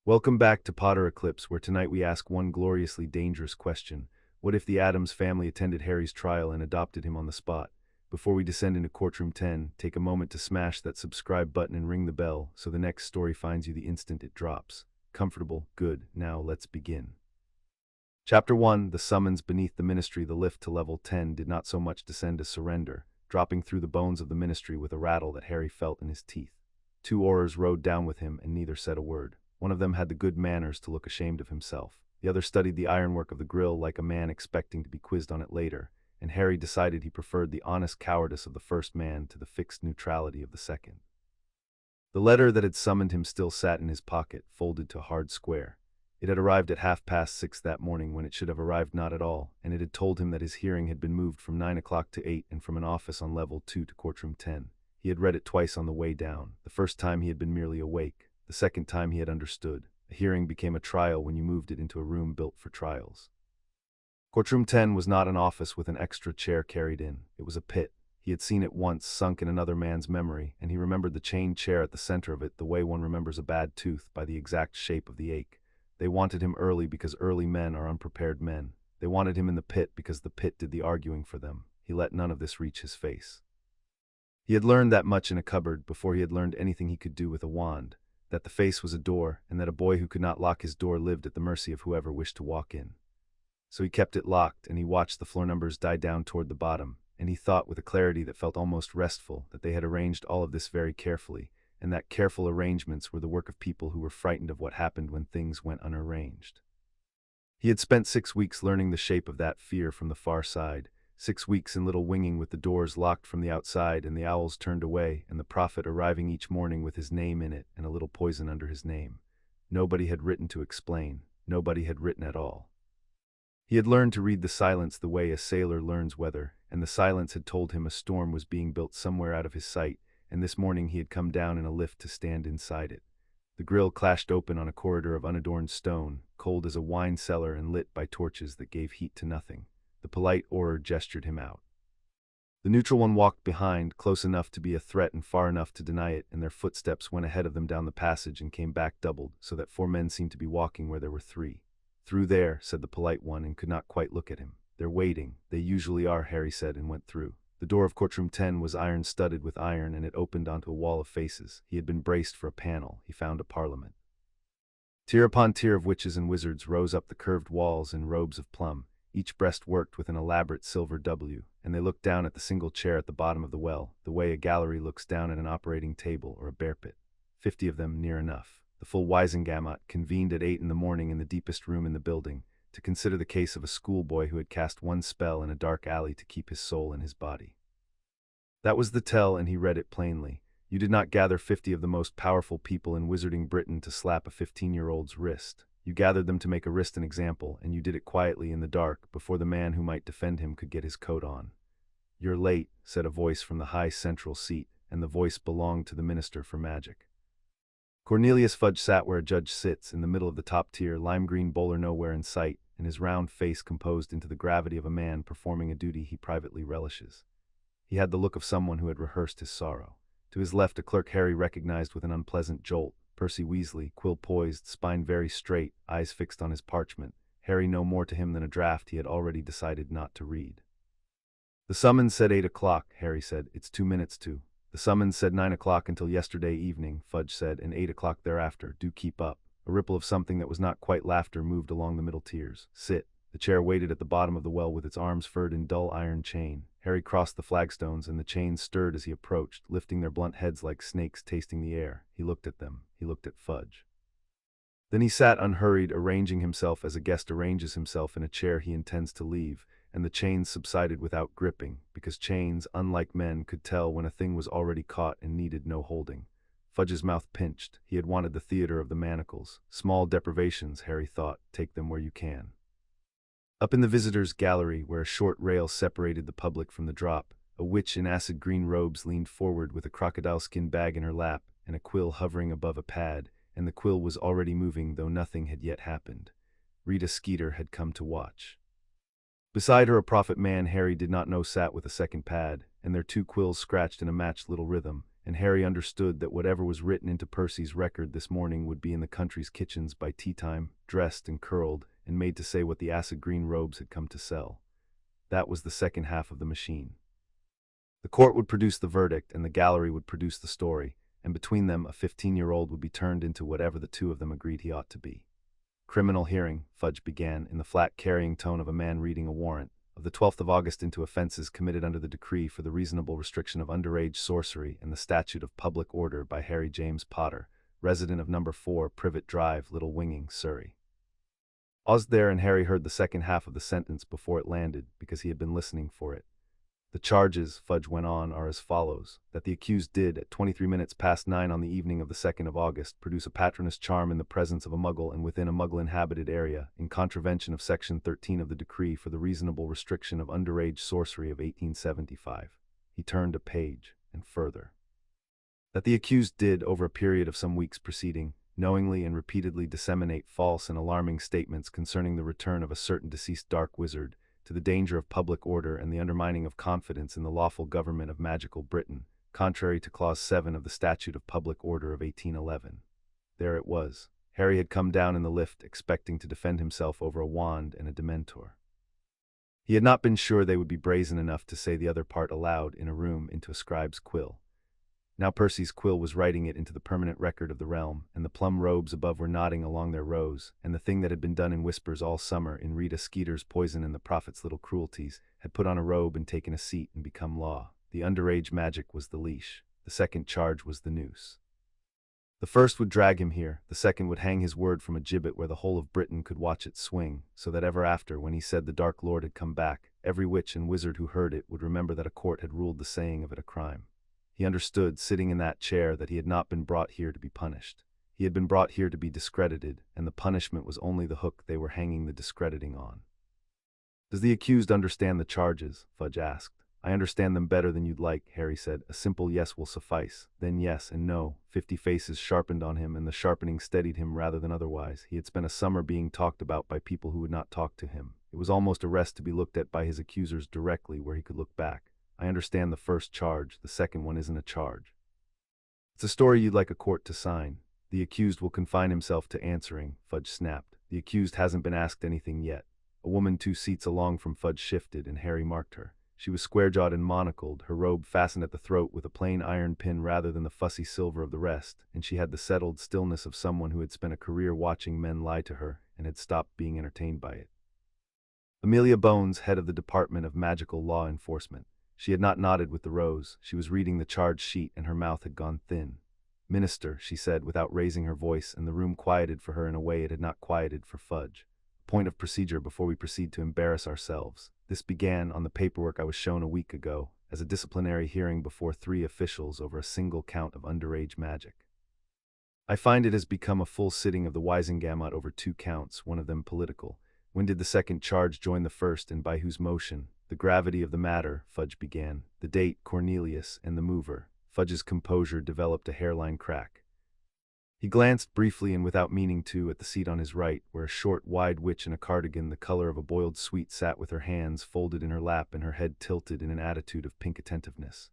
Welcome back to Potter Eclipse, where tonight we ask one gloriously dangerous question. What if the Addams family attended Harry's trial and adopted him on the spot? Before we descend into Courtroom 10, take a moment to smash that subscribe button and ring the bell so the next story finds you the instant it drops. Comfortable? Good. Now let's begin. Chapter 1, The Summons. Beneath the Ministry. The lift to level 10 did not so much descend as surrender, dropping through the bones of the Ministry with a rattle that Harry felt in his teeth. Two Aurors rode down with him, and neither said a word. One of them had the good manners to look ashamed of himself. The other studied the ironwork of the grill like a man expecting to be quizzed on it later, and Harry decided he preferred the honest cowardice of the first man to the fixed neutrality of the second. The letter that had summoned him still sat in his pocket, folded to a hard square. It had arrived at 6:30 that morning when it should have arrived not at all, and it had told him that his hearing had been moved from 9 o'clock to 8 and from an office on level 2 to Courtroom 10. He had read it twice on the way down. The first time he had been merely awake. The second time he had understood. A hearing became a trial when you moved it into a room built for trials. Courtroom 10 was not an office with an extra chair carried in. It was a pit. He had seen it once, sunk in another man's memory, and he remembered the chained chair at the center of it the way one remembers a bad tooth, by the exact shape of the ache. They wanted him early because early men are unprepared men. They wanted him in the pit because the pit did the arguing for them. He let none of this reach his face. He had learned that much in a cupboard before he had learned anything he could do with a wand. That the face was a door, and that a boy who could not lock his door lived at the mercy of whoever wished to walk in. So he kept it locked, and he watched the floor numbers die down toward the bottom, and he thought with a clarity that felt almost restful that they had arranged all of this very carefully, and that careful arrangements were the work of people who were frightened of what happened when things went unarranged. He had spent 6 weeks learning the shape of that fear from the far side, 6 weeks in little winging with the doors locked from the outside and the owls turned away, and the prophet arriving each morning with his name in it and a little poison under his name. Nobody had written to explain. Nobody had written at all. He had learned to read the silence the way a sailor learns weather, and the silence had told him a storm was being built somewhere out of his sight, and this morning he had come down in a lift to stand inside it. The grill clashed open on a corridor of unadorned stone, cold as a wine cellar and lit by torches that gave heat to nothing. The polite Auror gestured him out. The neutral one walked behind, close enough to be a threat and far enough to deny it, and their footsteps went ahead of them down the passage and came back doubled, so that 4 men seemed to be walking where there were 3. "Through there," said the polite one, and could not quite look at him. "They're waiting." "They usually are," Harry said, and went through. The door of Courtroom 10 was iron-studded with iron, and it opened onto a wall of faces. He had been braced for a panel. He found a parliament. Tier upon tier of witches and wizards rose up the curved walls in robes of plum, each breast worked with an elaborate silver W, and they looked down at the single chair at the bottom of the well, the way a gallery looks down at an operating table or a bear pit. 50 of them, near enough. The full Wizengamot convened at 8 in the morning in the deepest room in the building, to consider the case of a schoolboy who had cast one spell in a dark alley to keep his soul in his body. That was the tell, and he read it plainly. You did not gather 50 of the most powerful people in wizarding Britain to slap a 15-year-old's wrist. You gathered them to make a wrist an example, and you did it quietly in the dark, before the man who might defend him could get his coat on. "You're late," said a voice from the high central seat, and the voice belonged to the Minister for Magic. Cornelius Fudge sat where a judge sits, in the middle of the top tier, lime-green bowler nowhere in sight, and his round face composed into the gravity of a man performing a duty he privately relishes. He had the look of someone who had rehearsed his sorrow. To his left a clerk Harry recognized with an unpleasant jolt, Percy Weasley, quill poised, spine very straight, eyes fixed on his parchment. Harry no more to him than a draft he had already decided not to read. "The summons said 8 o'clock, Harry said. "It's 2 minutes to." "The summons said 9 o'clock until yesterday evening," Fudge said, "and 8 o'clock thereafter. Do keep up." A ripple of something that was not quite laughter moved along the middle tiers. "Sit." The chair waited at the bottom of the well with its arms furred in dull iron chain. Harry crossed the flagstones, and the chains stirred as he approached, lifting their blunt heads like snakes tasting the air. He looked at them. He looked at Fudge. Then he sat unhurried, arranging himself as a guest arranges himself in a chair he intends to leave, and the chains subsided without gripping, because chains, unlike men, could tell when a thing was already caught and needed no holding. Fudge's mouth pinched. He had wanted the theater of the manacles. Small deprivations, Harry thought. Take them where you can. Up in the visitors' gallery, where a short rail separated the public from the drop, a witch in acid green robes leaned forward with a crocodile skin bag in her lap and a quill hovering above a pad, and the quill was already moving, though nothing had yet happened. Rita Skeeter had come to watch. Beside her a prophet man Harry did not know sat with a second pad, and their 2 quills scratched in a matched little rhythm, and Harry understood that whatever was written into Percy's record this morning would be in the country's kitchens by tea-time, dressed and curled, and made to say what the acid-green robes had come to sell. That was the second half of the machine. The court would produce the verdict, and the gallery would produce the story, and between them a 15-year-old would be turned into whatever the two of them agreed he ought to be. Criminal hearing, Fudge began, in the flat carrying tone of a man reading a warrant, of the 12th of August into offenses committed under the decree for the reasonable restriction of underage sorcery and the statute of public order by Harry James Potter, resident of No. 4 Privet Drive, Little Winging, Surrey. There and Harry heard the second half of the sentence before it landed, because he had been listening for it. The charges, Fudge went on, are as follows: that the accused did, at 9:23 on the evening of the 2nd of August, produce a patronus charm in the presence of a Muggle and within a Muggle-inhabited area, in contravention of Section 13 of the Decree for the Reasonable Restriction of Underage Sorcery of 1875. He turned a page, and further. That the accused did, over a period of some weeks preceding, knowingly and repeatedly disseminate false and alarming statements concerning the return of a certain deceased dark wizard, to the danger of public order and the undermining of confidence in the lawful government of magical Britain, contrary to Clause 7 of the Statute of Public Order of 1811. There it was. Harry had come down in the lift expecting to defend himself over a wand and a dementor. He had not been sure they would be brazen enough to say the other part aloud in a room into a scribe's quill. Now Percy's quill was writing it into the permanent record of the realm, and the plum robes above were nodding along their rows, and the thing that had been done in whispers all summer in Rita Skeeter's Poison and the Prophet's Little Cruelties had put on a robe and taken a seat and become law. The underage magic was the leash. The second charge was the noose. The first would drag him here, the second would hang his word from a gibbet where the whole of Britain could watch it swing, so that ever after, when he said the Dark Lord had come back, every witch and wizard who heard it would remember that a court had ruled the saying of it a crime. He understood, sitting in that chair, that he had not been brought here to be punished. He had been brought here to be discredited, and the punishment was only the hook they were hanging the discrediting on. "Does the accused understand the charges?" Fudge asked. "I understand them better than you'd like," Harry said. "A simple yes will suffice." Then yes and no. 50 faces sharpened on him, and the sharpening steadied him rather than otherwise. He had spent a summer being talked about by people who would not talk to him. It was almost a rest to be looked at by his accusers directly, where he could look back. "I understand the first charge. The second one isn't a charge. It's a story you'd like a court to sign. The accused will confine himself to answering," Fudge snapped. "The accused hasn't been asked anything yet." A woman 2 seats along from Fudge shifted, and Harry marked her. She was square-jawed and monocled, her robe fastened at the throat with a plain iron pin rather than the fussy silver of the rest, and she had the settled stillness of someone who had spent a career watching men lie to her and had stopped being entertained by it. Amelia Bones, head of the Department of Magical Law Enforcement. She had not nodded with the rose. She was reading the charge sheet, and her mouth had gone thin. "Minister," she said without raising her voice, and the room quieted for her in a way it had not quieted for Fudge. "Point of procedure before we proceed to embarrass ourselves. This began, on the paperwork I was shown a week ago, as a disciplinary hearing before 3 officials over a single count of underage magic. I find it has become a full sitting of the Wizengamot over 2 counts, one of them political. When did the second charge join the first, and by whose motion?" "The gravity of the matter," Fudge began. "The date, Cornelius, and the mover." Fudge's composure developed a hairline crack. He glanced briefly and without meaning to at the seat on his right, where a short, wide witch in a cardigan the color of a boiled sweet sat with her hands folded in her lap and her head tilted in an attitude of pink attentiveness.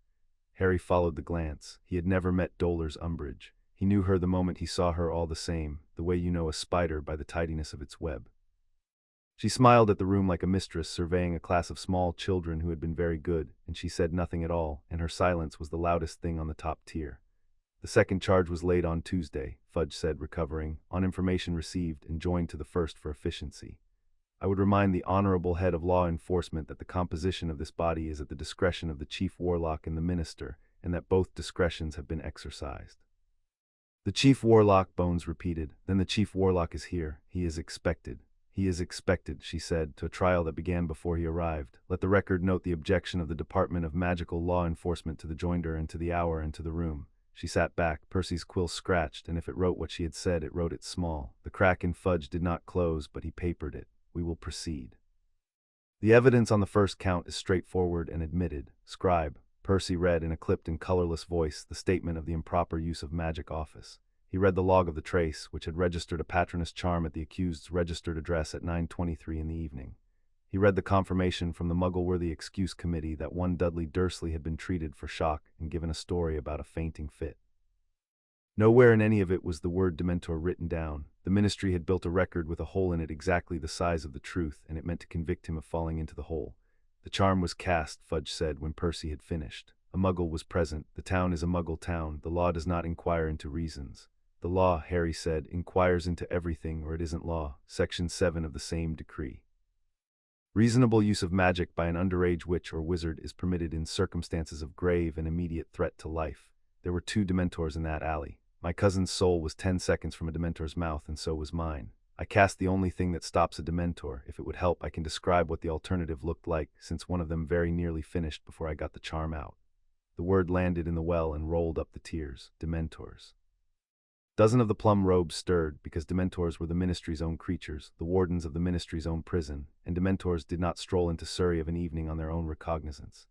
Harry followed the glance. He had never met Dolar's umbrage. He knew her the moment he saw her all the same, the way you know a spider by the tidiness of its web. She smiled at the room like a mistress surveying a class of small children who had been very good, and she said nothing at all, and her silence was the loudest thing on the top tier. "The second charge was laid on Tuesday," Fudge said, recovering, "on information received and joined to the first for efficiency. I would remind the honorable head of law enforcement that the composition of this body is at the discretion of the chief warlock and the minister, and that both discretions have been exercised." "The chief warlock," Bones repeated. "Then the chief warlock is here. He is expected." "He is expected," she said, "to a trial that began before he arrived. Let the record note the objection of the Department of Magical Law Enforcement to the joinder and to the hour and to the room." She sat back. Percy's quill scratched, and if it wrote what she had said, it wrote it small. The crack in Fudge did not close, but he papered it. "We will proceed. The evidence on the first count is straightforward and admitted. Scribe." Percy read in a clipped and colorless voice the statement of the improper use of magic office. He read the log of the trace, which had registered a patronus charm at the accused's registered address at 9:23 in the evening. He read the confirmation from the Muggle-worthy excuse committee that one Dudley Dursley had been treated for shock and given a story about a fainting fit. Nowhere in any of it was the word Dementor written down. The ministry had built a record with a hole in it exactly the size of the truth, and it meant to convict him of falling into the hole. The charm was cast, Fudge said when Percy had finished. A Muggle was present. The town is a Muggle town. The law does not inquire into reasons. The law, Harry said, inquires into everything or it isn't law. Section 7 of the same decree. Reasonable use of magic by an underage witch or wizard is permitted in circumstances of grave and immediate threat to life. There were 2 Dementors in that alley. My cousin's soul was 10 seconds from a Dementor's mouth, and so was mine. I cast the only thing that stops a Dementor. If it would help, I can describe what the alternative looked like, since one of them very nearly finished before I got the charm out. The word landed in the well and rolled up the tears. Dementors. Dozen of the plum robes stirred, because Dementors were the ministry's own creatures, the wardens of the ministry's own prison, and Dementors did not stroll into Surrey of an evening on their own recognizance.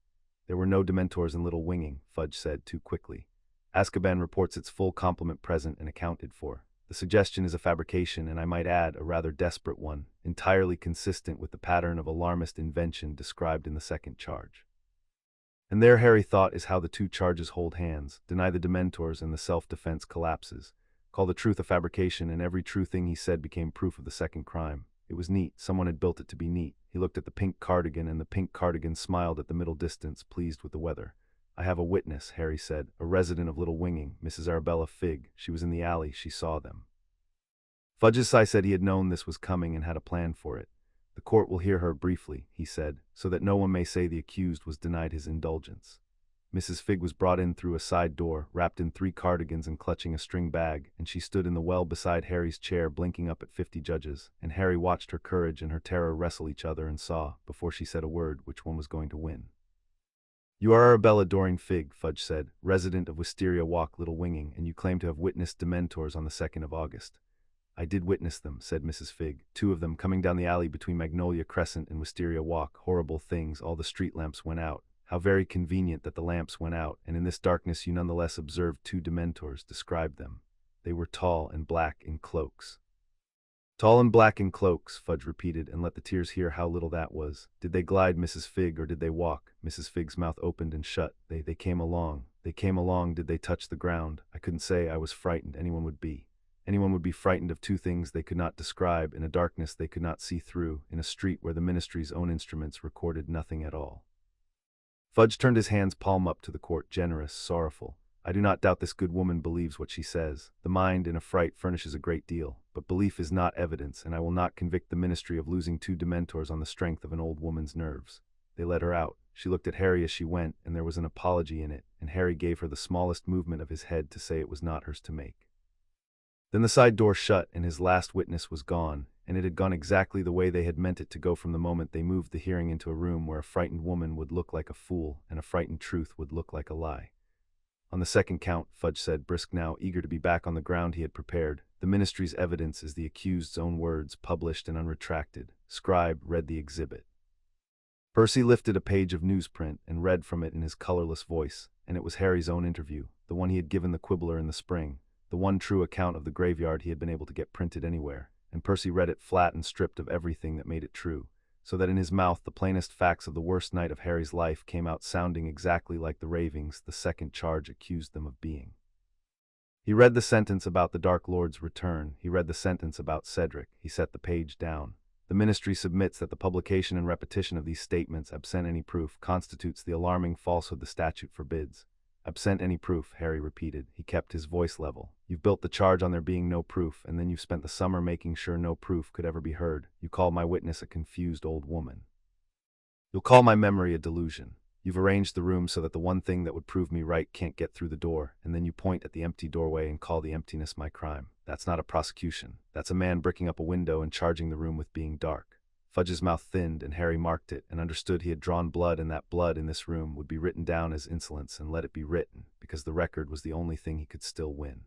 There were no Dementors in Little Winging, Fudge said too quickly. Azkaban reports its full complement present and accounted for. The suggestion is a fabrication, and I might add, a rather desperate one, entirely consistent with the pattern of alarmist invention described in the second charge. And there, Harry thought, is how the 2 charges hold hands. Deny the Dementors and the self-defense collapses. Call the truth a fabrication, and every true thing he said became proof of the second crime. It was neat. Someone had built it to be neat. He looked at the pink cardigan, and the pink cardigan smiled at the middle distance, pleased with the weather. I have a witness, Harry said, a resident of Little Winging, Mrs. Arabella Figg. She was in the alley. She saw them. Fudge's eye said he had known this was coming and had a plan for it. The court will hear her briefly, he said, so that no one may say the accused was denied his indulgence. Mrs. Figg was brought in through a side door, wrapped in 3 cardigans and clutching a string bag, and she stood in the well beside Harry's chair, blinking up at 50 judges, and Harry watched her courage and her terror wrestle each other and saw, before she said a word, which one was going to win. You are Arabella Doreen Figg, Fudge said, resident of Wisteria Walk, Little Winging, and you claim to have witnessed Dementors on the 2nd of August. I did witness them, said Mrs. Figg, 2 of them coming down the alley between Magnolia Crescent and Wisteria Walk. Horrible things, all the street lamps went out. How very convenient that the lamps went out, and in this darkness you nonetheless observed 2 Dementors. Describe them. They were tall and black in cloaks. Tall and black in cloaks, Fudge repeated, and let the tears hear how little that was. Did they glide, Mrs. Figg, or did they walk? Mrs. Figg's mouth opened and shut. They came along. They came along. Did they touch the ground? I couldn't say. I was frightened. Anyone would be. Anyone would be frightened of 2 things they could not describe, in a darkness they could not see through, in a street where the ministry's own instruments recorded nothing at all. Fudge turned his hands palm up to the court, generous, sorrowful. I do not doubt this good woman believes what she says. The mind in a fright furnishes a great deal, but belief is not evidence, and I will not convict the ministry of losing 2 Dementors on the strength of an old woman's nerves. They let her out. She looked at Harry as she went, and there was an apology in it, and Harry gave her the smallest movement of his head to say it was not hers to make. Then the side door shut, and his last witness was gone, and it had gone exactly the way they had meant it to go from the moment they moved the hearing into a room where a frightened woman would look like a fool, and a frightened truth would look like a lie. On the second count, Fudge said, brisk now, eager to be back on the ground he had prepared, the ministry's evidence is the accused's own words, published and unretracted. Scribe read the exhibit. Percy lifted a page of newsprint and read from it in his colorless voice, and it was Harry's own interview, the one he had given the quibbler in the spring, the one true account of the graveyard he had been able to get printed anywhere, and Percy read it flat and stripped of everything that made it true, so that in his mouth the plainest facts of the worst night of Harry's life came out sounding exactly like the ravings the second charge accused them of being. He read the sentence about the Dark Lord's return. He read the sentence about Cedric. He set the page down. The ministry submits that the publication and repetition of these statements, absent any proof, constitutes the alarming falsehood the statute forbids. Absent any proof, Harry repeated. He kept his voice level. You've built the charge on there being no proof, and then you've spent the summer making sure no proof could ever be heard. You call my witness a confused old woman. You'll call my memory a delusion. You've arranged the room so that the one thing that would prove me right can't get through the door, and then you point at the empty doorway and call the emptiness my crime. That's not a prosecution. That's a man bricking up a window and charging the room with being dark. Fudge's mouth thinned, and Harry marked it, and understood he had drawn blood, and that blood in this room would be written down as insolence, and let it be written, because the record was the only thing he could still win.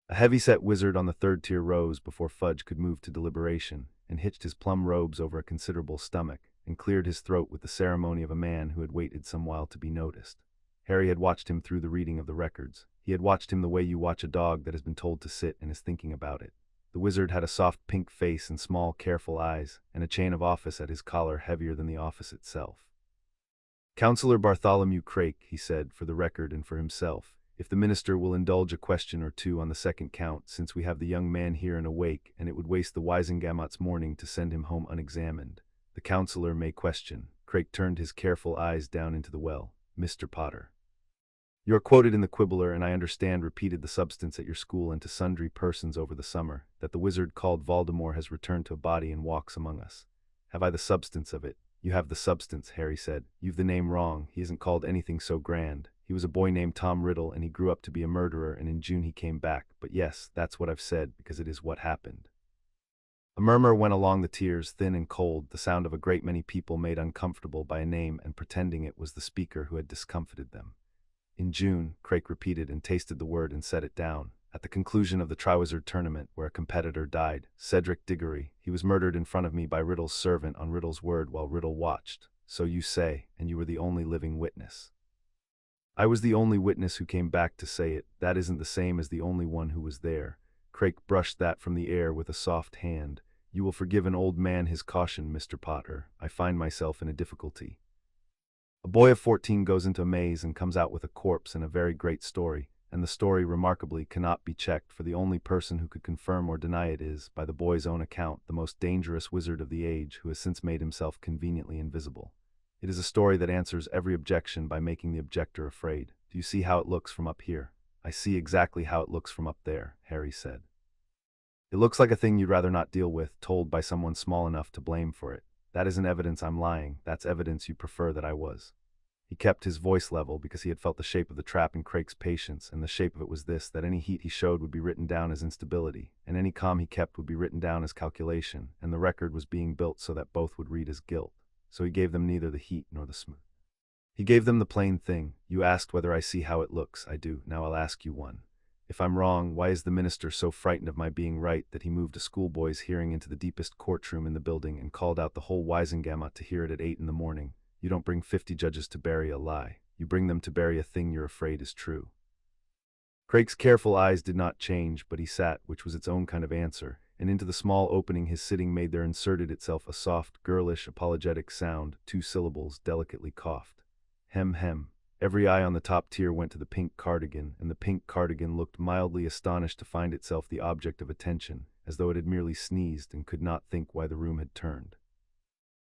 A heavy-set wizard on the third tier rose before Fudge could move to deliberation, and hitched his plum robes over a considerable stomach, and cleared his throat with the ceremony of a man who had waited some while to be noticed. Harry had watched him through the reading of the records. He had watched him the way you watch a dog that has been told to sit and is thinking about it. The wizard had a soft pink face and small, careful eyes, and a chain of office at his collar heavier than the office itself. "Counselor Bartholomew Craik," he said, for the record and for himself, "if the minister will indulge a question or two on the second count, since we have the young man here and awake, and it would waste the Wizengamot's morning to send him home unexamined. The counselor may question." Craik turned his careful eyes down into the well. "Mr. Potter, you are quoted in the Quibbler, and I understand repeated the substance at your school and to sundry persons over the summer, that the wizard called Voldemort has returned to a body and walks among us. Have I the substance of it?" "You have the substance," Harry said. "You've the name wrong. He isn't called anything so grand. He was a boy named Tom Riddle, and he grew up to be a murderer, and in June he came back. But yes, that's what I've said, because it is what happened." A murmur went along the tiers, thin and cold, the sound of a great many people made uncomfortable by a name and pretending it was the speaker who had discomfited them. "In June," Craik repeated and tasted the word and set it down. "At the conclusion of the Triwizard Tournament, where a competitor died, Cedric Diggory, he was murdered in front of me by Riddle's servant on Riddle's word while Riddle watched. So you say, and you were the only living witness." "I was the only witness who came back to say it. That isn't the same as the only one who was there." Craik brushed that from the air with a soft hand. "You will forgive an old man his caution, Mr. Potter. I find myself in a difficulty. A boy of 14 goes into a maze and comes out with a corpse and a very great story, and the story, remarkably, cannot be checked, for the only person who could confirm or deny it is, by the boy's own account, the most dangerous wizard of the age, who has since made himself conveniently invisible. It is a story that answers every objection by making the objector afraid. Do you see how it looks from up here?" "I see exactly how it looks from up there," Harry said. "It looks like a thing you'd rather not deal with, told by someone small enough to blame for it. That isn't evidence I'm lying, that's evidence you prefer that I was." He kept his voice level because he had felt the shape of the trap in Craik's patience, and the shape of it was this, that any heat he showed would be written down as instability, and any calm he kept would be written down as calculation, and the record was being built so that both would read as guilt. So he gave them neither the heat nor the smooth. He gave them the plain thing. "You asked whether I see how it looks. I do. Now I'll ask you one. If I'm wrong, why is the minister so frightened of my being right that he moved a schoolboy's hearing into the deepest courtroom in the building and called out the whole Wizengamot to hear it at 8 in the morning? You don't bring 50 judges to bury a lie. You bring them to bury a thing you're afraid is true." Craik's careful eyes did not change, but he sat, which was its own kind of answer, and into the small opening his sitting made there inserted itself a soft, girlish, apologetic sound, 2 syllables, delicately coughed. "Hem hem." Every eye on the top tier went to the pink cardigan, and the pink cardigan looked mildly astonished to find itself the object of attention, as though it had merely sneezed and could not think why the room had turned.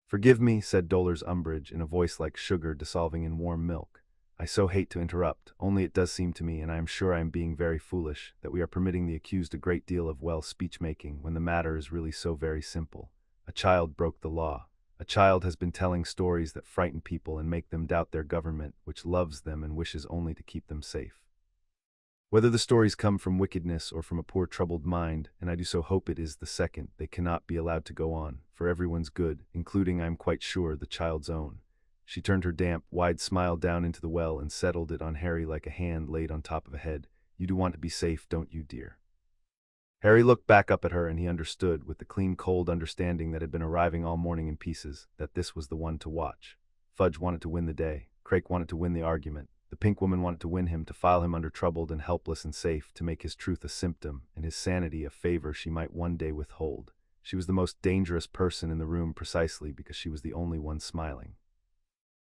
"Forgive me," said Dolor's Umbridge, in a voice like sugar dissolving in warm milk. "I so hate to interrupt, only it does seem to me, and I am sure I am being very foolish, that we are permitting the accused a great deal of, speech-making, when the matter is really so very simple. A child broke the law. A child has been telling stories that frighten people and make them doubt their government, which loves them and wishes only to keep them safe. Whether the stories come from wickedness or from a poor troubled mind, and I do so hope it is the second, they cannot be allowed to go on, for everyone's good, including, I am quite sure, the child's own." She turned her damp, wide smile down into the well and settled it on Harry like a hand laid on top of a head. "You do want to be safe, don't you, dear?" Harry looked back up at her, and he understood, with the clean, cold understanding that had been arriving all morning in pieces, that this was the one to watch. Fudge wanted to win the day. Craik wanted to win the argument. The pink woman wanted to win him, to file him under troubled and helpless and safe, to make his truth a symptom, and his sanity a favor she might one day withhold. She was the most dangerous person in the room precisely because she was the only one smiling.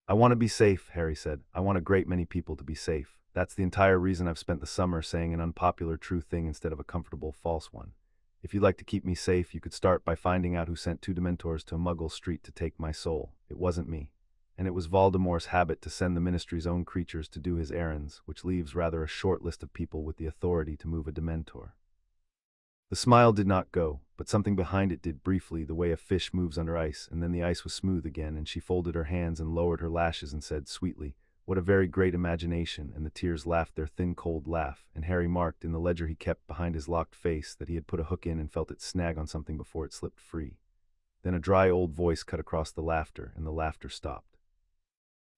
"I want to be safe," Harry said. "I want a great many people to be safe. That's the entire reason I've spent the summer saying an unpopular true thing instead of a comfortable false one. If you'd like to keep me safe, you could start by finding out who sent 2 Dementors to a Muggle street to take my soul. It wasn't me. And it was Voldemort's habit to send the Ministry's own creatures to do his errands, which leaves rather a short list of people with the authority to move a Dementor." The smile did not go, but something behind it did briefly, the way a fish moves under ice, and then the ice was smooth again, and she folded her hands and lowered her lashes and said sweetly, "What a very great imagination," and the tears laughed their thin, cold laugh, and Harry marked in the ledger he kept behind his locked face that he had put a hook in and felt it snag on something before it slipped free. Then a dry old voice cut across the laughter, and the laughter stopped.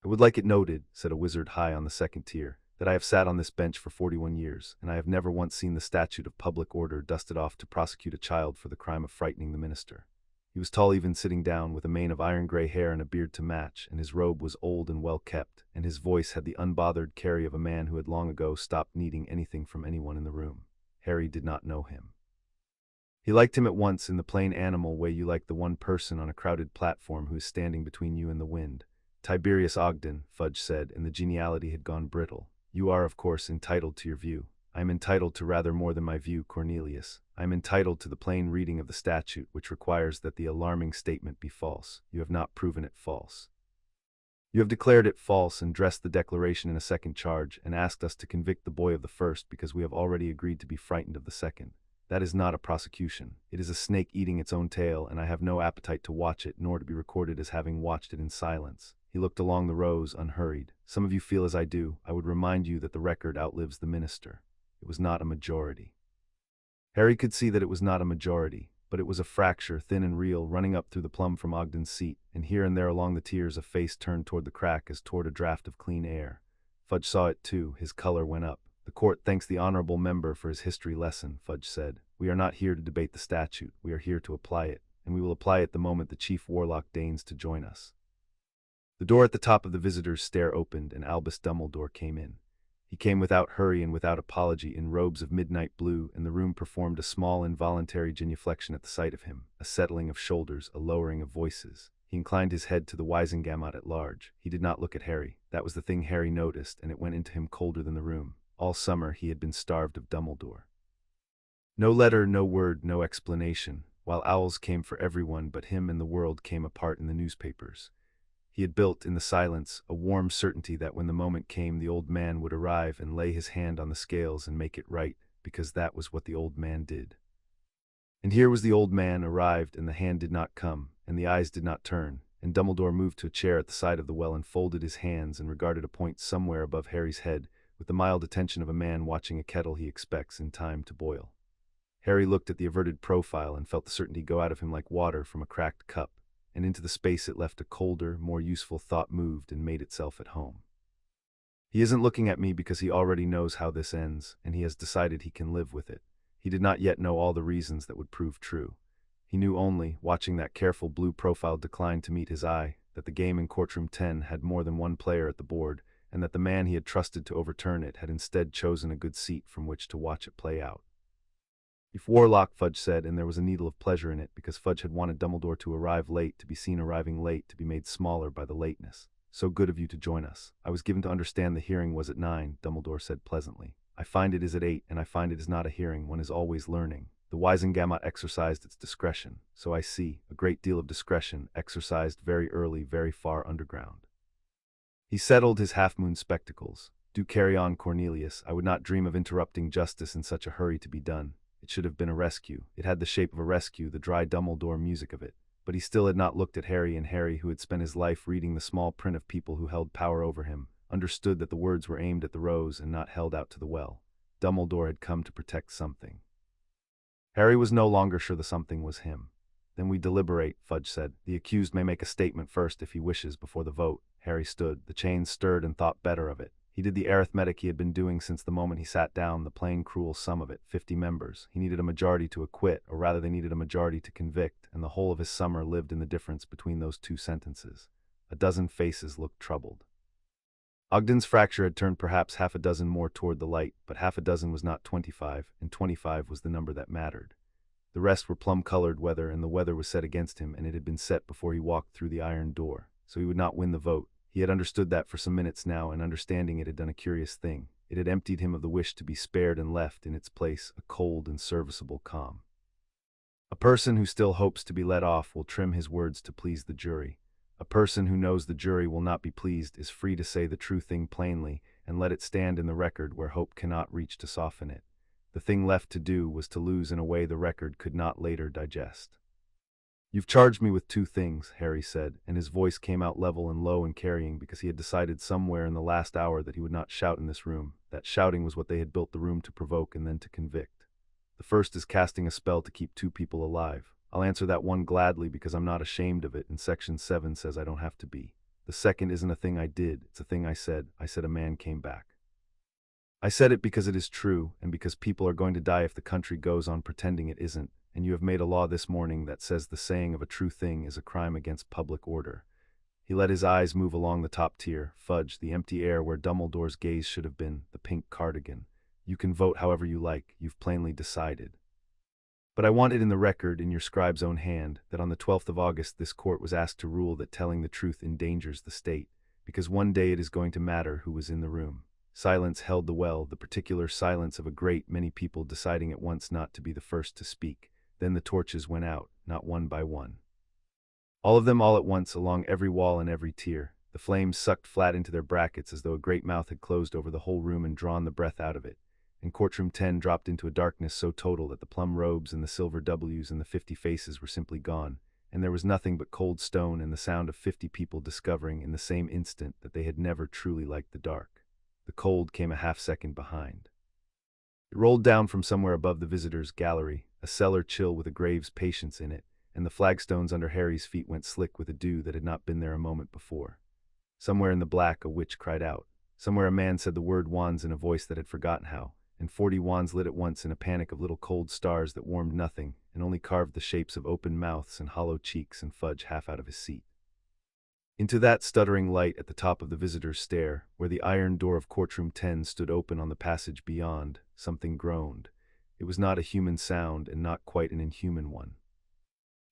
"I would like it noted," said a wizard high on the second tier, "that I have sat on this bench for 41 years, and I have never once seen the statute of public order dusted off to prosecute a child for the crime of frightening the minister. He was tall even sitting down, with a mane of iron-gray hair and a beard to match, and his robe was old and well-kept, and his voice had the unbothered carry of a man who had long ago stopped needing anything from anyone in the room. Harry did not know him. He liked him at once in the plain animal way you like the one person on a crowded platform who is standing between you and the wind. Tiberius Ogden, Fudge said, and the geniality had gone brittle. You are, of course, entitled to your view. I am entitled to rather more than my view, Cornelius. I am entitled to the plain reading of the statute, which requires that the alarming statement be false. You have not proven it false. You have declared it false and dressed the declaration in a second charge, and asked us to convict the boy of the first because we have already agreed to be frightened of the second. That is not a prosecution. It is a snake eating its own tail, and I have no appetite to watch it, nor to be recorded as having watched it in silence. He looked along the rows, unhurried. Some of you feel as I do. I would remind you that the record outlives the minister. It was not a majority. Harry could see that it was not a majority, but it was a fracture, thin and real, running up through the plum from Ogden's seat, and here and there along the tiers a face turned toward the crack as toward a draught of clean air. Fudge saw it too. His color went up. The court thanks the honorable member for his history lesson, Fudge said. We are not here to debate the statute. We are here to apply it, and we will apply it the moment the chief warlock deigns to join us. The door at the top of the visitor's stair opened, and Albus Dumbledore came in. He came without hurry and without apology, in robes of midnight blue, and the room performed a small involuntary genuflection at the sight of him, a settling of shoulders, a lowering of voices. He inclined his head to the Wizengamot at large. He did not look at Harry. That was the thing Harry noticed, and it went into him colder than the room. All summer he had been starved of Dumbledore. No letter, no word, no explanation. While owls came for everyone but him, and the world came apart in the newspapers. He had built, in the silence, a warm certainty that when the moment came the old man would arrive and lay his hand on the scales and make it right, because that was what the old man did. And here was the old man arrived, and the hand did not come, and the eyes did not turn, and Dumbledore moved to a chair at the side of the well and folded his hands and regarded a point somewhere above Harry's head with the mild attention of a man watching a kettle he expects in time to boil. Harry looked at the averted profile and felt the certainty go out of him like water from a cracked cup, and into the space it left a colder, more useful thought moved and made itself at home. He isn't looking at me because he already knows how this ends, and he has decided he can live with it. He did not yet know all the reasons that would prove true. He knew only, watching that careful blue profile decline to meet his eye, that the game in Courtroom 10 had more than one player at the board, and that the man he had trusted to overturn it had instead chosen a good seat from which to watch it play out. If Warlock, Fudge said, and there was a needle of pleasure in it, because Fudge had wanted Dumbledore to arrive late, to be seen arriving late, to be made smaller by the lateness. So good of you to join us. I was given to understand the hearing was at 9, Dumbledore said pleasantly. I find it is at 8, and I find it is not a hearing. One is always learning. The Wizengamot exercised its discretion. So I see, a great deal of discretion, exercised very early, very far underground. He settled his half-moon spectacles. Do carry on, Cornelius. I would not dream of interrupting justice in such a hurry to be done. It should have been a rescue. It had the shape of a rescue, the dry Dumbledore music of it. But he still had not looked at Harry, and Harry, who had spent his life reading the small print of people who held power over him, understood that the words were aimed at the rose and not held out to the well. Dumbledore had come to protect something. Harry was no longer sure the something was him. Then we deliberate, Fudge said. The accused may make a statement first if he wishes before the vote. Harry stood. The chains stirred and thought better of it. He did the arithmetic he had been doing since the moment he sat down, the plain cruel sum of it, 50 members. He needed a majority to acquit, or rather they needed a majority to convict, and the whole of his summer lived in the difference between those two sentences. A dozen faces looked troubled. Ogden's fracture had turned perhaps half a dozen more toward the light, but half a dozen was not 25, and 25 was the number that mattered. The rest were plum-colored weather, and the weather was set against him, and it had been set before he walked through the iron door, so he would not win the vote. He had understood that for some minutes now, and understanding it had done a curious thing. It had emptied him of the wish to be spared and left in its place a cold and serviceable calm. A person who still hopes to be let off will trim his words to please the jury. A person who knows the jury will not be pleased is free to say the true thing plainly and let it stand in the record where hope cannot reach to soften it. The thing left to do was to lose in a way the record could not later digest. You've charged me with two things, Harry said, and his voice came out level and low and carrying because he had decided somewhere in the last hour that he would not shout in this room. That shouting was what they had built the room to provoke and then to convict. The first is casting a spell to keep two people alive. I'll answer that one gladly because I'm not ashamed of it, and Section 7 says I don't have to be. The second isn't a thing I did, it's a thing I said. I said a man came back. I said it because it is true, and because people are going to die if the country goes on pretending it isn't. And you have made a law this morning that says the saying of a true thing is a crime against public order. He let his eyes move along the top tier, Fudge, the empty air where Dumbledore's gaze should have been, the pink cardigan. You can vote however you like, you've plainly decided. But I want it in the record, in your scribe's own hand, that on the 12th of August this court was asked to rule that telling the truth endangers the state, because one day it is going to matter who was in the room. Silence held the well, the particular silence of a great many people deciding at once not to be the first to speak. Then the torches went out, not one by one. All of them all at once, along every wall and every tier. The flames sucked flat into their brackets as though a great mouth had closed over the whole room and drawn the breath out of it. And Courtroom 10 dropped into a darkness so total that the plum robes and the silver W's and the 50 faces were simply gone, and there was nothing but cold stone and the sound of 50 people discovering in the same instant that they had never truly liked the dark. The cold came a half-second behind. It rolled down from somewhere above the visitors' gallery, a cellar chill with a grave's patience in it, and the flagstones under Harry's feet went slick with a dew that had not been there a moment before. Somewhere in the black a witch cried out. Somewhere a man said the word wands in a voice that had forgotten how, and 40 wands lit at once in a panic of little cold stars that warmed nothing and only carved the shapes of open mouths and hollow cheeks, and Fudge half out of his seat. Into that stuttering light at the top of the visitors' stair, where the iron door of Courtroom 10 stood open on the passage beyond, something groaned. It was not a human sound, and not quite an inhuman one.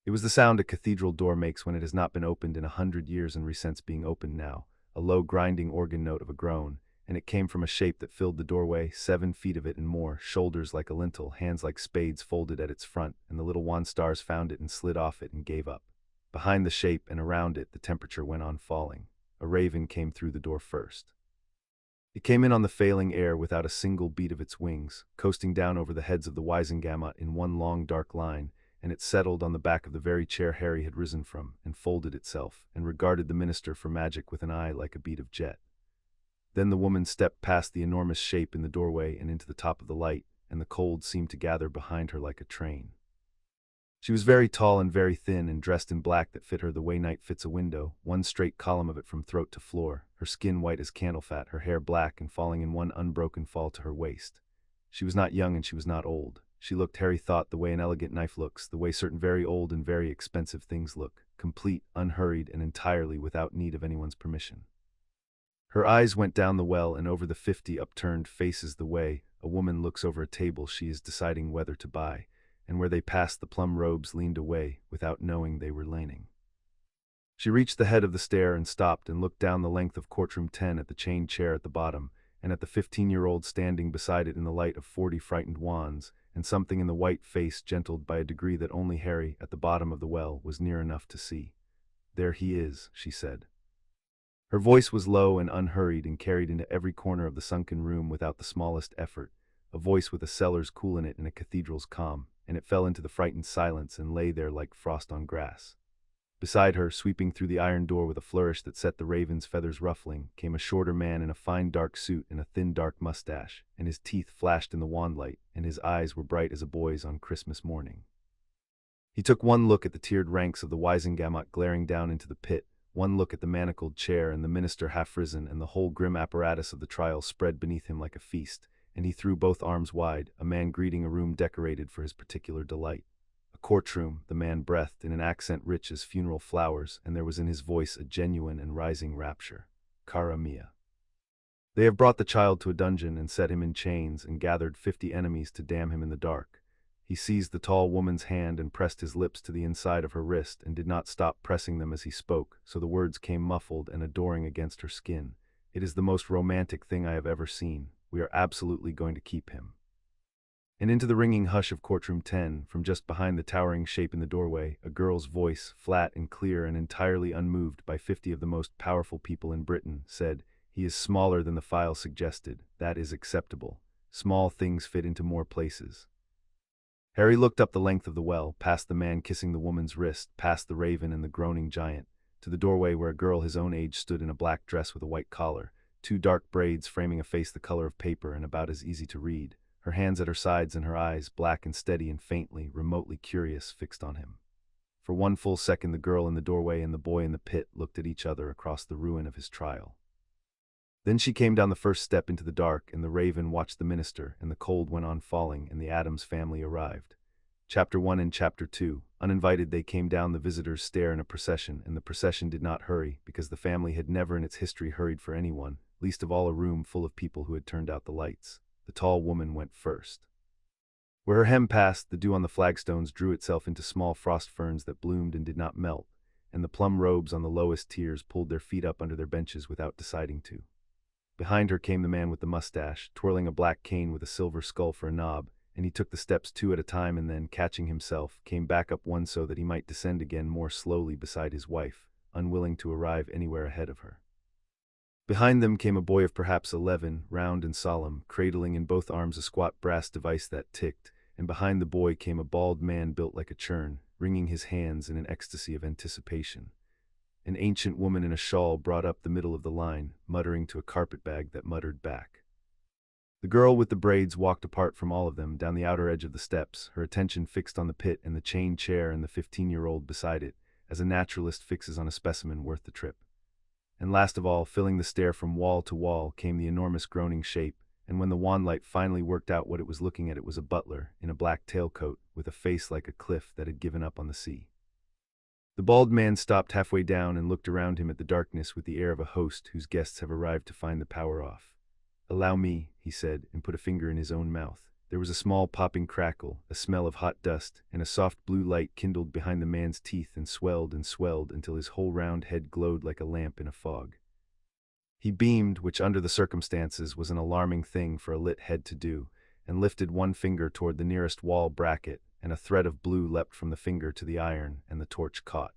It was the sound a cathedral door makes when it has not been opened in 100 years and resents being opened now, a low grinding organ note of a groan, and it came from a shape that filled the doorway, 7 feet of it and more, shoulders like a lintel, hands like spades folded at its front, and the little wand stars found it and slid off it and gave up. Behind the shape and around it the temperature went on falling. A raven came through the door first. It came in on the failing air without a single beat of its wings, coasting down over the heads of the Wizengamot in one long dark line, and it settled on the back of the very chair Harry had risen from, and folded itself, and regarded the minister for magic with an eye like a bead of jet. Then the woman stepped past the enormous shape in the doorway and into the top of the light, and the cold seemed to gather behind her like a train. She was very tall and very thin, and dressed in black that fit her the way night fits a window, one straight column of it from throat to floor, her skin white as candle fat, her hair black and falling in one unbroken fall to her waist. She was not young and she was not old. She looked, Harry thought, the way an elegant knife looks, the way certain very old and very expensive things look, complete, unhurried, and entirely without need of anyone's permission. Her eyes went down the well and over the 50 upturned faces the way a woman looks over a table she is deciding whether to buy, and where they passed the plum robes leaned away without knowing they were leaning. She reached the head of the stair and stopped and looked down the length of Courtroom 10 at the chained chair at the bottom, and at the 15-year-old standing beside it in the light of 40 frightened wands, and something in the white face gentled by a degree that only Harry, at the bottom of the well, was near enough to see. "There he is," she said. Her voice was low and unhurried and carried into every corner of the sunken room without the smallest effort, a voice with a cellar's cool in it and a cathedral's calm, and it fell into the frightened silence and lay there like frost on grass. Beside her, sweeping through the iron door with a flourish that set the raven's feathers ruffling, came a shorter man in a fine dark suit and a thin dark mustache, and his teeth flashed in the wandlight, and his eyes were bright as a boy's on Christmas morning. He took one look at the tiered ranks of the Wizengamot glaring down into the pit, one look at the manacled chair and the minister half risen and the whole grim apparatus of the trial spread beneath him like a feast, and he threw both arms wide, a man greeting a room decorated for his particular delight. A courtroom, the man breathed, in an accent rich as funeral flowers, and there was in his voice a genuine and rising rapture. "Cara mia. They have brought the child to a dungeon and set him in chains and gathered 50 enemies to damn him in the dark." He seized the tall woman's hand and pressed his lips to the inside of her wrist and did not stop pressing them as he spoke, so the words came muffled and adoring against her skin. "It is the most romantic thing I have ever seen. We are absolutely going to keep him." And into the ringing hush of Courtroom 10, from just behind the towering shape in the doorway, a girl's voice, flat and clear and entirely unmoved by 50 of the most powerful people in Britain, said, "He is smaller than the file suggested. That is acceptable. Small things fit into more places." Harry looked up the length of the well, past the man kissing the woman's wrist, past the raven and the groaning giant, to the doorway where a girl his own age stood in a black dress with a white collar, 2 dark braids framing a face the color of paper and about as easy to read, her hands at her sides and her eyes, black and steady and faintly, remotely curious, fixed on him. For one full second the girl in the doorway and the boy in the pit looked at each other across the ruin of his trial. Then she came down the first step into the dark, and the raven watched the minister, and the cold went on falling, and the Addams family arrived. Chapter 1 and Chapter 2. Uninvited they came down the visitors' stair in a procession, and the procession did not hurry, because the family had never in its history hurried for anyone, least of all a room full of people who had turned out the lights. The tall woman went first. Where her hem passed, the dew on the flagstones drew itself into small frost ferns that bloomed and did not melt, and the plum robes on the lowest tiers pulled their feet up under their benches without deciding to. Behind her came the man with the mustache, twirling a black cane with a silver skull for a knob, and he took the steps two at a time and then, catching himself, came back up one so that he might descend again more slowly beside his wife, unwilling to arrive anywhere ahead of her. Behind them came a boy of perhaps 11, round and solemn, cradling in both arms a squat brass device that ticked, and behind the boy came a bald man built like a churn, wringing his hands in an ecstasy of anticipation. An ancient woman in a shawl brought up the middle of the line, muttering to a carpetbag that muttered back. The girl with the braids walked apart from all of them down the outer edge of the steps, her attention fixed on the pit and the chained chair and the 15-year-old beside it, as a naturalist fixes on a specimen worth the trip. And last of all, filling the stair from wall to wall, came the enormous groaning shape, and when the wanlight finally worked out what it was looking at, it was a butler, in a black tailcoat, with a face like a cliff that had given up on the sea. The bald man stopped halfway down and looked around him at the darkness with the air of a host whose guests have arrived to find the power off. "Allow me," he said, and put a finger in his own mouth. There was a small popping crackle, a smell of hot dust, and a soft blue light kindled behind the man's teeth and swelled until his whole round head glowed like a lamp in a fog. He beamed, which under the circumstances was an alarming thing for a lit head to do, and lifted one finger toward the nearest wall bracket, and a thread of blue leapt from the finger to the iron, and the torch caught.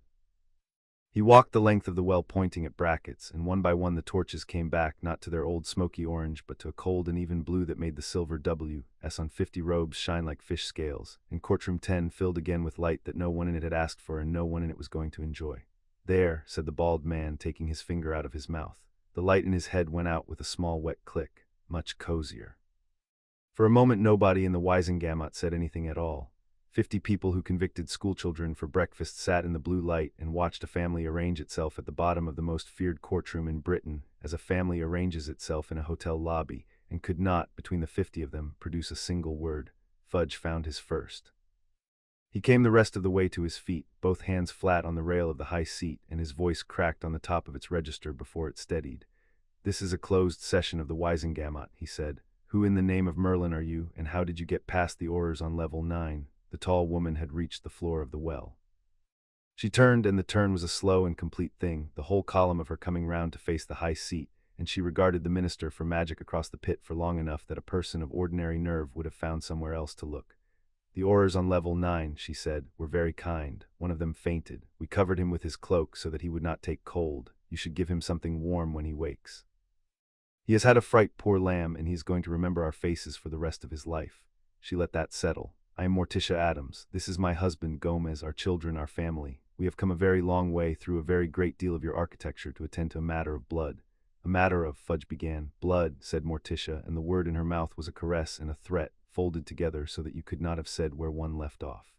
He walked the length of the well pointing at brackets, and one by one the torches came back, not to their old smoky orange, but to a cold and even blue that made the silver W.S. on 50 robes shine like fish scales, and Courtroom 10 filled again with light that no one in it had asked for and no one in it was going to enjoy. "There," said the bald man, taking his finger out of his mouth. The light in his head went out with a small wet click. Much cozier. For a moment nobody in the Wizengamot said anything at all. 50 people who convicted schoolchildren for breakfast sat in the blue light and watched a family arrange itself at the bottom of the most feared courtroom in Britain, as a family arranges itself in a hotel lobby, and could not, between the 50 of them, produce a single word. Fudge found his first. He came the rest of the way to his feet, both hands flat on the rail of the high seat, and his voice cracked on the top of its register before it steadied. "This is a closed session of the Wizengamot," he said. "Who in the name of Merlin are you, and how did you get past the Aurors on level 9? The tall woman had reached the floor of the well. She turned, and the turn was a slow and complete thing, the whole column of her coming round to face the high seat, and she regarded the minister for magic across the pit for long enough that a person of ordinary nerve would have found somewhere else to look. "The Aurors on level 9, she said, were very kind. One of them fainted. We covered him with his cloak so that he would not take cold. You should give him something warm when he wakes. He has had a fright, poor lamb, and he is going to remember our faces for the rest of his life." She let that settle. "I am Morticia Addams. This is my husband, Gomez, our children, our family. We have come a very long way through a very great deal of your architecture to attend to a matter of blood." "A matter of," Fudge began. "Blood," said Morticia, and the word in her mouth was a caress and a threat, folded together so that you could not have said where one left off.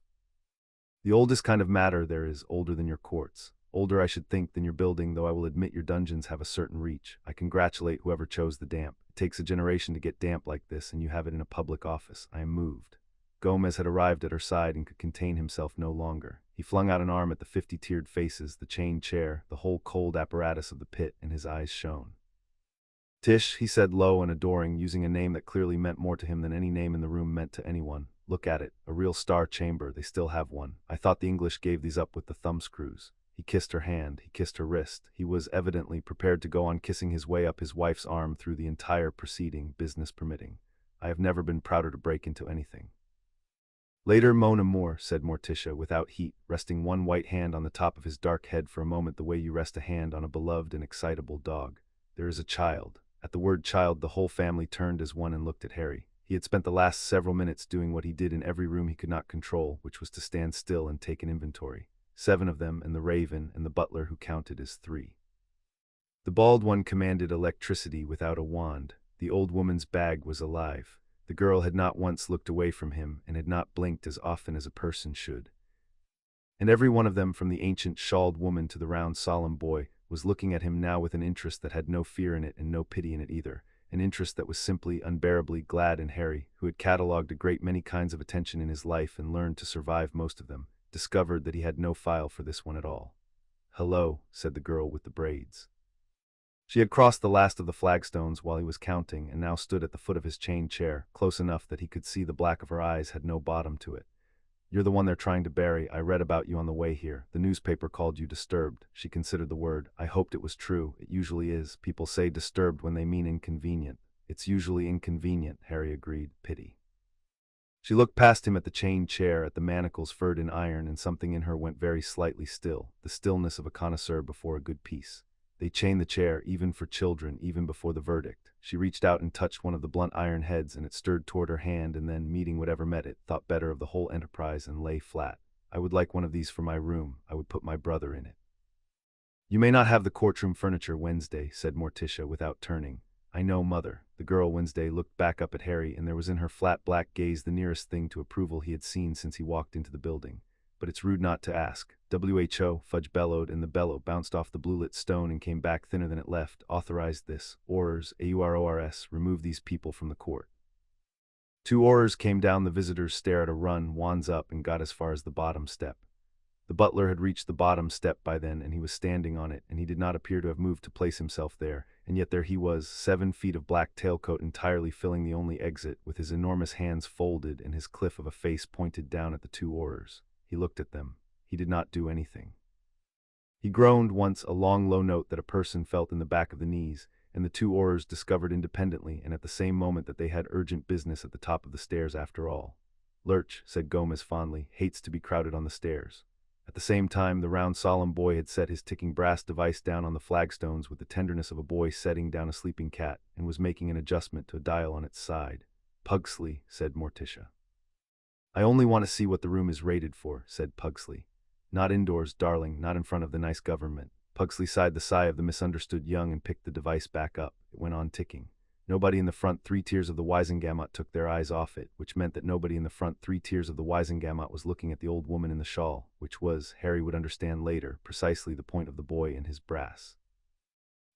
"The oldest kind of matter there is, older than your courts. Older, I should think, than your building, though I will admit your dungeons have a certain reach. I congratulate whoever chose the damp. It takes a generation to get damp like this, and you have it in a public office. I am moved." Gomez had arrived at her side and could contain himself no longer. He flung out an arm at the 50-tiered faces, the chained chair, the whole cold apparatus of the pit, and his eyes shone. "Tish," he said low and adoring, using a name that clearly meant more to him than any name in the room meant to anyone. "Look at it, a real star chamber. They still have one. I thought the English gave these up with the thumbscrews." He kissed her hand, he kissed her wrist. He was evidently prepared to go on kissing his way up his wife's arm through the entire proceeding, business permitting. "I have never been prouder to break into anything." "Later, mon amour," said Morticia, without heat, resting one white hand on the top of his dark head for a moment the way you rest a hand on a beloved and excitable dog. "There is a child." At the word child, the whole family turned as one and looked at Harry. He had spent the last several minutes doing what he did in every room he could not control, which was to stand still and take an inventory. 7 of them, and the raven, and the butler who counted as 3. The bald one commanded electricity without a wand. The old woman's bag was alive. The girl had not once looked away from him, and had not blinked as often as a person should. And every one of them, from the ancient shawled woman to the round solemn boy, was looking at him now with an interest that had no fear in it and no pity in it either, an interest that was simply unbearably glad. And Harry, who had catalogued a great many kinds of attention in his life and learned to survive most of them, discovered that he had no file for this one at all. "Hello," said the girl with the braids. She had crossed the last of the flagstones while he was counting and now stood at the foot of his chain chair, close enough that he could see the black of her eyes had no bottom to it. "You're the one they're trying to bury. I read about you on the way here. The newspaper called you disturbed." She considered the word. "I hoped it was true. It usually is. People say disturbed when they mean inconvenient." "It's usually inconvenient," Harry agreed. "Pity." She looked past him at the chain chair, at the manacles furred in iron, and something in her went very slightly still, the stillness of a connoisseur before a good piece. They chain the chair, even for children, even before the verdict. She reached out and touched one of the blunt iron heads, and it stirred toward her hand, and then, meeting whatever met it, thought better of the whole enterprise and lay flat. "I would like one of these for my room. I would put my brother in it." "You may not have the courtroom furniture, Wednesday," said Morticia without turning. "I know, Mother." The girl, Wednesday, looked back up at Harry, and there was in her flat black gaze the nearest thing to approval he had seen since he walked into the building. "But it's rude not to ask." "WHO," Fudge bellowed, and the bellow bounced off the blue-lit stone and came back thinner than it left. "Authorized this. Aurors, AURORS, remove these people from the court." Two aurors came down the visitor's stair at a run, wands up, and got as far as the bottom step. The butler had reached the bottom step by then, and he was standing on it, and he did not appear to have moved to place himself there, and yet there he was, 7 feet of black tailcoat entirely filling the only exit, with his enormous hands folded and his cliff of a face pointed down at the two aurors. He looked at them. He did not do anything. He groaned once, a long low note that a person felt in the back of the knees, and the two aurors discovered independently and at the same moment that they had urgent business at the top of the stairs after all. "Lurch," said Gomez fondly, "hates to be crowded on the stairs." At the same time, the round solemn boy had set his ticking brass device down on the flagstones with the tenderness of a boy setting down a sleeping cat, and was making an adjustment to a dial on its side. "Pugsley," said Morticia. "I only want to see what the room is rated for," said Pugsley. "Not indoors, darling, not in front of the nice government." Pugsley sighed the sigh of the misunderstood young and picked the device back up. It went on ticking. Nobody in the front 3 tiers of the Wizengamot took their eyes off it, which meant that nobody in the front 3 tiers of the Wizengamot was looking at the old woman in the shawl, which was, Harry would understand later, precisely the point of the boy and his brass.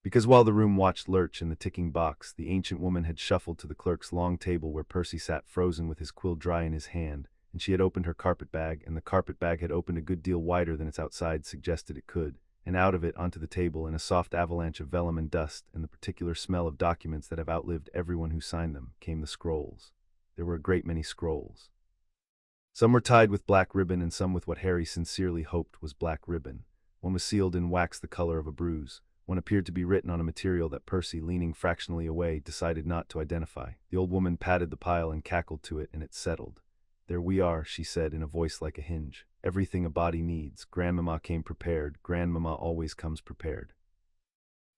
Because while the room watched Lurch in the ticking box, the ancient woman had shuffled to the clerk's long table where Percy sat frozen with his quill dry in his hand, and she had opened her carpet bag, and the carpet bag had opened a good deal wider than its outside suggested it could, and out of it onto the table in a soft avalanche of vellum and dust and the particular smell of documents that have outlived everyone who signed them, came the scrolls. There were a great many scrolls. Some were tied with black ribbon and some with what Harry sincerely hoped was black ribbon. One was sealed in wax the color of a bruise. One appeared to be written on a material that Percy, leaning fractionally away, decided not to identify. The old woman patted the pile and cackled to it, and it settled. "There we are," she said in a voice like a hinge. "Everything a body needs. Grandmama came prepared. Grandmama always comes prepared.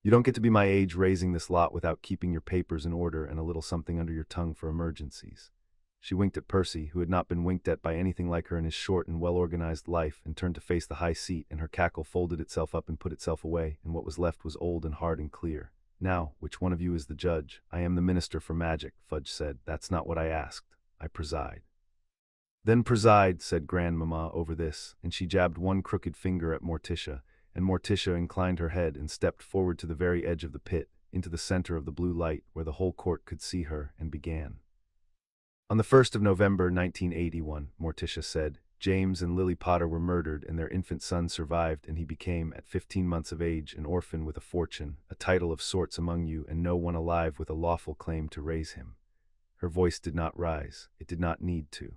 You don't get to be my age raising this lot without keeping your papers in order and a little something under your tongue for emergencies." She winked at Percy, who had not been winked at by anything like her in his short and well-organized life, and turned to face the high seat, and her cackle folded itself up and put itself away, and what was left was old and hard and clear. "Now, which one of you is the judge?" "I am the Minister for Magic," Fudge said. "That's not what I asked. I preside." "Then preside," said Grandmama over this, and she jabbed one crooked finger at Morticia, and Morticia inclined her head and stepped forward to the very edge of the pit, into the center of the blue light, where the whole court could see her, and began. "On the 1st of November, 1981, Morticia said, James and Lily Potter were murdered and their infant son survived, and he became, at 15 months of age, an orphan with a fortune, a title of sorts among you, and no one alive with a lawful claim to raise him." Her voice did not rise. It did not need to.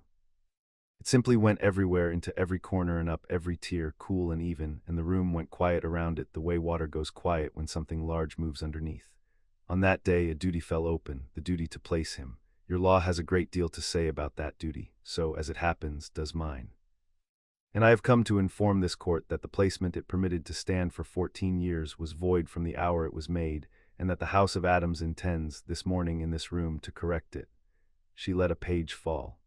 It simply went everywhere, into every corner and up every tier, cool and even, and the room went quiet around it the way water goes quiet when something large moves underneath. On that day a duty fell open, the duty to place him. Your law has a great deal to say about that duty, so, as it happens, does mine. And I have come to inform this court that the placement it permitted to stand for 14 years was void from the hour it was made, and that the House of Addams intends, this morning in this room, to correct it. She let a page fall.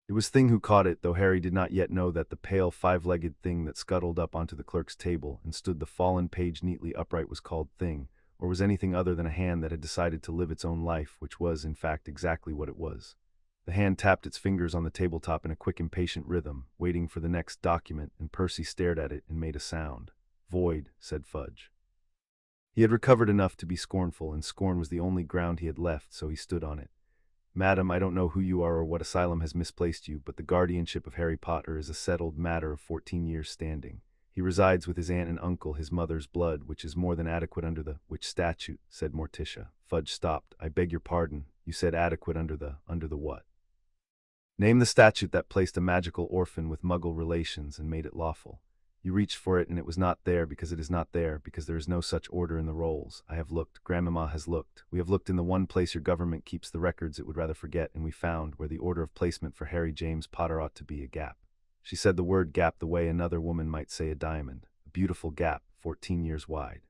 It was Thing who caught it, though Harry did not yet know that the pale 5-legged thing that scuttled up onto the clerk's table and stood the fallen page neatly upright was called Thing, or was anything other than a hand that had decided to live its own life, which was, in fact, exactly what it was. The hand tapped its fingers on the tabletop in a quick, impatient rhythm, waiting for the next document, and Percy stared at it and made a sound. "Void," said Fudge. He had recovered enough to be scornful, and scorn was the only ground he had left, so he stood on it. "Madam, I don't know who you are or what asylum has misplaced you, but the guardianship of Harry Potter is a settled matter of 14 years standing." He resides with his aunt and uncle, his mother's blood, which is more than adequate under the which statute, said Morticia. Fudge stopped. I beg your pardon, you said adequate under the what? Name the statute that placed a magical orphan with muggle relations and made it lawful. You reached for it and it was not there because it is not there, because there is no such order in the rolls. I have looked, Grandmama has looked. We have looked in the one place your government keeps the records it would rather forget, and we found, where the order of placement for Harry James Potter ought to be, a gap. She said the word gap the way another woman might say a diamond. A beautiful gap, 14 years wide.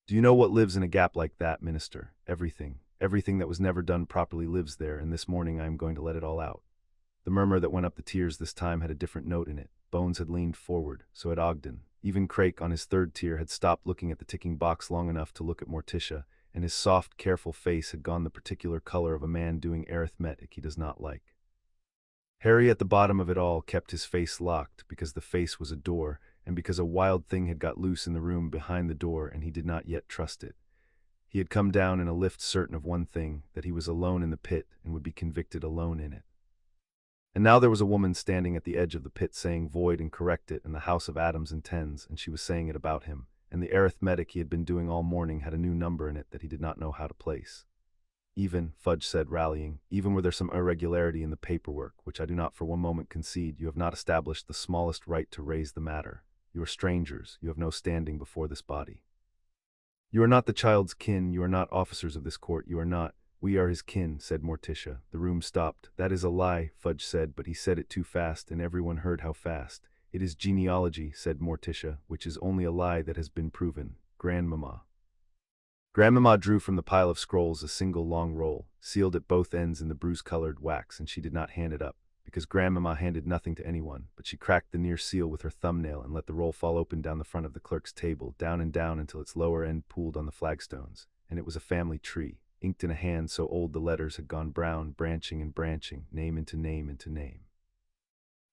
Do you know what lives in a gap like that, Minister? Everything. Everything that was never done properly lives there, and this morning I am going to let it all out. The murmur that went up the tears this time had a different note in it. Bones had leaned forward, so had Ogden. Even Crake, on his third tier, had stopped looking at the ticking box long enough to look at Morticia, and his soft, careful face had gone the particular color of a man doing arithmetic he does not like. Harry, at the bottom of it all, kept his face locked, because the face was a door, and because a wild thing had got loose in the room behind the door, and he did not yet trust it. He had come down in a lift certain of one thing, that he was alone in the pit, and would be convicted alone in it. And now there was a woman standing at the edge of the pit saying void and correct it in the house of Addams and Tens, and she was saying it about him, and the arithmetic he had been doing all morning had a new number in it that he did not know how to place. Even, Fudge said, rallying, even were there some irregularity in the paperwork, which I do not for one moment concede, you have not established the smallest right to raise the matter. You are strangers, you have no standing before this body. You are not the child's kin, you are not officers of this court, you are not. We are his kin, said Morticia. The room stopped. That is a lie, Fudge said, but he said it too fast, and everyone heard how fast. It is genealogy, said Morticia, which is only a lie that has been proven. Grandmama. Grandmama drew from the pile of scrolls a single long roll, sealed at both ends in the bruise-colored wax, and she did not hand it up, because Grandmama handed nothing to anyone, but she cracked the near seal with her thumbnail and let the roll fall open down the front of the clerk's table, down and down until its lower end pooled on the flagstones, and it was a family tree, inked in a hand so old the letters had gone brown, branching and branching, name into name into name.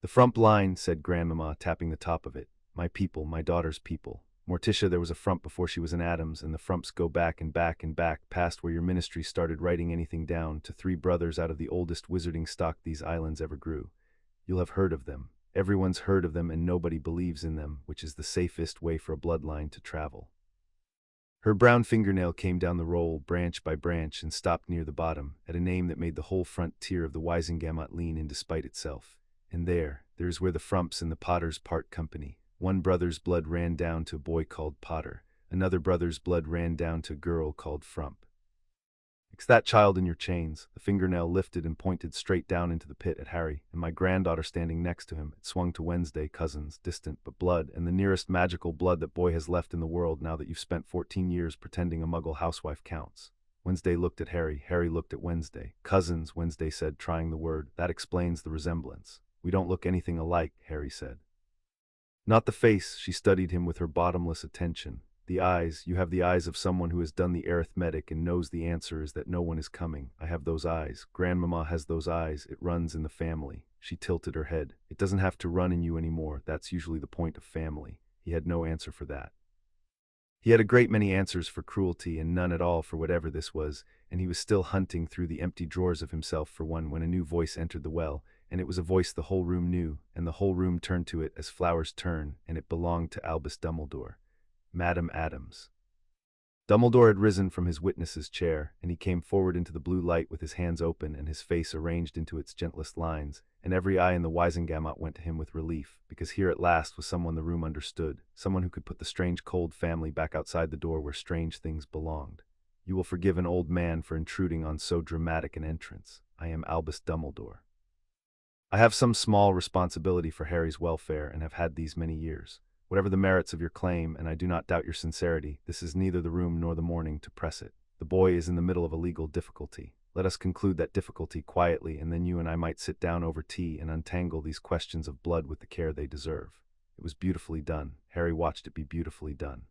The front line, said Grandmama, tapping the top of it. My people, my daughter's people. Morticia, there was a frump before she was an Addams, and the frumps go back and back and back, past where your ministry started writing anything down, to 3 brothers out of the oldest wizarding stock these islands ever grew. You'll have heard of them. Everyone's heard of them, and nobody believes in them, which is the safest way for a bloodline to travel. Her brown fingernail came down the roll, branch by branch, and stopped near the bottom, at a name that made the whole front tier of the Wizengamot lean in despite itself. And there is where the frumps and the Potters part company. One brother's blood ran down to a boy called Potter. Another brother's blood ran down to a girl called Frump. It's that child in your chains. The fingernail lifted and pointed straight down into the pit at Harry, and my granddaughter standing next to him. It swung to Wednesday, cousins, distant but blood, and the nearest magical blood that boy has left in the world now that you've spent 14 years pretending a muggle housewife counts. Wednesday looked at Harry. Harry looked at Wednesday. Cousins, Wednesday said, trying the word. That explains the resemblance. We don't look anything alike, Harry said. Not the face, she studied him with her bottomless attention. The eyes, you have the eyes of someone who has done the arithmetic and knows the answer is that no one is coming. I have those eyes. Grandmama has those eyes. It runs in the family. She tilted her head. It doesn't have to run in you anymore. That's usually the point of family. He had no answer for that. He had a great many answers for cruelty and none at all for whatever this was, and he was still hunting through the empty drawers of himself for one when a new voice entered the well, and it was a voice the whole room knew, and the whole room turned to it as flowers turn, and it belonged to Albus Dumbledore. Madam Addams. Dumbledore had risen from his witness's chair, and he came forward into the blue light with his hands open and his face arranged into its gentlest lines, and every eye in the Wizengamot went to him with relief, because here at last was someone the room understood, someone who could put the strange cold family back outside the door where strange things belonged. You will forgive an old man for intruding on so dramatic an entrance. I am Albus Dumbledore. I have some small responsibility for Harry's welfare and have had these many years. Whatever the merits of your claim, and I do not doubt your sincerity, this is neither the room nor the morning to press it. The boy is in the middle of a legal difficulty. Let us conclude that difficulty quietly, and then you and I might sit down over tea and untangle these questions of blood with the care they deserve. It was beautifully done. Harry watched it be beautifully done.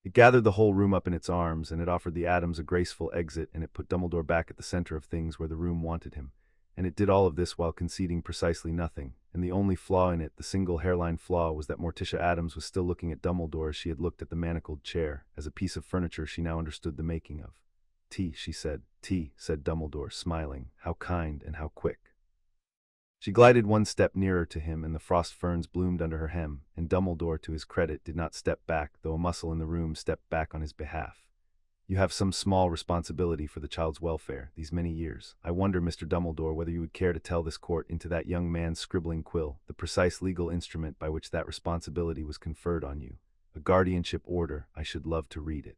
It gathered the whole room up in its arms, and it offered the Addams a graceful exit, and it put Dumbledore back at the center of things where the room wanted him. And it did all of this while conceding precisely nothing, and the only flaw in it, the single hairline flaw, was that Morticia Addams was still looking at Dumbledore as she had looked at the manacled chair, as a piece of furniture she now understood the making of. Tea, she said. Tea, said Dumbledore, smiling. How kind and how quick. She glided one step nearer to him, and the frost ferns bloomed under her hem, and Dumbledore, to his credit, did not step back, though a muscle in the room stepped back on his behalf. You have some small responsibility for the child's welfare these many years. I wonder, Mr. Dumbledore, whether you would care to tell this court into that young man's scribbling quill the precise legal instrument by which that responsibility was conferred on you. A guardianship order. I should love to read it.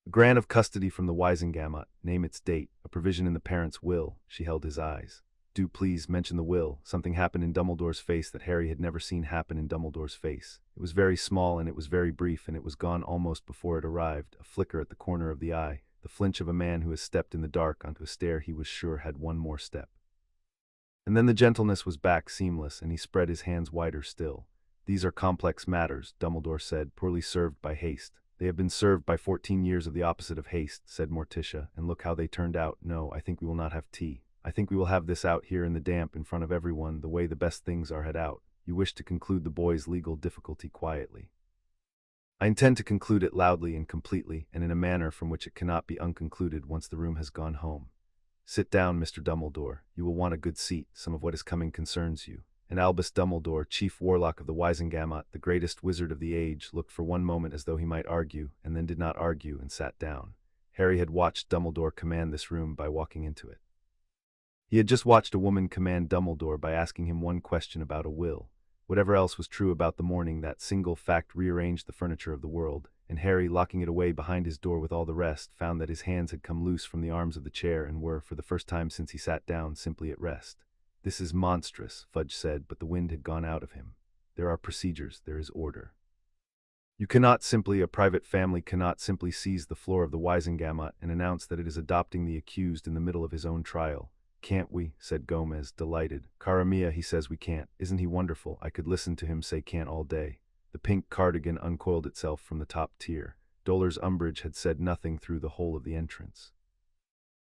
A grant of custody from the Wizengamot. Name its date. A provision in the parent's will. She held his eyes. Do please mention the will. Something happened in Dumbledore's face that Harry had never seen happen in Dumbledore's face. It was very small, and it was very brief, and it was gone almost before it arrived, a flicker at the corner of the eye, the flinch of a man who has stepped in the dark onto a stair he was sure had one more step. And then the gentleness was back, seamless, and he spread his hands wider still. These are complex matters, Dumbledore said, poorly served by haste. They have been served by 14 years of the opposite of haste, said Morticia, and look how they turned out. No, I think we will not have tea. I think we will have this out here in the damp in front of everyone, the way the best things are had out. You wish to conclude the boy's legal difficulty quietly. I intend to conclude it loudly and completely, and in a manner from which it cannot be unconcluded once the room has gone home. Sit down, Mr. Dumbledore. You will want a good seat. Some of what is coming concerns you. And Albus Dumbledore, chief warlock of the Wizengamot, the greatest wizard of the age, looked for one moment as though he might argue, and then did not argue, and sat down. Harry had watched Dumbledore command this room by walking into it. He had just watched a woman command Dumbledore by asking him one question about a will. Whatever else was true about the morning, that single fact rearranged the furniture of the world, and Harry, locking it away behind his door with all the rest, found that his hands had come loose from the arms of the chair and were, for the first time since he sat down, simply at rest. This is monstrous, Fudge said, but the wind had gone out of him. There are procedures, there is order. You cannot simply, a private family cannot simply seize the floor of the Wizengamot and announce that it is adopting the accused in the middle of his own trial. Can't we? Said Gomez, delighted. Cara mia, he says we can't. Isn't he wonderful? I could listen to him say can't all day. The pink cardigan uncoiled itself from the top tier. Dolor's umbrage had said nothing through the whole of the entrance.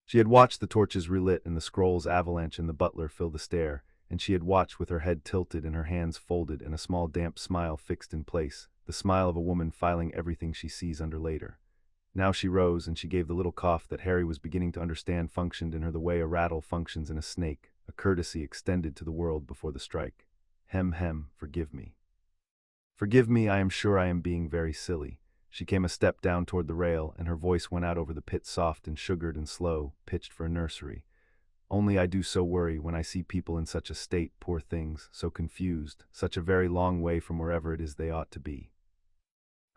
She had watched the torches relit and the scrolls avalanche and the butler fill the stair, and she had watched with her head tilted and her hands folded and a small damp smile fixed in place, the smile of a woman filing everything she sees under later. Now she rose, and she gave the little cough that Harry was beginning to understand functioned in her the way a rattle functions in a snake, a courtesy extended to the world before the strike. Hem, forgive me. Forgive me, I am sure I am being very silly. She came a step down toward the rail, and her voice went out over the pit, soft and sugared and slow, pitched for a nursery. Only I do so worry when I see people in such a state, poor things, so confused, such a very long way from wherever it is they ought to be.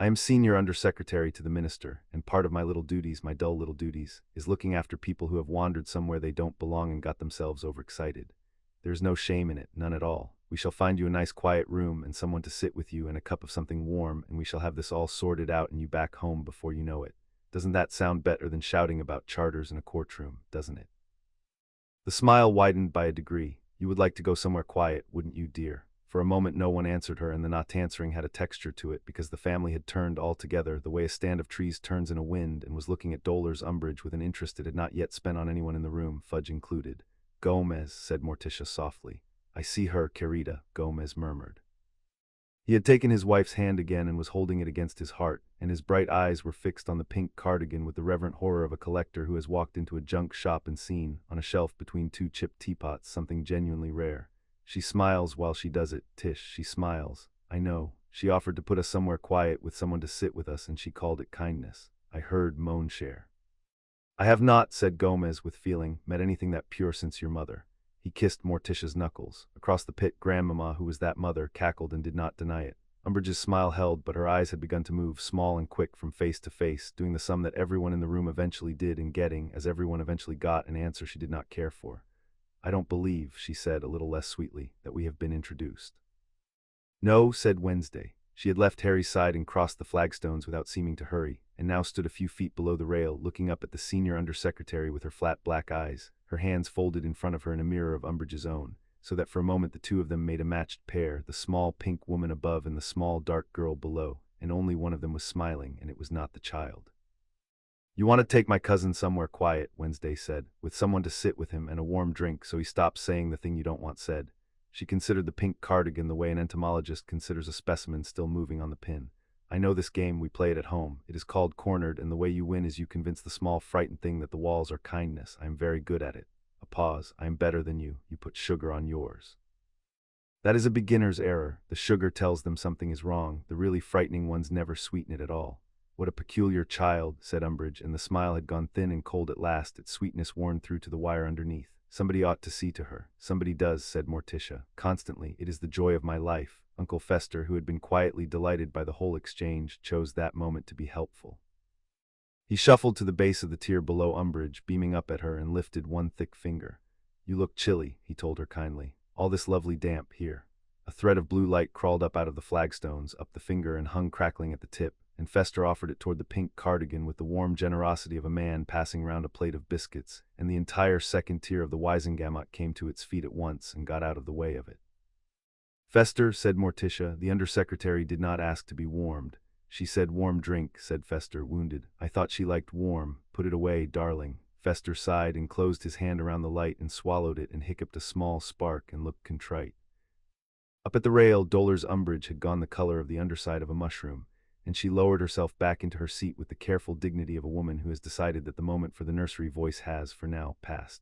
I am senior undersecretary to the minister, and part of my little duties, my dull little duties, is looking after people who have wandered somewhere they don't belong and got themselves overexcited. There is no shame in it, none at all. We shall find you a nice quiet room and someone to sit with you and a cup of something warm, and we shall have this all sorted out and you back home before you know it. Doesn't that sound better than shouting about charters in a courtroom, doesn't it? The smile widened by a degree. You would like to go somewhere quiet, wouldn't you, dear? For a moment no one answered her, and the not answering had a texture to it because the family had turned altogether the way a stand of trees turns in a wind, and was looking at Dolor's umbrage with an interest it had not yet spent on anyone in the room, Fudge included. Gomez, said Morticia softly. I see her, querida, Gomez murmured. He had taken his wife's hand again and was holding it against his heart, and his bright eyes were fixed on the pink cardigan with the reverent horror of a collector who has walked into a junk shop and seen, on a shelf between two chipped teapots, something genuinely rare. She smiles while she does it, Tish, she smiles. I know. She offered to put us somewhere quiet with someone to sit with us, and she called it kindness. I heard moan share. I have not, said Gomez with feeling, met anything that pure since your mother. He kissed Morticia's knuckles. Across the pit, Grandmamma, who was that mother, cackled and did not deny it. Umbridge's smile held, but her eyes had begun to move, small and quick, from face to face, doing the sum that everyone in the room eventually did in getting, as everyone eventually got, an answer she did not care for. I don't believe, she said, a little less sweetly, that we have been introduced. No, said Wednesday. She had left Harry's side and crossed the flagstones without seeming to hurry, and now stood a few feet below the rail, looking up at the senior undersecretary with her flat black eyes, her hands folded in front of her in a mirror of Umbridge's own, so that for a moment the two of them made a matched pair, the small pink woman above and the small dark girl below, and only one of them was smiling, and it was not the child. You want to take my cousin somewhere quiet, Wednesday said, with someone to sit with him and a warm drink so he stops saying the thing you don't want said. She considered the pink cardigan the way an entomologist considers a specimen still moving on the pin. I know this game, we play it at home. It is called cornered, and the way you win is you convince the small frightened thing that the walls are kindness. I am very good at it. A pause. I am better than you. You put sugar on yours. That is a beginner's error. The sugar tells them something is wrong. The really frightening ones never sweeten it at all. What a peculiar child, said Umbridge, and the smile had gone thin and cold at last, its sweetness worn through to the wire underneath. Somebody ought to see to her. Somebody does, said Morticia. Constantly. It is the joy of my life. Uncle Fester, who had been quietly delighted by the whole exchange, chose that moment to be helpful. He shuffled to the base of the tier below Umbridge, beaming up at her, and lifted one thick finger. You look chilly, he told her kindly. All this lovely damp here. A thread of blue light crawled up out of the flagstones, up the finger, and hung crackling at the tip, and Fester offered it toward the pink cardigan with the warm generosity of a man passing round a plate of biscuits, and the entire second tier of the Wizengamot came to its feet at once and got out of the way of it. Fester, said Morticia, the undersecretary did not ask to be warmed. She said warm drink, said Fester, wounded. I thought she liked warm. Put it away, darling. Fester sighed and closed his hand around the light and swallowed it and hiccuped a small spark and looked contrite. Up at the rail, Dolor's Umbridge had gone the color of the underside of a mushroom, and she lowered herself back into her seat with the careful dignity of a woman who has decided that the moment for the nursery voice has, for now, passed.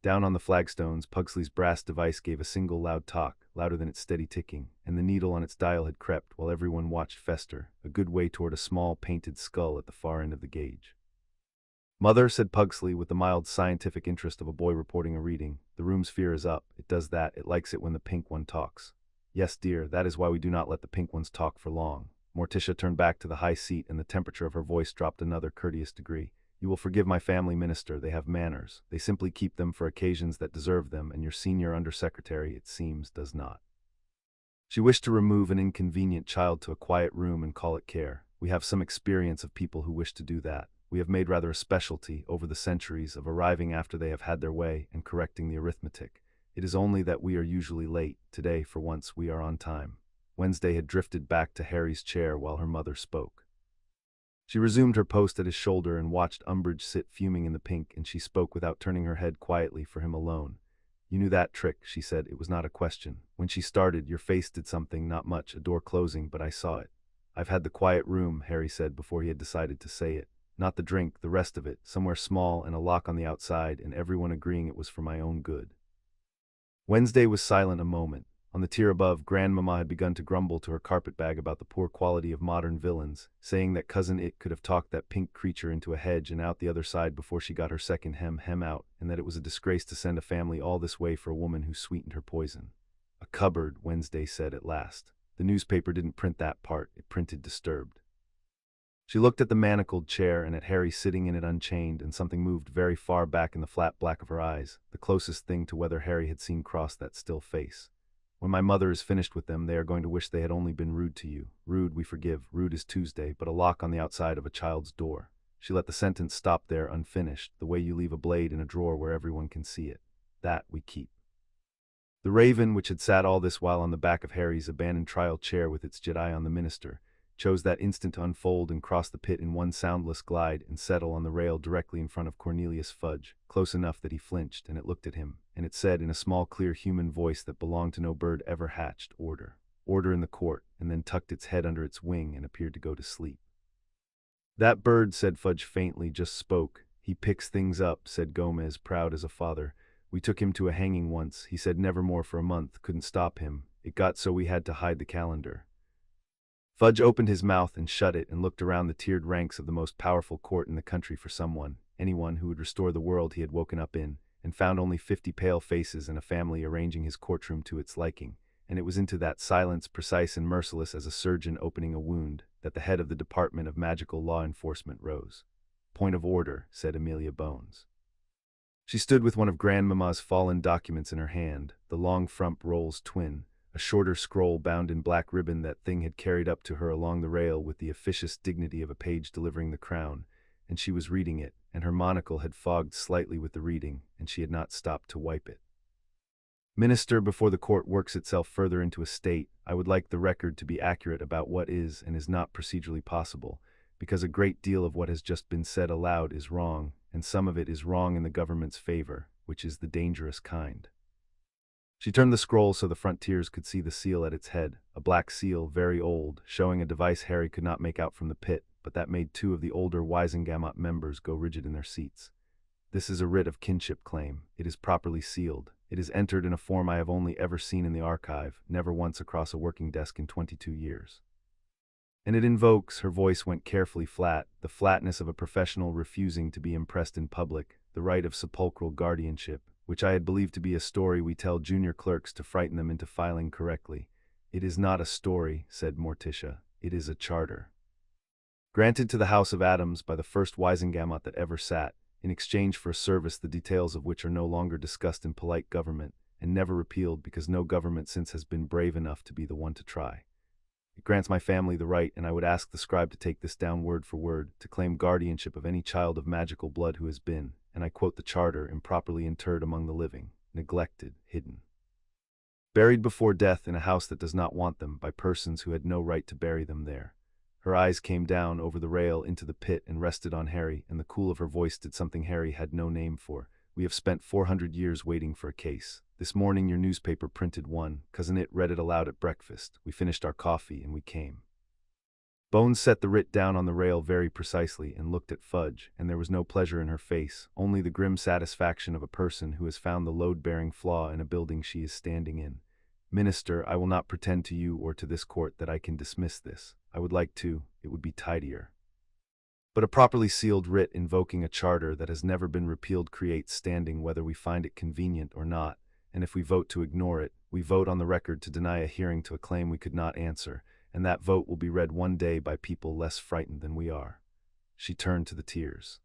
Down on the flagstones, Pugsley's brass device gave a single loud talk, louder than its steady ticking, and the needle on its dial had crept while everyone watched Fester, a good way toward a small painted skull at the far end of the gauge. Mother, said Pugsley with the mild scientific interest of a boy reporting a reading, the room's fear is up. It does that. It likes it when the pink one talks. Yes, dear, that is why we do not let the pink ones talk for long. Morticia turned back to the high seat and the temperature of her voice dropped another courteous degree. You will forgive my family minister, they have manners. They simply keep them for occasions that deserve them, and your senior undersecretary, it seems, does not. She wished to remove an inconvenient child to a quiet room and call it care. We have some experience of people who wish to do that. We have made rather a specialty, over the centuries, of arriving after they have had their way and correcting the arithmetic. It is only that we are usually late. Today, for once, we are on time. Wednesday had drifted back to Harry's chair while her mother spoke. She resumed her post at his shoulder and watched Umbridge sit fuming in the pink, and she spoke without turning her head, quietly, for him alone. You knew that trick, she said. It was not a question. When she started, your face did something, not much, a door closing, but I saw it. I've had the quiet room, Harry said before he had decided to say it. Not the drink, the rest of it, somewhere small and a lock on the outside, and everyone agreeing it was for my own good. Wednesday was silent a moment. On the tier above, Grandmamma had begun to grumble to her carpetbag about the poor quality of modern villains, saying that Cousin It could have talked that pink creature into a hedge and out the other side before she got her second hem out, and that it was a disgrace to send a family all this way for a woman who sweetened her poison. A cupboard, Wednesday said at last. The newspaper didn't print that part, it printed disturbed. She looked at the manacled chair and at Harry sitting in it unchained, and something moved very far back in the flat black of her eyes, the closest thing to whether Harry had seen cross that still face. When my mother is finished with them, they are going to wish they had only been rude to you. Rude, we forgive. Rude is Tuesday, but a lock on the outside of a child's door. She let the sentence stop there unfinished, the way you leave a blade in a drawer where everyone can see it. That we keep. The raven, which had sat all this while on the back of Harry's abandoned trial chair with its jet eye on the minister, chose that instant to unfold and cross the pit in one soundless glide and settle on the rail directly in front of Cornelius Fudge, close enough that he flinched, and it looked at him, and it said in a small clear human voice that belonged to no bird ever hatched, order. Order in the court, and then tucked its head under its wing and appeared to go to sleep. That bird, said Fudge faintly, just spoke. He picks things up, said Gomez, proud as a father. We took him to a hanging once. He said nevermore for a month, couldn't stop him. It got so we had to hide the calendar. Fudge opened his mouth and shut it and looked around the tiered ranks of the most powerful court in the country for someone, anyone who would restore the world he had woken up in, and found only 50 pale faces and a family arranging his courtroom to its liking, and it was into that silence, precise and merciless as a surgeon opening a wound, that the head of the Department of Magical Law Enforcement rose. Point of order, said Amelia Bones. She stood with one of Grandmamma's fallen documents in her hand, the long frump roll's twin, a shorter scroll bound in black ribbon that thing had carried up to her along the rail with the officious dignity of a page delivering the crown, and she was reading it, and her monocle had fogged slightly with the reading, and she had not stopped to wipe it. Minister, before the court works itself further into a state, I would like the record to be accurate about what is and is not procedurally possible, because a great deal of what has just been said aloud is wrong, and some of it is wrong in the government's favor, which is the dangerous kind. She turned the scroll so the frontiers could see the seal at its head, a black seal, very old, showing a device Harry could not make out from the pit, but that made two of the older Wizengamot members go rigid in their seats. This is a writ of kinship claim. It is properly sealed. It is entered in a form I have only ever seen in the archive, never once across a working desk in 22 years. And it invokes," her voice went carefully flat, the flatness of a professional refusing to be impressed in public, "the right of sepulchral guardianship, which I had believed to be a story we tell junior clerks to frighten them into filing correctly." "It is not a story," said Morticia. "It is a charter. Granted to the House of Addams by the first Wizengamot that ever sat, in exchange for a service the details of which are no longer discussed in polite government, and never repealed because no government since has been brave enough to be the one to try. It grants my family the right, and I would ask the scribe to take this down word for word, to claim guardianship of any child of magical blood who has been, and I quote the charter, improperly interred among the living, neglected, hidden, buried before death in a house that does not want them, by persons who had no right to bury them there." Her eyes came down over the rail into the pit and rested on Harry, and the cool of her voice did something Harry had no name for. "We have spent 400 years waiting for a case. This morning your newspaper printed one. Cousin It read it aloud at breakfast. We finished our coffee and we came." Bones set the writ down on the rail very precisely and looked at Fudge, and there was no pleasure in her face, only the grim satisfaction of a person who has found the load-bearing flaw in a building she is standing in. "Minister, I will not pretend to you or to this court that I can dismiss this. I would like to, it would be tidier. But a properly sealed writ invoking a charter that has never been repealed creates standing whether we find it convenient or not, and if we vote to ignore it, we vote on the record to deny a hearing to a claim we could not answer, and that vote will be read one day by people less frightened than we are." She turned to the tiers.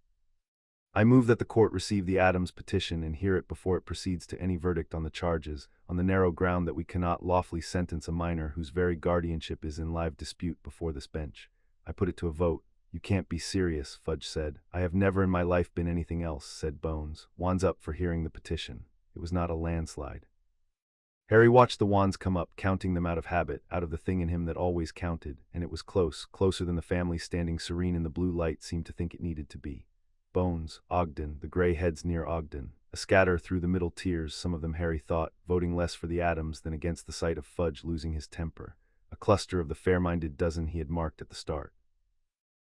"I move that the court receive the Addams petition and hear it before it proceeds to any verdict on the charges, on the narrow ground that we cannot lawfully sentence a minor whose very guardianship is in live dispute before this bench. I put it to a vote." "You can't be serious," Fudge said. "I have never in my life been anything else," said Bones. "Wands up for hearing the petition." It was not a landslide. Harry watched the wands come up, counting them out of habit, out of the thing in him that always counted, and it was close, closer than the family standing serene in the blue light seemed to think it needed to be. Bones, Ogden, the grey heads near Ogden, a scatter through the middle tiers, some of them Harry thought, voting less for the Addams than against the sight of Fudge losing his temper, a cluster of the fair-minded dozen he had marked at the start.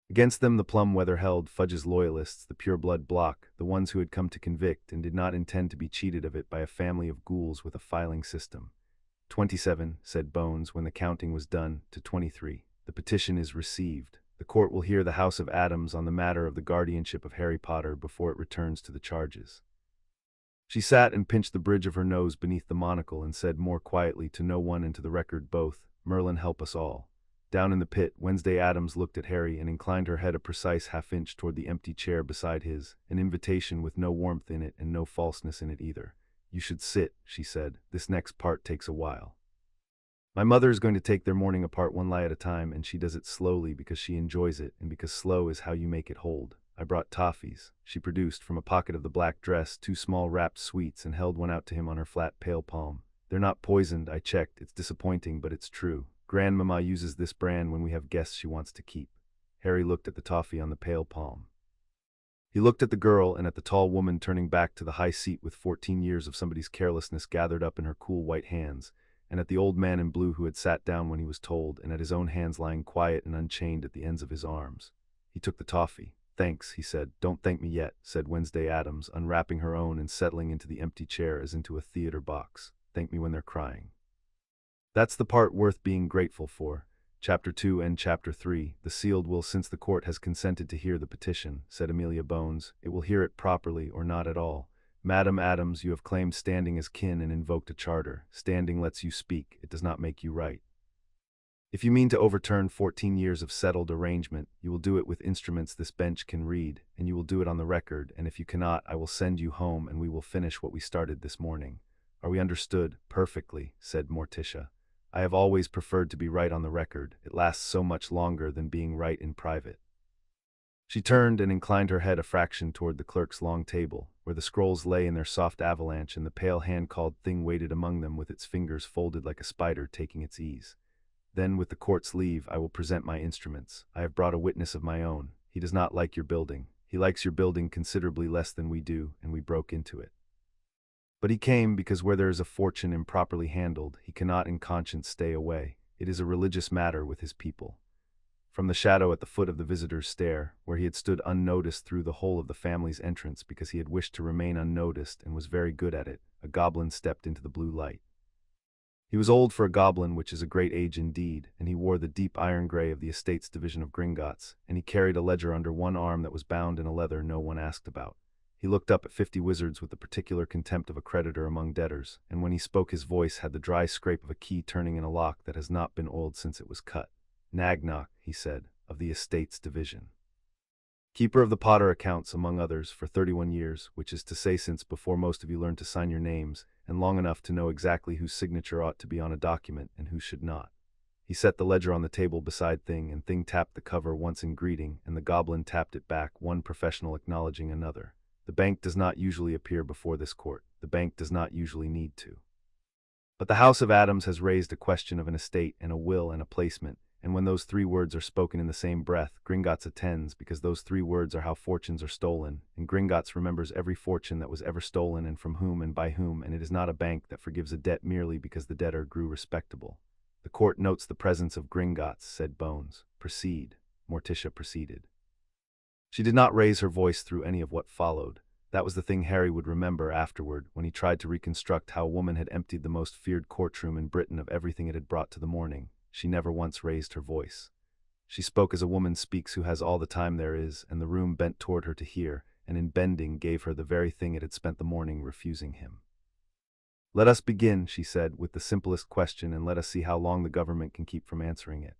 Against them the plum weather held Fudge's loyalists, the pure-blood bloc, the ones who had come to convict and did not intend to be cheated of it by a family of ghouls with a filing system. 27, said Bones when the counting was done, to 23. The petition is received. The court will hear the House of Addams on the matter of the guardianship of Harry Potter before it returns to the charges. She sat and pinched the bridge of her nose beneath the monocle and said more quietly to no one and to the record both, "Merlin help us all." Down in the pit, Wednesday Addams looked at Harry and inclined her head a precise half-inch toward the empty chair beside his, an invitation with no warmth in it and no falseness in it either. "You should sit," she said. "This next part takes a while. My mother is going to take their morning apart one lie at a time, and she does it slowly because she enjoys it and because slow is how you make it hold. I brought toffees." She produced from a pocket of the black dress 2 small wrapped sweets and held one out to him on her flat pale palm. "They're not poisoned, I checked. It's disappointing, but it's true. Grandmama uses this brand when we have guests she wants to keep." Harry looked at the toffee on the pale palm. He looked at the girl and at the tall woman turning back to the high seat with 14 years of somebody's carelessness gathered up in her cool white hands, and at the old man in blue who had sat down when he was told, and at his own hands lying quiet and unchained at the ends of his arms. He took the toffee. "Thanks," he said. "Don't thank me yet," said Wednesday Addams, unwrapping her own and settling into the empty chair as into a theater box. "Thank me when they're crying. That's the part worth being grateful for." Chapter 2 and Chapter 3, the sealed will, since the court has consented to hear the petition, said Amelia Bones. "It will hear it properly or not at all. Madam Addams, you have claimed standing as kin and invoked a charter. Standing lets you speak, it does not make you right. If you mean to overturn 14 years of settled arrangement, you will do it with instruments this bench can read, and you will do it on the record, and if you cannot, I will send you home and we will finish what we started this morning. Are we understood?" "Perfectly," said Morticia. "I have always preferred to be right on the record. It lasts so much longer than being right in private." She turned and inclined her head a fraction toward the clerk's long table, where the scrolls lay in their soft avalanche and the pale hand-called thing waited among them with its fingers folded like a spider taking its ease. "Then, with the court's leave, I will present my instruments. I have brought a witness of my own. He does not like your building. He likes your building considerably less than we do, and we broke into it. But he came because where there is a fortune improperly handled, he cannot in conscience stay away. It is a religious matter with his people." From the shadow at the foot of the visitor's stair, where he had stood unnoticed through the whole of the family's entrance because he had wished to remain unnoticed and was very good at it, a goblin stepped into the blue light. He was old for a goblin, which is a great age indeed, and he wore the deep iron gray of the estate's division of Gringotts, and he carried a ledger under one arm that was bound in a leather no one asked about. He looked up at 50 wizards with the particular contempt of a creditor among debtors, and when he spoke his voice had the dry scrape of a key turning in a lock that has not been oiled since it was cut. "Nagnok," he said, "of the estate's division. Keeper of the Potter accounts, among others, for 31 years, which is to say since before most of you learned to sign your names, and long enough to know exactly whose signature ought to be on a document and who should not." He set the ledger on the table beside Thing, and Thing tapped the cover once in greeting, and the goblin tapped it back, one professional acknowledging another. The bank does not usually appear before this court. The bank does not usually need to. But the House of Addams has raised a question of an estate and a will and a placement, and when those three words are spoken in the same breath, Gringotts attends, because those three words are how fortunes are stolen, and Gringotts remembers every fortune that was ever stolen and from whom and by whom, and it is not a bank that forgives a debt merely because the debtor grew respectable. "The court notes the presence of Gringotts," said Bones. "Proceed." Morticia proceeded. She did not raise her voice through any of what followed. That was the thing Harry would remember afterward, when he tried to reconstruct how a woman had emptied the most feared courtroom in Britain of everything it had brought to the morning. She never once raised her voice. She spoke as a woman speaks who has all the time there is, and the room bent toward her to hear, and in bending gave her the very thing it had spent the morning refusing him. "Let us begin," she said, "with the simplest question, and let us see how long the government can keep from answering it.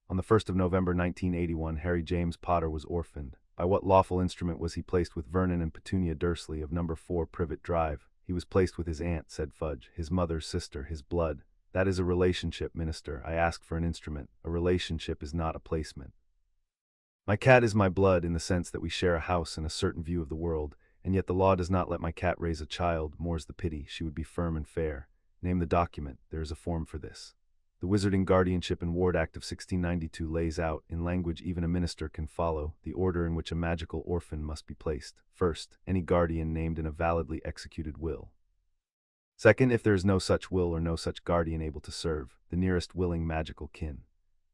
On the 1st of November 1981, Harry James Potter was orphaned. By what lawful instrument was he placed with Vernon and Petunia Dursley of No. 4 Privet Drive?" "He was placed with his aunt," said Fudge, "his mother's sister, his blood." "That is a relationship, Minister. I ask for an instrument. A relationship is not a placement. My cat is my blood in the sense that we share a house and a certain view of the world, and yet the law does not let my cat raise a child, more's the pity. She would be firm and fair. Name the document. There is a form for this. The Wizarding Guardianship and Ward Act of 1692 lays out, in language even a minister can follow, the order in which a magical orphan must be placed. First, any guardian named in a validly executed will. Second, if there is no such will or no such guardian able to serve, the nearest willing magical kin.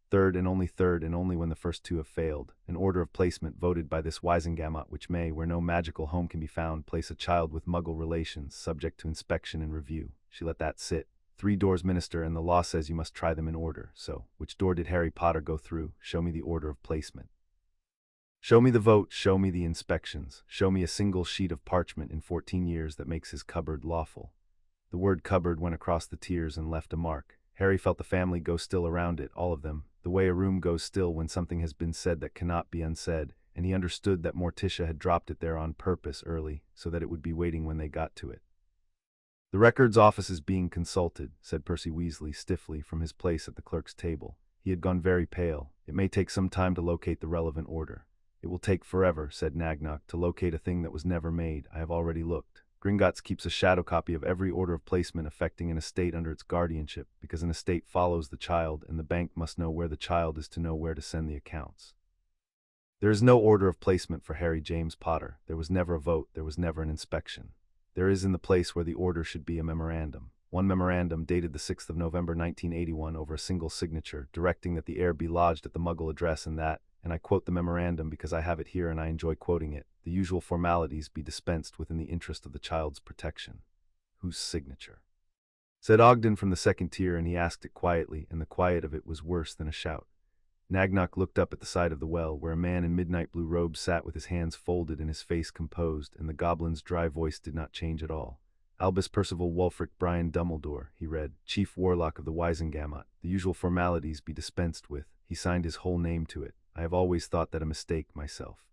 Third, and only when the first two have failed, an order of placement voted by this Wizengamot which may, where no magical home can be found, place a child with muggle relations, subject to inspection and review. She let that sit. 3 doors, Minister, and the law says you must try them in order. So, which door did Harry Potter go through? Show me the order of placement. Show me the vote, show me the inspections, show me a single sheet of parchment in 14 years that makes his cupboard lawful. The word cupboard went across the tiers and left a mark. Harry felt the family go still around it, all of them, the way a room goes still when something has been said that cannot be unsaid, and he understood that Morticia had dropped it there on purpose early, so that it would be waiting when they got to it. "The records office is being consulted," said Percy Weasley stiffly from his place at the clerk's table. He had gone very pale. "It may take some time to locate the relevant order." "It will take forever," said Nagnok, "to locate a thing that was never made. I have already looked. Gringotts keeps a shadow copy of every order of placement affecting an estate under its guardianship, because an estate follows the child, and the bank must know where the child is to know where to send the accounts. There is no order of placement for Harry James Potter. There was never a vote. There was never an inspection. There is in the place where the order should be a memorandum. One memorandum dated the 6th of November 1981 over a single signature, directing that the heir be lodged at the Muggle address and that, and I quote the memorandum because I have it here and I enjoy quoting it, the usual formalities be dispensed with in the interest of the child's protection." "Whose signature?" said Ogden from the second tier, and he asked it quietly, and the quiet of it was worse than a shout. Nagnok looked up at the side of the well, where a man in midnight blue robes sat with his hands folded and his face composed, and the goblin's dry voice did not change at all. "Albus Percival Wulfric Brian Dumbledore," he read, "Chief Warlock of the Wizengamot. The usual formalities be dispensed with." He signed his whole name to it. "I have always thought that a mistake myself.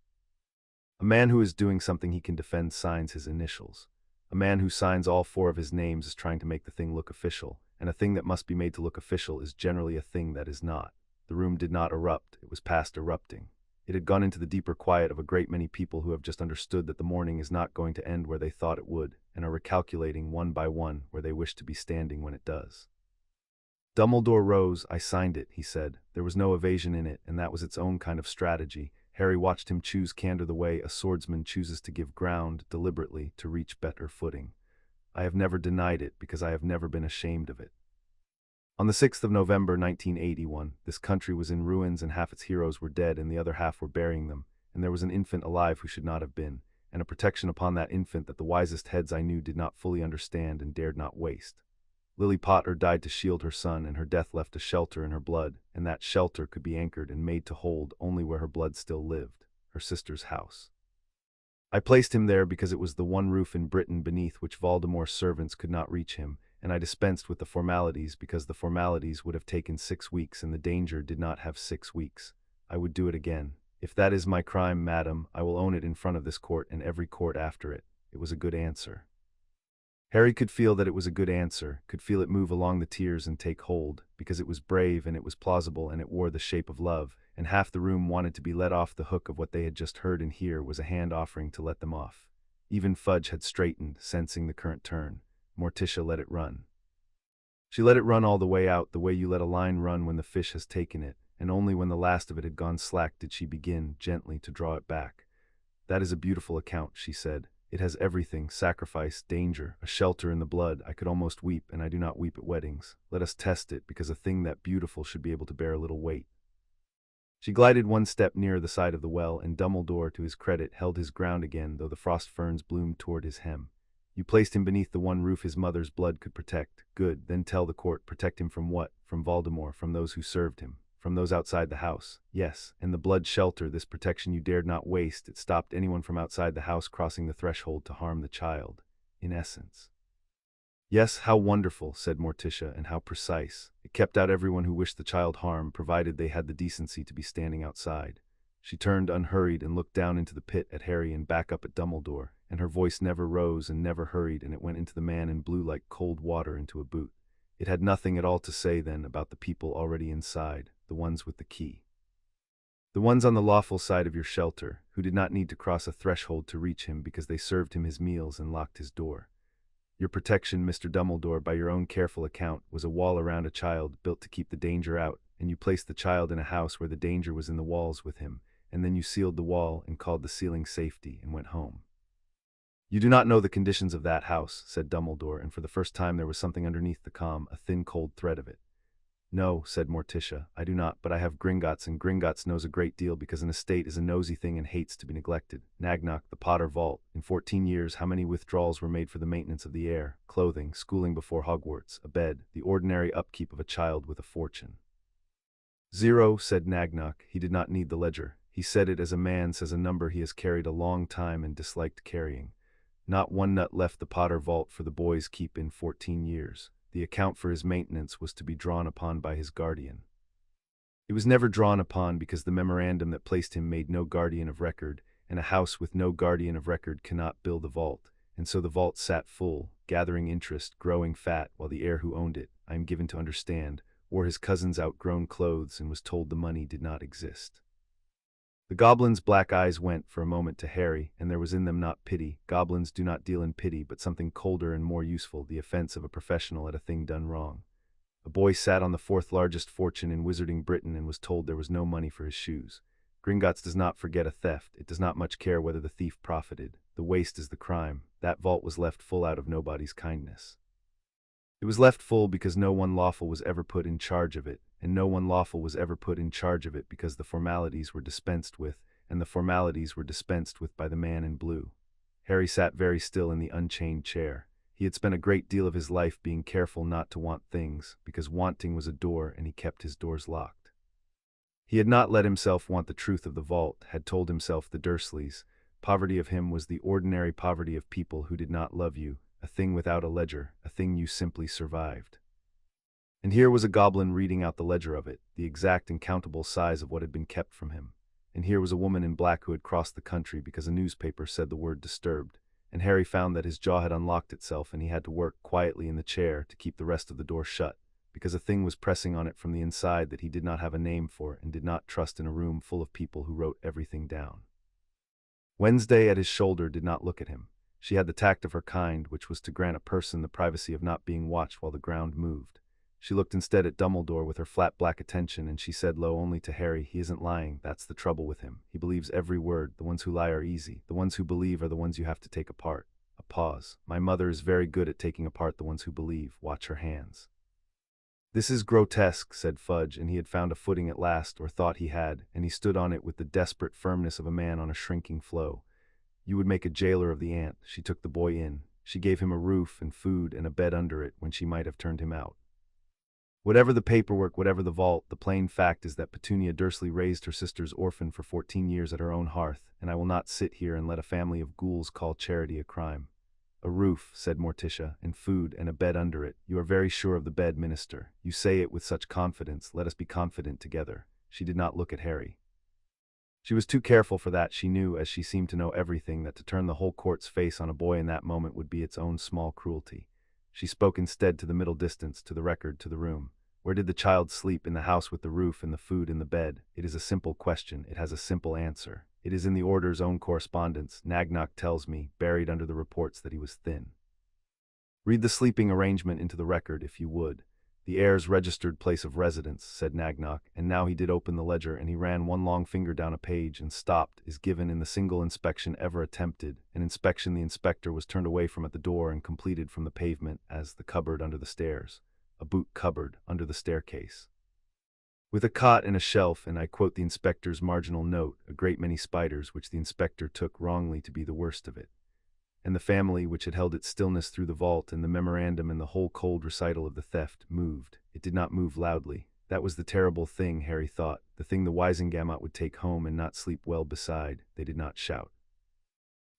A man who is doing something he can defend signs his initials. A man who signs all 4 of his names is trying to make the thing look official, and a thing that must be made to look official is generally a thing that is not." The room did not erupt. It was past erupting. It had gone into the deeper quiet of a great many people who have just understood that the morning is not going to end where they thought it would, and are recalculating one by one where they wish to be standing when it does. Dumbledore rose. "I signed it," he said. There was no evasion in it, and that was its own kind of strategy. Harry watched him choose candor the way a swordsman chooses to give ground, deliberately, to reach better footing. "I have never denied it, because I have never been ashamed of it." On the 6th of November 1981, this country was in ruins and half its heroes were dead and the other half were burying them, and there was an infant alive who should not have been, and a protection upon that infant that the wisest heads I knew did not fully understand and dared not waste. Lily Potter died to shield her son, and her death left a shelter in her blood, and that shelter could be anchored and made to hold only where her blood still lived, her sister's house. I placed him there because it was the one roof in Britain beneath which Voldemort's servants could not reach him, and I dispensed with the formalities because the formalities would have taken 6 weeks and the danger did not have 6 weeks. I would do it again. If that is my crime, madam, I will own it in front of this court and every court after it. It was a good answer. Harry could feel that it was a good answer, could feel it move along the tears and take hold, because it was brave and it was plausible and it wore the shape of love, and half the room wanted to be let off the hook of what they had just heard, and here was a hand offering to let them off. Even Fudge had straightened, sensing the current turn. Morticia let it run. She let it run all the way out, the way you let a line run when the fish has taken it, and only when the last of it had gone slack did she begin, gently, to draw it back. That is a beautiful account, she said. It has everything, sacrifice, danger, a shelter in the blood. I could almost weep, and I do not weep at weddings. Let us test it, because a thing that beautiful should be able to bear a little weight. She glided one step nearer the side of the well, and Dumbledore, to his credit, held his ground again, though the frost ferns bloomed toward his hem. You placed him beneath the one roof his mother's blood could protect. Good, then tell the court, protect him from what? From Voldemort, from those who served him, from those outside the house. Yes, and the blood shelter, this protection you dared not waste. It stopped anyone from outside the house crossing the threshold to harm the child, in essence. Yes, how wonderful, said Morticia, and how precise. It kept out everyone who wished the child harm, provided they had the decency to be standing outside. She turned unhurried and looked down into the pit at Harry and back up at Dumbledore, and her voice never rose and never hurried, and it went into the man in blue like cold water into a boot. It had nothing at all to say then about the people already inside, the ones with the key. The ones on the lawful side of your shelter, who did not need to cross a threshold to reach him because they served him his meals and locked his door. Your protection, Mr. Dumbledore, by your own careful account, was a wall around a child built to keep the danger out, and you placed the child in a house where the danger was in the walls with him, and then you sealed the wall and called the ceiling safety and went home. You do not know the conditions of that house, said Dumbledore, and for the first time there was something underneath the calm, a thin cold thread of it. No, said Morticia, I do not, but I have Gringotts, and Gringotts knows a great deal because an estate is a nosy thing and hates to be neglected. Nagnock, the Potter Vault. In 14 years, how many withdrawals were made for the maintenance of the air, clothing, schooling before Hogwarts, a bed, the ordinary upkeep of a child with a fortune? 0, said Nagnock. He did not need the ledger. He said it as a man says a number he has carried a long time and disliked carrying. Not one nut left the Potter Vault for the boy's keep in 14 years. The account for his maintenance was to be drawn upon by his guardian. It was never drawn upon because the memorandum that placed him made no guardian of record, and a house with no guardian of record cannot build a vault, and so the vault sat full, gathering interest, growing fat, while the heir who owned it, I am given to understand, wore his cousin's outgrown clothes and was told the money did not exist. The goblin's black eyes went for a moment to Harry, and there was in them not pity. Goblins do not deal in pity, but something colder and more useful, the offense of a professional at a thing done wrong. A boy sat on the 4th largest fortune in Wizarding Britain and was told there was no money for his shoes. Gringotts does not forget a theft. It does not much care whether the thief profited. The waste is the crime. That vault was left full out of nobody's kindness. It was left full because no one lawful was ever put in charge of it, and no one lawful was ever put in charge of it because the formalities were dispensed with, and the formalities were dispensed with by the man in blue. Harry sat very still in the unchained chair. He had spent a great deal of his life being careful not to want things, because wanting was a door and he kept his doors locked. He had not let himself want the truth of the vault, had told himself the Dursleys. Poverty of him was the ordinary poverty of people who did not love you, a thing without a ledger, a thing you simply survived. And here was a goblin reading out the ledger of it, the exact and countable size of what had been kept from him. And here was a woman in black who had crossed the country because a newspaper said the word disturbed, and Harry found that his jaw had unlocked itself and he had to work quietly in the chair to keep the rest of the door shut, because a thing was pressing on it from the inside that he did not have a name for and did not trust in a room full of people who wrote everything down. Wednesday at his shoulder did not look at him. She had the tact of her kind, which was to grant a person the privacy of not being watched while the ground moved. She looked instead at Dumbledore with her flat black attention, and she said low only to Harry, he isn't lying, that's the trouble with him. He believes every word. The ones who lie are easy. The ones who believe are the ones you have to take apart. A pause. My mother is very good at taking apart the ones who believe. Watch her hands. "This is grotesque," said Fudge, and he had found a footing at last, or thought he had, and he stood on it with the desperate firmness of a man on a shrinking floe. "You would make a jailer of the aunt." She took the boy in. She gave him a roof and food and a bed under it when she might have turned him out. Whatever the paperwork, whatever the vault, the plain fact is that Petunia Dursley raised her sister's orphan for 14 years at her own hearth, and I will not sit here and let a family of ghouls call charity a crime. "A roof," said Morticia, "and food and a bed under it. You are very sure of the bed, Minister. You say it with such confidence. Let us be confident together." She did not look at Harry. She was too careful for that. She knew, as she seemed to know everything, that to turn the whole court's face on a boy in that moment would be its own small cruelty. She spoke instead to the middle distance, to the record, to the room. "Where did the child sleep? In the house with the roof and the food and the bed?" It is a simple question. It has a simple answer. It is in the order's own correspondence. Nagnock tells me, buried under the reports, that he was thin. Read the sleeping arrangement into the record, if you would. "The heir's registered place of residence," said Nagnock, and now he did open the ledger, and he ran one long finger down a page and stopped, "is given in the single inspection ever attempted, an inspection the inspector was turned away from at the door and completed from the pavement as the cupboard under the stairs, a boot cupboard under the staircase, with a cot and a shelf, and I quote the inspector's marginal note, a great many spiders, which the inspector took wrongly to be the worst of it. And the family, which had held its stillness through the vault and the memorandum and the whole cold recital of the theft, moved. It did not move loudly. That was the terrible thing, Harry thought, the thing the Wizengamot would take home and not sleep well beside. They did not shout.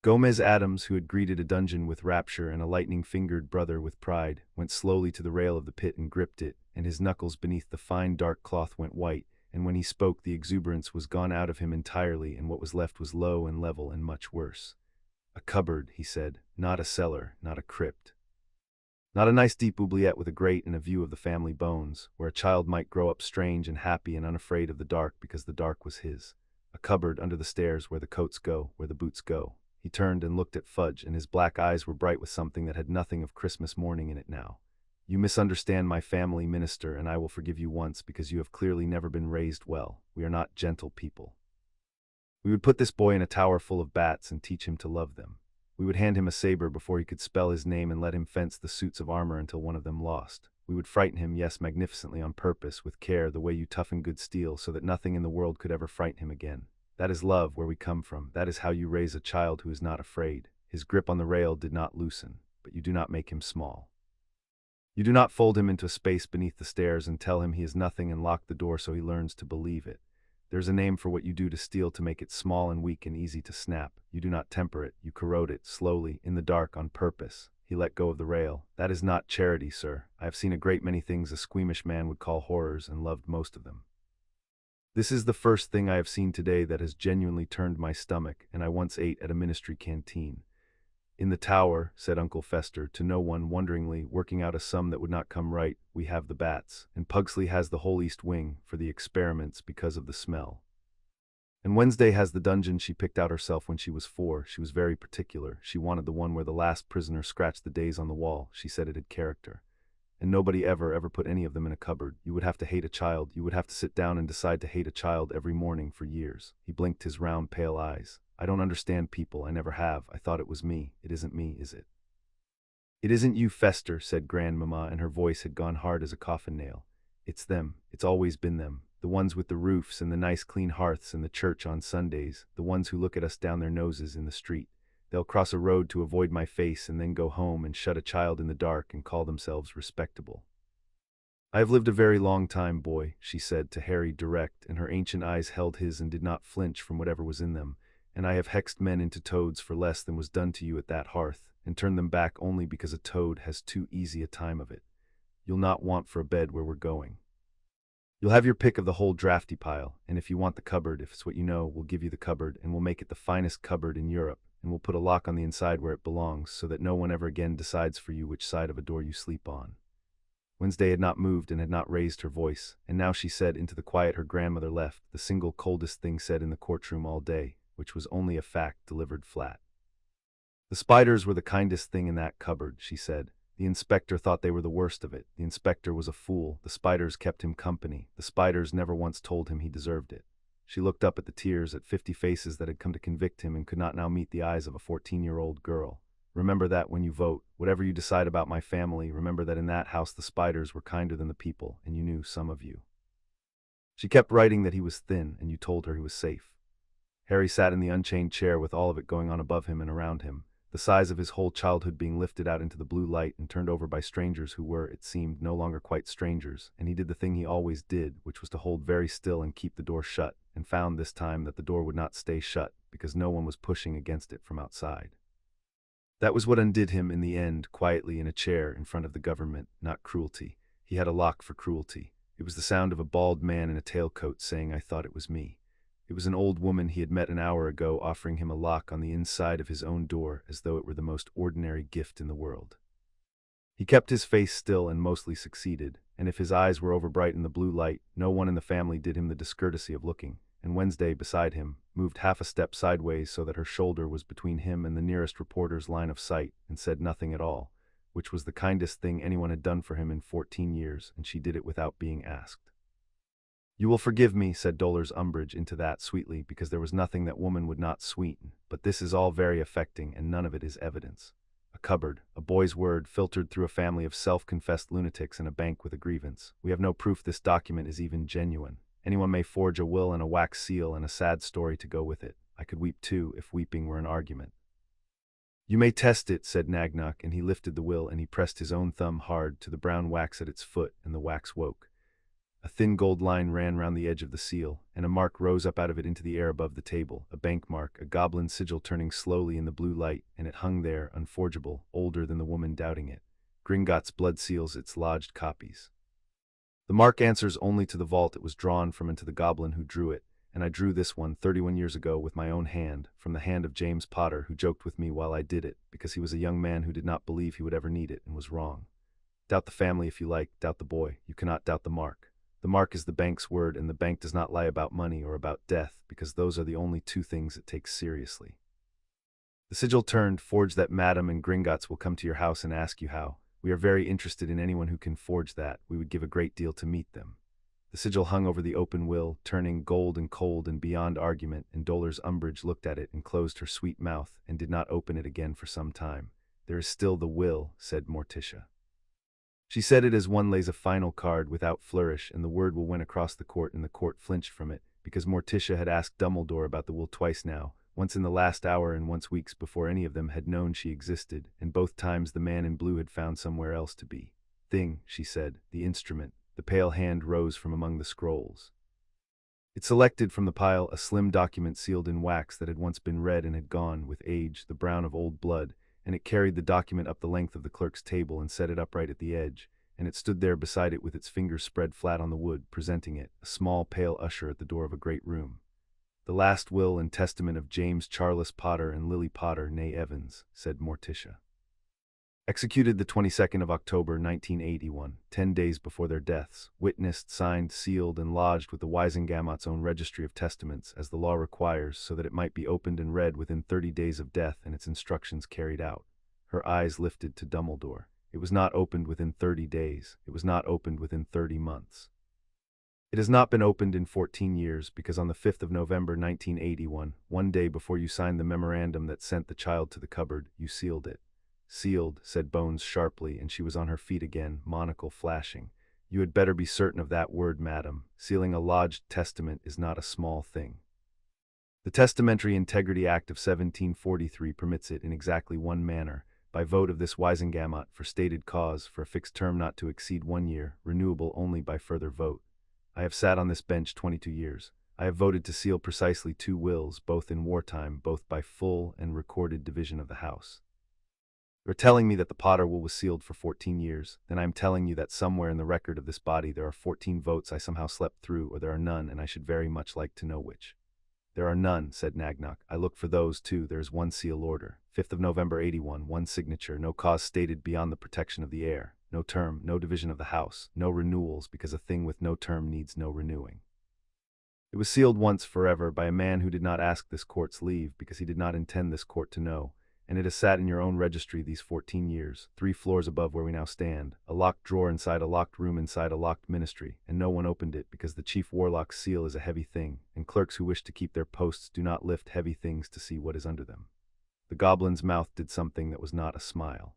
Gomez Addams, who had greeted a dungeon with rapture and a lightning-fingered brother with pride, went slowly to the rail of the pit and gripped it, and his knuckles beneath the fine dark cloth went white, and when he spoke the exuberance was gone out of him entirely, and what was left was low and level and much worse. "A cupboard," he said, "not a cellar, not a crypt. Not a nice deep oubliette with a grate and a view of the family bones, where a child might grow up strange and happy and unafraid of the dark because the dark was his. A cupboard under the stairs where the coats go, where the boots go." He turned and looked at Fudge, and his black eyes were bright with something that had nothing of Christmas morning in it now. "You misunderstand my family, Minister, and I will forgive you once because you have clearly never been raised well. We are not gentle people. We would put this boy in a tower full of bats and teach him to love them. We would hand him a saber before he could spell his name and let him fence the suits of armor until one of them lost. We would frighten him, yes, magnificently, on purpose, with care, the way you toughen good steel, so that nothing in the world could ever frighten him again. That is love, where we come from. That is how you raise a child who is not afraid." His grip on the rail did not loosen, "but you do not make him small. You do not fold him into a space beneath the stairs and tell him he is nothing and lock the door so he learns to believe it. There's a name for what you do to steel to make it small and weak and easy to snap. You do not temper it, you corrode it, slowly, in the dark, on purpose." He let go of the rail. "That is not charity, sir. I have seen a great many things a squeamish man would call horrors, and loved most of them. This is the first thing I have seen today that has genuinely turned my stomach, and I once ate at a ministry canteen." "In the tower," said Uncle Fester, to no one, wonderingly, working out a sum that would not come right, "we have the bats, and Pugsley has the whole east wing, for the experiments, because of the smell. And Wednesday has the dungeon she picked out herself when she was 4. She was very particular. She wanted the one where the last prisoner scratched the days on the wall. She said it had character. And nobody ever put any of them in a cupboard. You would have to hate a child. You would have to sit down and decide to hate a child every morning for years." He blinked his round, pale eyes. "I don't understand people. I never have. I thought it was me. It isn't me, is it?" "It isn't you, Fester," said Grandmamma, and her voice had gone hard as a coffin nail. "It's them. It's always been them. The ones with the roofs and the nice clean hearths in the church on Sundays, the ones who look at us down their noses in the street. They'll cross a road to avoid my face and then go home and shut a child in the dark and call themselves respectable." "I have lived a very long time, boy," she said to Harry direct, and her ancient eyes held his and did not flinch from whatever was in them, "and I have hexed men into toads for less than was done to you at that hearth, and turned them back only because a toad has too easy a time of it. You'll not want for a bed where we're going. You'll have your pick of the whole drafty pile, and if you want the cupboard, if it's what you know, we'll give you the cupboard, and we'll make it the finest cupboard in Europe, and we'll put a lock on the inside where it belongs, so that no one ever again decides for you which side of a door you sleep on." Wednesday had not moved and had not raised her voice, and now she said into the quiet her grandmother left, the single coldest thing said in the courtroom all day, which was only a fact delivered flat. "The spiders were the kindest thing in that cupboard," she said. "The inspector thought they were the worst of it. The inspector was a fool. The spiders kept him company. The spiders never once told him he deserved it." She looked up at the tears, at 50 faces that had come to convict him and could not now meet the eyes of a 14-year-old girl. Remember that when you vote. Whatever you decide about my family, remember that in that house the spiders were kinder than the people, and you knew some of you. She kept writing that he was thin, and you told her he was safe. Harry sat in the unchained chair with all of it going on above him and around him, the size of his whole childhood being lifted out into the blue light and turned over by strangers who were, it seemed, no longer quite strangers, and he did the thing he always did, which was to hold very still and keep the door shut, and found this time that the door would not stay shut, because no one was pushing against it from outside. That was what undid him in the end, quietly in a chair in front of the government, not cruelty. He had a lock for cruelty. It was the sound of a bald man in a tailcoat saying, "I thought it was me." It was an old woman he had met an hour ago offering him a lock on the inside of his own door as though it were the most ordinary gift in the world. He kept his face still and mostly succeeded, and if his eyes were overbright in the blue light, no one in the family did him the discourtesy of looking, and Wednesday, beside him, moved half a step sideways so that her shoulder was between him and the nearest reporter's line of sight and said nothing at all, which was the kindest thing anyone had done for him in 14 years, and she did it without being asked. "You will forgive me," said Dolor's Umbridge into that sweetly, because there was nothing that woman would not sweeten, "but this is all very affecting, and none of it is evidence. A cupboard, a boy's word filtered through a family of self-confessed lunatics and a bank with a grievance. We have no proof this document is even genuine. Anyone may forge a will and a wax seal and a sad story to go with it. I could weep too, if weeping were an argument." "You may test it," said Nagnock, and he lifted the will and he pressed his own thumb hard to the brown wax at its foot, and the wax woke. A thin gold line ran round the edge of the seal, and a mark rose up out of it into the air above the table, a bank mark, a goblin sigil turning slowly in the blue light, and it hung there, unforgeable, older than the woman doubting it. Gringotts' blood seals its lodged copies. "The mark answers only to the vault it was drawn from and to the goblin who drew it, and I drew this one 31 years ago with my own hand, from the hand of James Potter, who joked with me while I did it, because he was a young man who did not believe he would ever need it, and was wrong. Doubt the family if you like, doubt the boy, you cannot doubt the mark. The mark is the bank's word, and the bank does not lie about money or about death, because those are the only two things it takes seriously. The sigil turned, forge that Madame and Gringotts will come to your house and ask you how. We are very interested in anyone who can forge that. We would give a great deal to meet them." The sigil hung over the open will, turning gold and cold and beyond argument, and Dolor's Umbridge looked at it and closed her sweet mouth and did not open it again for some time. "There is still the will," said Morticia. She said it as one lays a final card without flourish, and the word will went across the court, and the court flinched from it, because Morticia had asked Dumbledore about the will twice now, once in the last hour and once weeks before any of them had known she existed, and both times the man in blue had found somewhere else to be. "Thing," she said, "the instrument." The pale hand rose from among the scrolls. It selected from the pile a slim document sealed in wax that had once been red and had gone, with age, the brown of old blood, and it carried the document up the length of the clerk's table and set it upright at the edge, and it stood there beside it with its fingers spread flat on the wood, presenting it, a small pale usher at the door of a great room. "The last will and testament of James Charles Potter and Lily Potter, née Evans," said Morticia. "Executed the 22nd of October, 1981, 10 days before their deaths, witnessed, signed, sealed, and lodged with the Wizengamot's own registry of testaments, as the law requires, so that it might be opened and read within 30 days of death and its instructions carried out." Her eyes lifted to Dumbledore. "It was not opened within 30 days. It was not opened within 30 months. It has not been opened in 14 years, because on the 5th of November, 1981, one day before you signed the memorandum that sent the child to the cupboard, you sealed it." "Sealed," said Bones sharply, and she was on her feet again, monocle flashing. "You had better be certain of that word, madam. Sealing a lodged testament is not a small thing. The Testamentary Integrity Act of 1743 permits it in exactly one manner, by vote of this Wizengamot, for stated cause, for a fixed term not to exceed 1 year, renewable only by further vote. I have sat on this bench 22 years. I have voted to seal precisely 2 wills, both in wartime, both by full and recorded division of the House. You're telling me that the Potter will was sealed for 14 years, then I am telling you that somewhere in the record of this body there are 14 votes I somehow slept through, or there are none, and I should very much like to know which." "There are none," said Nagnock. "I look for those too. There is one seal order. 5th of November 81, one signature, no cause stated beyond the protection of the heir, no term, no division of the House, no renewals, because a thing with no term needs no renewing. It was sealed once forever by a man who did not ask this court's leave, because he did not intend this court to know, and it has sat in your own registry these 14 years, 3 floors above where we now stand, a locked drawer inside a locked room inside a locked ministry, and no one opened it, because the chief warlock's seal is a heavy thing, and clerks who wish to keep their posts do not lift heavy things to see what is under them. The goblin's mouth did something that was not a smile.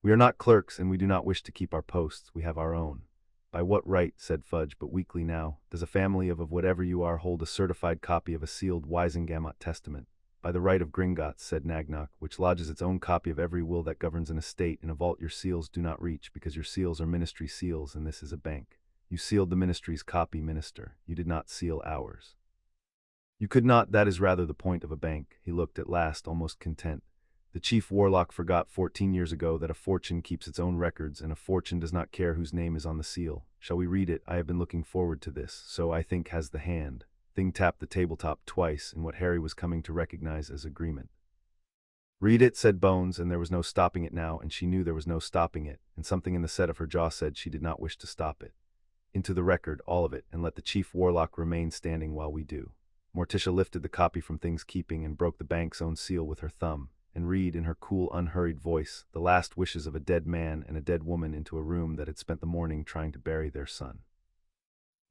"We are not clerks, and we do not wish to keep our posts. We have our own." "By what right," said Fudge, but weakly now, "does a family of whatever you are hold a certified copy of a sealed Wizengamot testament?" "By the right of Gringotts," said Nagnok, "which lodges its own copy of every will that governs an estate in a vault your seals do not reach, because your seals are ministry seals, and this is a bank. You sealed the ministry's copy, minister. You did not seal ours." "You could not, that is rather the point of a bank." He looked at last almost content. "The chief warlock forgot 14 years ago that a fortune keeps its own records, and a fortune does not care whose name is on the seal. Shall we read it? I have been looking forward to this, so I think has the hand." Thing tapped the tabletop twice in what Harry was coming to recognize as agreement. "Read it," said Bones, and there was no stopping it now, and she knew there was no stopping it, and something in the set of her jaw said she did not wish to stop it. "Into the record, all of it, and let the chief warlock remain standing while we do." Morticia lifted the copy from Thing's keeping and broke the bank's own seal with her thumb, and read in her cool, unhurried voice the last wishes of a dead man and a dead woman into a room that had spent the morning trying to bury their son.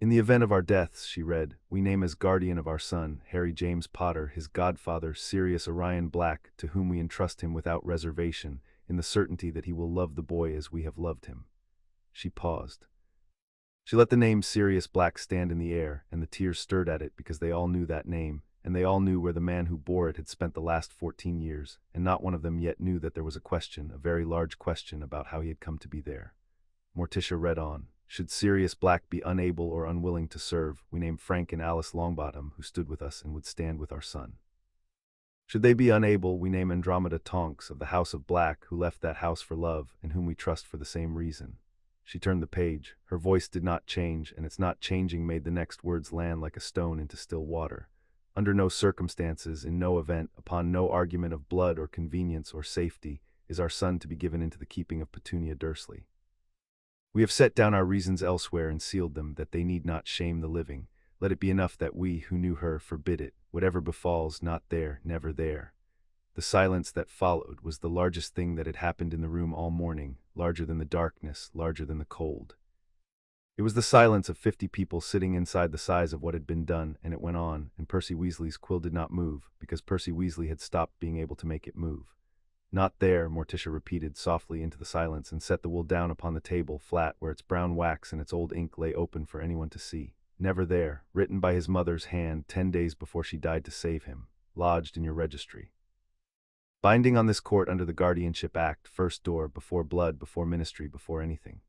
"In the event of our deaths," she read, "we name as guardian of our son, Harry James Potter, his godfather, Sirius Orion Black, to whom we entrust him without reservation, in the certainty that he will love the boy as we have loved him." She paused. She let the name Sirius Black stand in the air, and the tears stirred at it because they all knew that name, and they all knew where the man who bore it had spent the last 14 years, and not one of them yet knew that there was a question, a very large question, about how he had come to be there. Morticia read on. "Should Sirius Black be unable or unwilling to serve, we name Frank and Alice Longbottom, who stood with us and would stand with our son. Should they be unable, we name Andromeda Tonks, of the House of Black, who left that house for love, and whom we trust for the same reason." She turned the page. Her voice did not change, and its not changing made the next words land like a stone into still water. "Under no circumstances, in no event, upon no argument of blood or convenience or safety, is our son to be given into the keeping of Petunia Dursley. We have set down our reasons elsewhere and sealed them, that they need not shame the living. Let it be enough that we, who knew her, forbid it. Whatever befalls, not there, never there." The silence that followed was the largest thing that had happened in the room all morning, larger than the darkness, larger than the cold. It was the silence of 50 people sitting inside the size of what had been done, and it went on, and Percy Weasley's quill did not move, because Percy Weasley had stopped being able to make it move. "Not there," Morticia repeated softly into the silence, and set the wool down upon the table, flat, where its brown wax and its old ink lay open for anyone to see. "Never there, written by his mother's hand 10 days before she died to save him, lodged in your registry. Binding on this court under the Guardianship Act, first door, before blood, before ministry, before anything."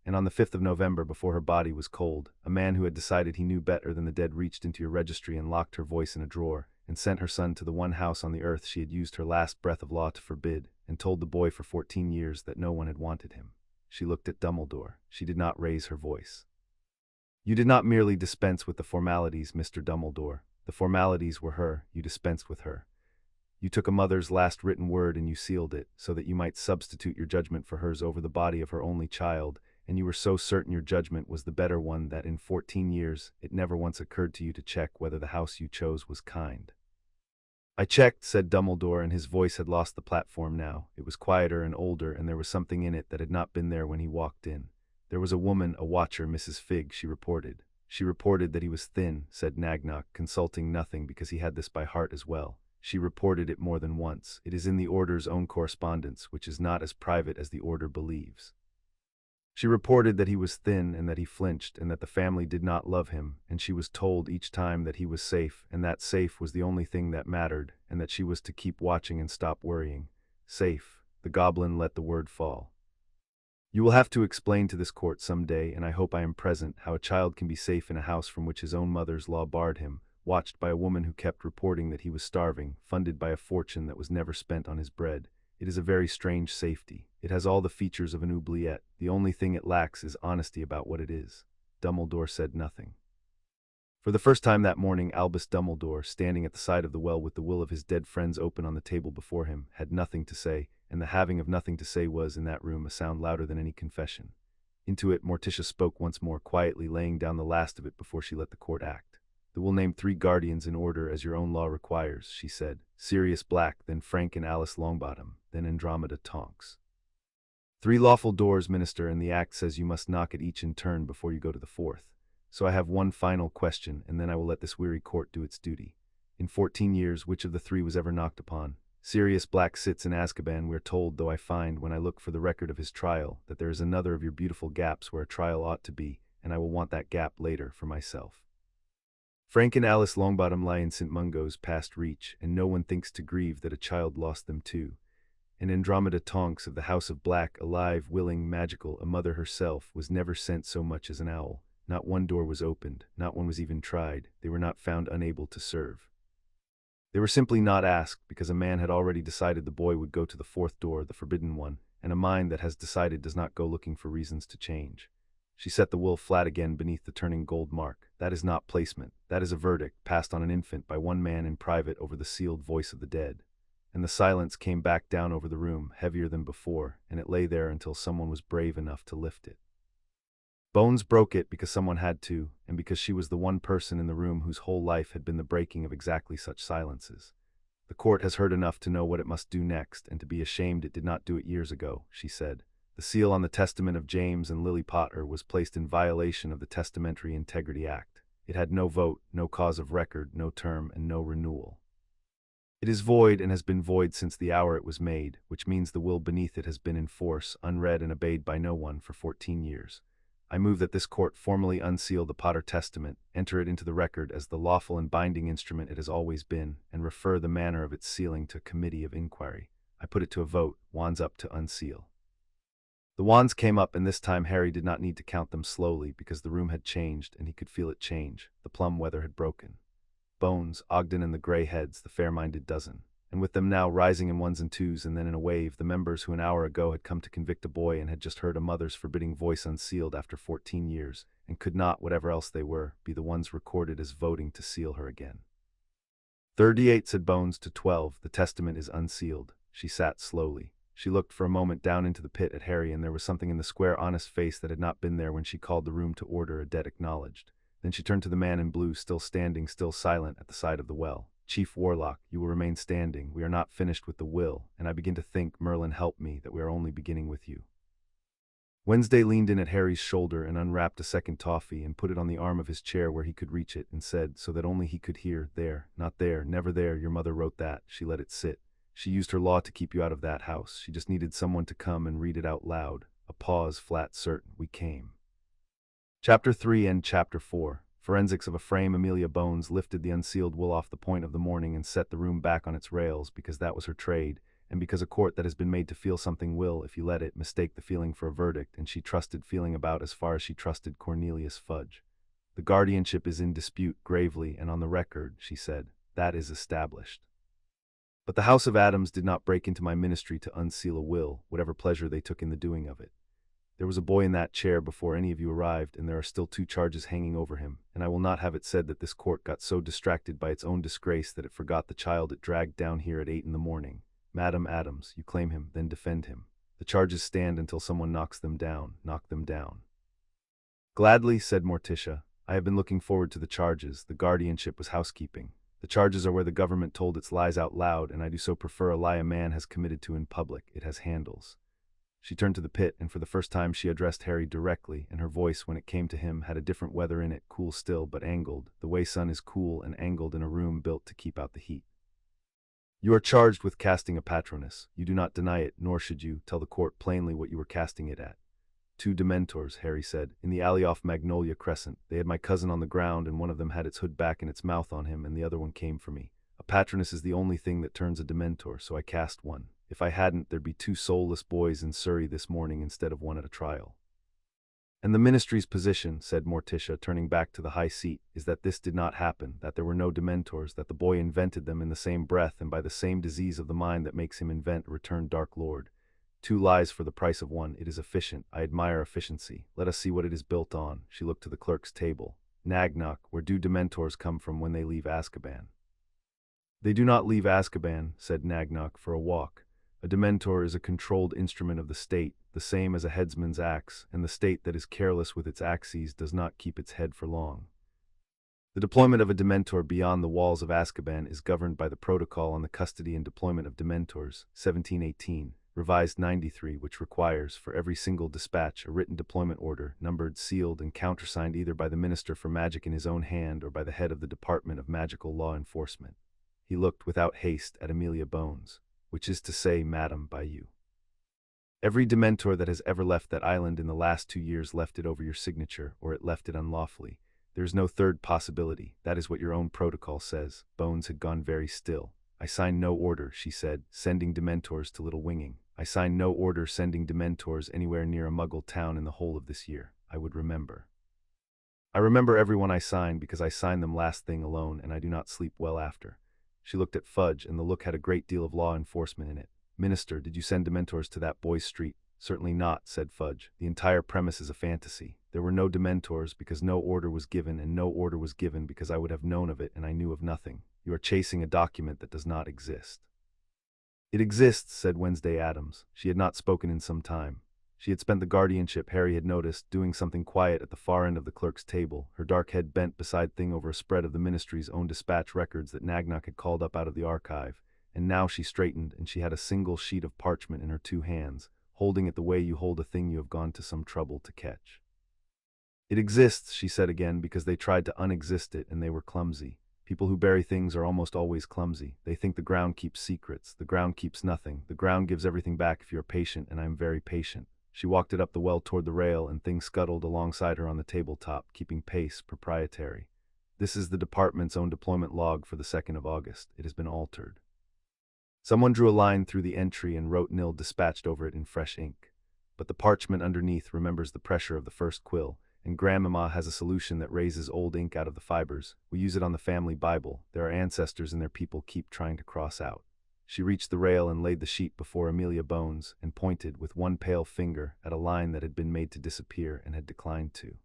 And on the 5th of November, before her body was cold, a man who had decided he knew better than the dead reached into your registry and locked her voice in a drawer, and sent her son to the one house on the earth she had used her last breath of law to forbid, and told the boy for 14 years that no one had wanted him. She looked at Dumbledore. She did not raise her voice. "You did not merely dispense with the formalities, Mr. Dumbledore. The formalities were her, you dispensed with her. You took a mother's last written word and you sealed it, so that you might substitute your judgment for hers over the body of her only child, and you were so certain your judgment was the better one that in 14 years it never once occurred to you to check whether the house you chose was kind." "I checked," said Dumbledore, and his voice had lost the platform now. It was quieter and older, and there was something in it that had not been there when he walked in. "There was a woman, a watcher, Mrs. Figg, she reported." "She reported that he was thin," said Nagnok, consulting nothing because he had this by heart as well. "She reported it more than once. It is in the Order's own correspondence, which is not as private as the Order believes. She reported that he was thin and that he flinched and that the family did not love him, and she was told each time that he was safe, and that safe was the only thing that mattered, and that she was to keep watching and stop worrying. Safe." The goblin let the word fall. "You will have to explain to this court some day, and I hope I am present, how a child can be safe in a house from which his own mother's law barred him, watched by a woman who kept reporting that he was starving, funded by a fortune that was never spent on his bread. It is a very strange safety. It has all the features of an oubliette. The only thing it lacks is honesty about what it is." Dumbledore said nothing. For the first time that morning, Albus Dumbledore, standing at the side of the well with the will of his dead friends open on the table before him, had nothing to say, and the having of nothing to say was, in that room, a sound louder than any confession. Into it Morticia spoke once more, quietly laying down the last of it before she let the court act. "The will name 3 guardians in order as your own law requires," she said. "Sirius Black, then Frank and Alice Longbottom, then Andromeda Tonks. 3 lawful doors, minister, and the act says you must knock at each in turn before you go to the 4th. So I have one final question, and then I will let this weary court do its duty. In 14 years, which of the 3 was ever knocked upon? Sirius Black sits in Azkaban, we're told, though I find, when I look for the record of his trial, that there is another of your beautiful gaps where a trial ought to be, and I will want that gap later for myself. Frank and Alice Longbottom lie in St. Mungo's past reach, and no one thinks to grieve that a child lost them too. And Andromeda Tonks of the House of Black, alive, willing, magical, a mother herself, was never sent so much as an owl. Not one door was opened, not one was even tried, they were not found unable to serve. They were simply not asked, because a man had already decided the boy would go to the fourth door, the forbidden one, and a mind that has decided does not go looking for reasons to change. She set the will flat again beneath the turning gold mark. That is not placement, that is a verdict, passed on an infant by one man in private over the sealed voice of the dead. And the silence came back down over the room, heavier than before, and it lay there until someone was brave enough to lift it. Bones broke it because someone had to, and because she was the one person in the room whose whole life had been the breaking of exactly such silences. The court has heard enough to know what it must do next, and to be ashamed it did not do it years ago, she said. The seal on the testament of James and Lily Potter was placed in violation of the Testamentary Integrity Act. It had no vote, no cause of record, no term, and no renewal. It is void and has been void since the hour it was made, which means the will beneath it has been in force, unread and obeyed by no one for 14 years. I move that this court formally unseal the Potter Testament, enter it into the record as the lawful and binding instrument it has always been, and refer the manner of its sealing to a committee of inquiry. I put it to a vote, wands up to unseal. The wands came up, and this time Harry did not need to count them slowly, because the room had changed, and he could feel it change. The plum weather had broken. Bones, Ogden, and the grey heads, the fair-minded dozen, and with them now rising in ones and twos and then in a wave, the members who an hour ago had come to convict a boy and had just heard a mother's forbidding voice unsealed after 14 years, and could not, whatever else they were, be the ones recorded as voting to seal her again. 38, said Bones to 12, the testament is unsealed. She sat slowly. She looked for a moment down into the pit at Harry, and there was something in the square, honest face that had not been there when she called the room to order, a debt acknowledged. Then she turned to the man in blue, still standing, still silent, at the side of the well. Chief Warlock, you will remain standing. We are not finished with the will, and I begin to think, Merlin help me, that we are only beginning with you. Wednesday leaned in at Harry's shoulder and unwrapped a second toffee and put it on the arm of his chair where he could reach it, and said, so that only he could hear, there, not there, never there, your mother wrote that. She let it sit. She used her law to keep you out of that house. She just needed someone to come and read it out loud. A pause, flat, certain. We came. Chapter 3 and Chapter 4. Forensics of a frame. Amelia Bones lifted the unsealed wool off the point of the morning and set the room back on its rails, because that was her trade, and because a court that has been made to feel something will, if you let it, mistake the feeling for a verdict, and she trusted feeling about as far as she trusted Cornelius Fudge. The guardianship is in dispute, gravely, and on the record, she said. That is established. But the House of Addams did not break into my ministry to unseal a will, whatever pleasure they took in the doing of it. There was a boy in that chair before any of you arrived, and there are still 2 charges hanging over him, and I will not have it said that this court got so distracted by its own disgrace that it forgot the child it dragged down here at 8 in the morning. Madam Addams, you claim him, then defend him. The charges stand until someone knocks them down. Knock them down. Gladly, said Morticia. I have been looking forward to the charges. The guardianship was housekeeping. The charges are where the government told its lies out loud, and I do so prefer a lie a man has committed to in public. It has handles. She turned to the pit, and for the first time she addressed Harry directly, and her voice, when it came to him, had a different weather in it, cool still, but angled, the way sun is cool and angled in a room built to keep out the heat. You are charged with casting a patronus. You do not deny it, nor should you. Tell the court plainly what you were casting it at. 2 dementors, Harry said, in the alley off Magnolia Crescent. They had my cousin on the ground, and one of them had its hood back and its mouth on him, and the other one came for me. A patronus is the only thing that turns a dementor, so I cast one. If I hadn't, there'd be 2 soulless boys in Surrey this morning instead of 1 at a trial. And the ministry's position, said Morticia, turning back to the high seat, is that this did not happen, that there were no dementors, that the boy invented them in the same breath and by the same disease of the mind that makes him invent a returned Dark Lord. 2 lies for the price of 1. It is efficient. I admire efficiency. Let us see what it is built on. She looked to the clerk's table. Nagnock, where do dementors come from when they leave Azkaban? They do not leave Azkaban, said Nagnock, for a walk. A dementor is a controlled instrument of the state, the same as a headsman's axe, and the state that is careless with its axes does not keep its head for long. The deployment of a dementor beyond the walls of Azkaban is governed by the Protocol on the Custody and Deployment of Dementors, 1718, revised 93, which requires, for every single dispatch, a written deployment order, numbered, sealed, and countersigned either by the Minister for Magic in his own hand or by the head of the Department of Magical Law Enforcement. He looked without haste at Amelia Bones. which is to say, madam, by you. Every dementor that has ever left that island in the last 2 years left it over your signature, or it left it unlawfully. There is no third possibility. That is what your own protocol says." Bones had gone very still. "I signed no order," she said, "sending dementors to Little Winging. I signed no order sending dementors anywhere near a Muggle town in the whole of this year. I would remember. I remember everyone I signed because I signed them last thing alone, and I do not sleep well after." She looked at Fudge, and the look had a great deal of law enforcement in it. "Minister, did you send dementors to that boy's street?" "Certainly not," said Fudge. "The entire premise is a fantasy. There were no dementors because no order was given, and no order was given because I would have known of it, and I knew of nothing. You are chasing a document that does not exist." "It exists," said Wednesday Addams. She had not spoken in some time. She had spent the guardianship, Harry had noticed, doing something quiet at the far end of the clerk's table, her dark head bent beside Thing over a spread of the ministry's own dispatch records that Nagnok had called up out of the archive, and now she straightened, and she had a single sheet of parchment in her two hands, holding it the way you hold a thing you have gone to some trouble to catch. "It exists," she said again, "because they tried to unexist it, and they were clumsy. People who bury things are almost always clumsy. They think the ground keeps secrets. The ground keeps nothing. The ground gives everything back if you are patient, and I am very patient." She walked it up the well toward the rail, and Thing scuttled alongside her on the tabletop, keeping pace, proprietary. "This is the department's own deployment log for the 2nd of August. It has been altered." Someone drew a line through the entry and wrote "nil" dispatched over it in fresh ink. But the parchment underneath remembers the pressure of the first quill, and Grandmama has a solution that raises old ink out of the fibers. We use it on the family Bible. There are ancestors and their people keep trying to cross out. She reached the rail and laid the sheet before Amelia Bones, and pointed, with one pale finger, at a line that had been made to disappear and had declined to.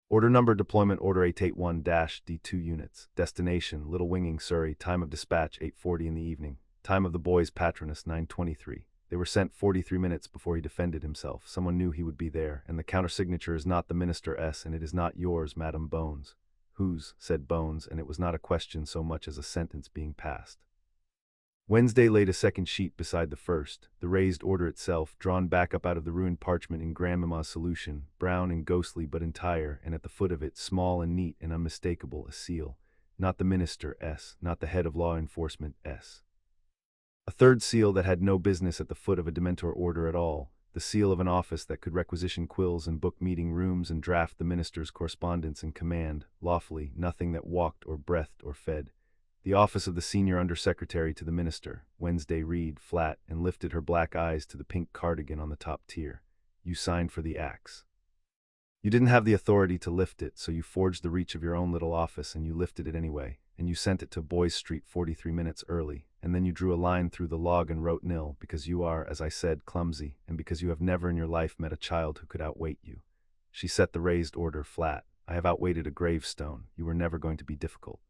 "Order number, deployment order 881-D2 units. Destination, Little Winging, Surrey. Time of dispatch, 8:40 in the evening. Time of the boy's patronus, 9:23. They were sent 43 minutes before he defended himself. Someone knew he would be there, and the countersignature is not the Minister S, and it is not yours, Madam Bones." "Whose?" said Bones, and it was not a question so much as a sentence being passed. Wednesday laid a second sheet beside the first, the raised order itself, drawn back up out of the ruined parchment in Grandmama's solution, brown and ghostly but entire, and at the foot of it, small and neat and unmistakable, a seal. Not the Minister S, not the head of law enforcement S. A third seal that had no business at the foot of a Dementor order at all, the seal of an office that could requisition quills and book meeting rooms and draft the minister's correspondence and command, lawfully, nothing that walked or breathed or fed. The office of the senior undersecretary to the minister. Wednesday read, flat, and lifted her black eyes to the pink cardigan on the top tier. "You signed for the axe. You didn't have the authority to lift it, so you forged the reach of your own little office, and you lifted it anyway, and you sent it to Boys Street 43 minutes early, and then you drew a line through the log and wrote nil, because you are, as I said, clumsy, and because you have never in your life met a child who could outweight you." She set the raised order flat. "I have outweighted a gravestone. You were never going to be difficult."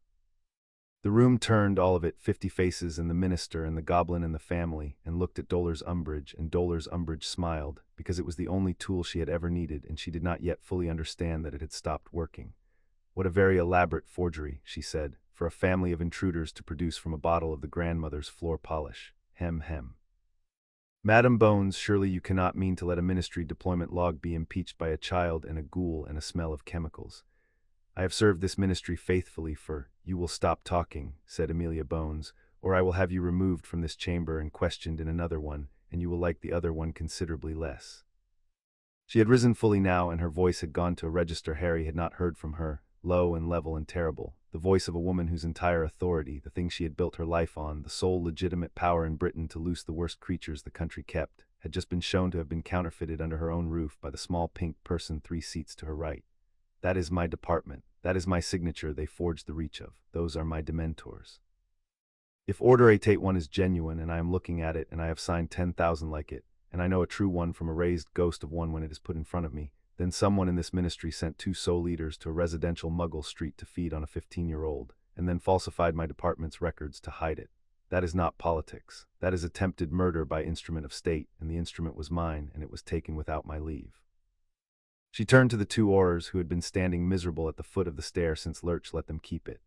The room turned, all of it, 50 faces and the minister and the goblin and the family, and looked at Dolor's Umbridge, and Dolor's Umbridge smiled, because it was the only tool she had ever needed, and she did not yet fully understand that it had stopped working. "What a very elaborate forgery," she said, "for a family of intruders to produce from a bottle of the grandmother's floor polish. Hem hem. Madam Bones, surely you cannot mean to let a ministry deployment log be impeached by a child and a ghoul and a smell of chemicals." "I have served this ministry faithfully for—" "You will stop talking," said Amelia Bones, "or I will have you removed from this chamber and questioned in another one, and you will like the other one considerably less." She had risen fully now, and her voice had gone to a register Harry had not heard from her, low and level and terrible, the voice of a woman whose entire authority, the thing she had built her life on, the sole legitimate power in Britain to loose the worst creatures the country kept, had just been shown to have been counterfeited under her own roof by the small pink person 3 seats to her right. "That is my department. That is my signature they forged the reach of. Those are my dementors. If Order 881 is genuine, and I am looking at it, and I have signed 10,000 like it, and I know a true one from a raised ghost of one when it is put in front of me, then someone in this ministry sent 2 soul eaters to a residential Muggle street to feed on a 15-year-old, and then falsified my department's records to hide it. That is not politics. That is attempted murder by instrument of state, and the instrument was mine, and it was taken without my leave." She turned to the 2 Aurors who had been standing miserable at the foot of the stair since Lurch let them keep it.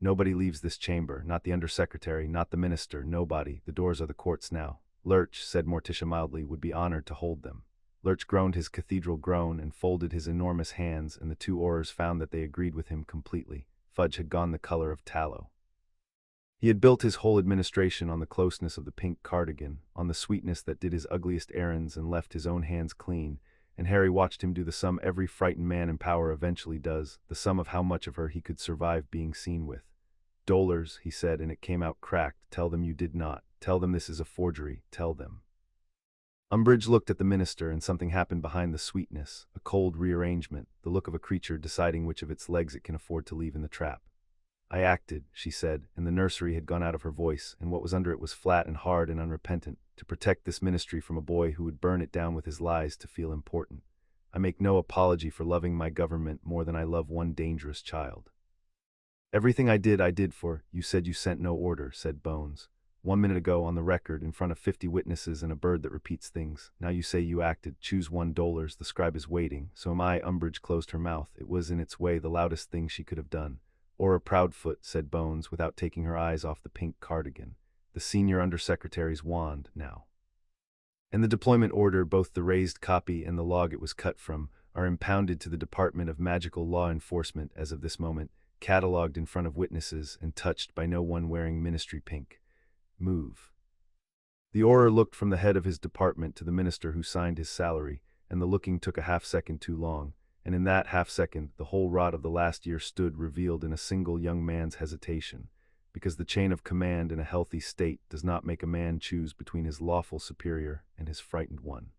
"Nobody leaves this chamber, not the undersecretary, not the minister, nobody. The doors are the courts now. Lurch," said Morticia mildly, "would be honored to hold them." Lurch groaned his cathedral groan and folded his enormous hands, and the 2 Aurors found that they agreed with him completely. Fudge had gone the color of tallow. He had built his whole administration on the closeness of the pink cardigan, on the sweetness that did his ugliest errands and left his own hands clean, and Harry watched him do the sum every frightened man in power eventually does, the sum of how much of her he could survive being seen with. "Dollars," he said, and it came out cracked. "Tell them you did not. Tell them this is a forgery. Tell them." Umbridge looked at the minister, and something happened behind the sweetness, a cold rearrangement, the look of a creature deciding which of its legs it can afford to leave in the trap. "I acted," she said, and the nursery had gone out of her voice, and what was under it was flat and hard and unrepentant, "to protect this ministry from a boy who would burn it down with his lies to feel important. I make no apology for loving my government more than I love one dangerous child." "Everything I did for, you said you sent no order," said Bones. "1 minute ago, on the record, in front of 50 witnesses and a bird that repeats things. Now you say you acted. Choose $1. The scribe is waiting. So am I." Umbridge closed her mouth. It was in its way the loudest thing she could have done. "Or Proudfoot," said Bones, without taking her eyes off the pink cardigan. "The senior undersecretary's wand, now. And the deployment order, both the raised copy and the log it was cut from, are impounded to the Department of Magical Law Enforcement as of this moment, catalogued in front of witnesses and touched by no one wearing ministry pink. Move." The Auror looked from the head of his department to the minister who signed his salary, and the looking took a half-second too long, and in that half-second the whole rot of the last year stood revealed in a single young man's hesitation, because the chain of command in a healthy state does not make a man choose between his lawful superior and his frightened one.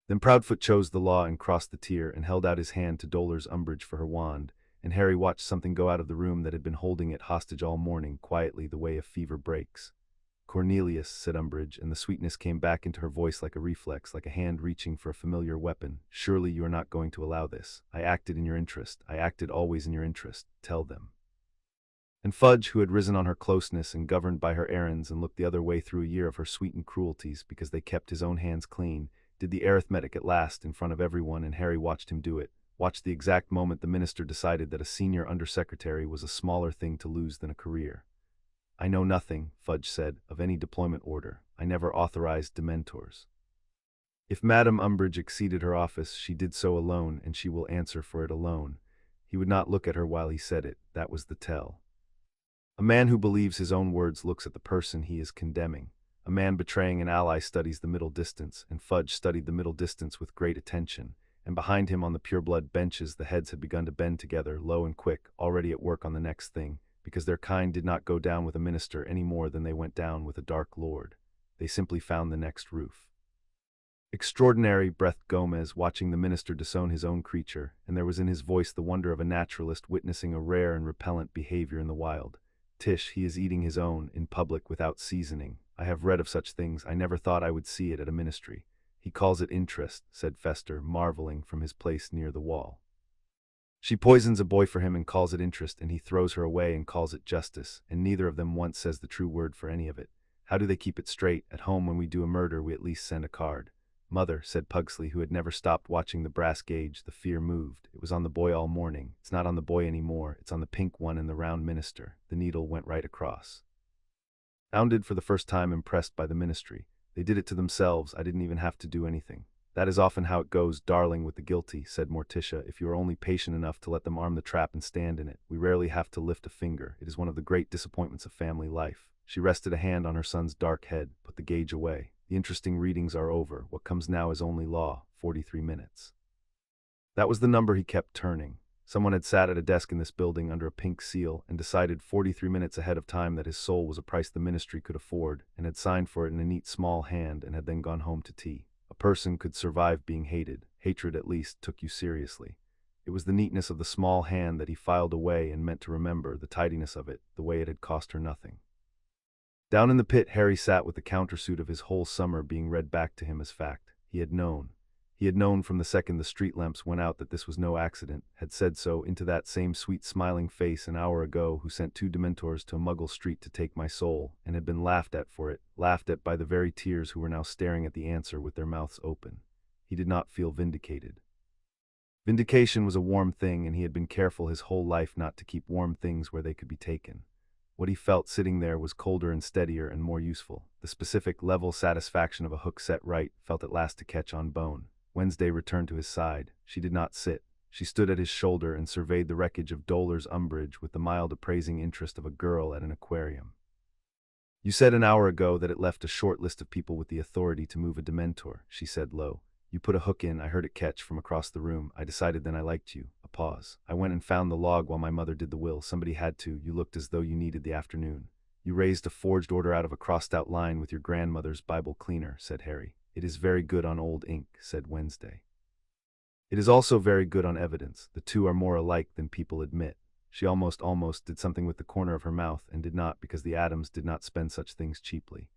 Then Proudfoot chose the law and crossed the tier and held out his hand to Dolor's Umbridge for her wand, and Harry watched something go out of the room that had been holding it hostage all morning, quietly the way a fever breaks. "Cornelius," said Umbridge, and the sweetness came back into her voice like a reflex, like a hand reaching for a familiar weapon. "Surely you are not going to allow this. I acted in your interest. I acted always in your interest. Tell them." And Fudge, who had risen on her closeness and governed by her errands and looked the other way through a year of her sweetened cruelties because they kept his own hands clean, did the arithmetic at last in front of everyone, and Harry watched him do it, watched the exact moment the minister decided that a senior undersecretary was a smaller thing to lose than a career. "I know nothing," Fudge said, "of any deployment order. I never authorized dementors. If Madame Umbridge exceeded her office, she did so alone, and she will answer for it alone." He would not look at her while he said it. That was the tell. A man who believes his own words looks at the person he is condemning. A man betraying an ally studies the middle distance, and Fudge studied the middle distance with great attention, and behind him on the pureblood benches the heads had begun to bend together, low and quick, already at work on the next thing, because their kind did not go down with a minister any more than they went down with a dark lord. They simply found the next roof. "Extraordinary," breathed Gomez, watching the minister disown his own creature, and there was in his voice the wonder of a naturalist witnessing a rare and repellent behavior in the wild. "Tish, he is eating his own, in public, without seasoning. I have read of such things. I never thought I would see it at a ministry." "He calls it interest," said Fester, marveling, from his place near the wall. "She poisons a boy for him and calls it interest, and he throws her away and calls it justice, and neither of them once says the true word for any of it. How do they keep it straight? At home, when we do a murder, we at least send a card." "Mother," said Pugsley, who had never stopped watching the brass gauge, the fear moved. "It was on the boy all morning. It's not on the boy anymore. It's on the pink one and the round minister." The needle went right across. Sounded for the first time impressed by the ministry. "They did it to themselves. I didn't even have to do anything." "That is often how it goes, darling, with the guilty," said Morticia, "if you are only patient enough to let them arm the trap and stand in it. We rarely have to lift a finger. It is one of the great disappointments of family life." She rested a hand on her son's dark head, put the gauge away. "The interesting readings are over. What comes now is only law. 43 minutes." That was the number he kept turning. Someone had sat at a desk in this building under a pink seal and decided 43 minutes ahead of time that his soul was a price the ministry could afford, and had signed for it in a neat small hand and had then gone home to tea. A person could survive being hated. Hatred, at least, took you seriously. It was the neatness of the small hand that he filed away and meant to remember, the tidiness of it, the way it had cost her nothing. Down in the pit, Harry sat with the countersuit of his whole summer being read back to him as fact. He had known. He had known from the second the street lamps went out that this was no accident, had said so into that same sweet smiling face an hour ago who sent 2 dementors to a Muggle street to take my soul, and had been laughed at for it, laughed at by the very tears who were now staring at the answer with their mouths open. He did not feel vindicated. Vindication was a warm thing, and he had been careful his whole life not to keep warm things where they could be taken. What he felt sitting there was colder and steadier and more useful. The specific level satisfaction of a hook set right felt at last to catch on bone. Wednesday returned to his side. She did not sit. She stood at his shoulder and surveyed the wreckage of Dollar's umbrage with the mild appraising interest of a girl at an aquarium. "You said an hour ago that it left a short list of people with the authority to move a Dementor," she said low. "You put a hook in, I heard it catch from across the room. I decided then I liked you." A pause. "I went and found the log while my mother did the will. Somebody had to. You looked as though you needed the afternoon. You raised a forged order out of a crossed-out line with your grandmother's Bible cleaner," said Harry. "It is very good on old ink," said Wednesday. "It is also very good on evidence. The two are more alike than people admit." She almost did something with the corner of her mouth, and did not, because the Addams did not spend such things cheaply.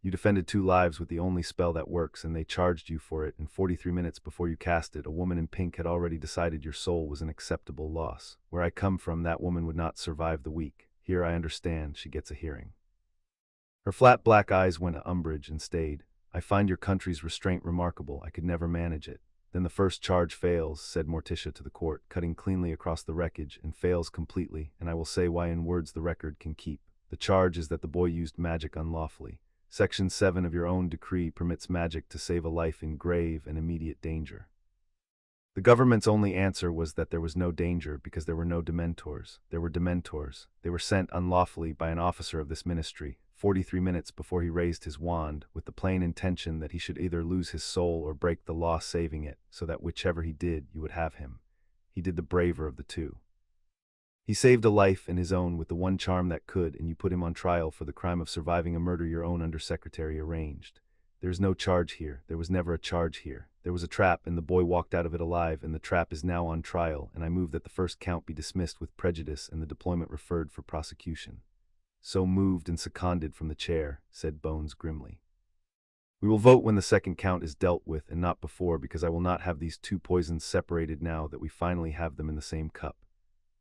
"You defended 2 lives with the only spell that works, and they charged you for it, and 43 minutes before you cast it, a woman in pink had already decided your soul was an acceptable loss. Where I come from, that woman would not survive the week. Here, I understand, she gets a hearing." Her flat black eyes went to umbrage and stayed. "I find your country's restraint remarkable. I could never manage it." "Then the first charge fails," said Morticia to the court, cutting cleanly across the wreckage, "and fails completely, and I will say why in words the record can keep. The charge is that the boy used magic unlawfully. Section 7 of your own decree permits magic to save a life in grave and immediate danger." The government's only answer was that there was no danger because there were no Dementors. There were Dementors. They were sent unlawfully by an officer of this ministry, 43 minutes before he raised his wand, with the plain intention that he should either lose his soul or break the law saving it, so that whichever he did, you would have him. He did the braver of the two. He saved a life and his own with the one charm that could, and you put him on trial for the crime of surviving a murder your own undersecretary arranged. There is no charge here. There was never a charge here. There was a trap, and the boy walked out of it alive, and the trap is now on trial, and I move that the first count be dismissed with prejudice and the deployment referred for prosecution." "So moved and seconded from the chair," said Bones grimly. "We will vote when the second count is dealt with, and not before, because I will not have these 2 poisons separated now that we finally have them in the same cup.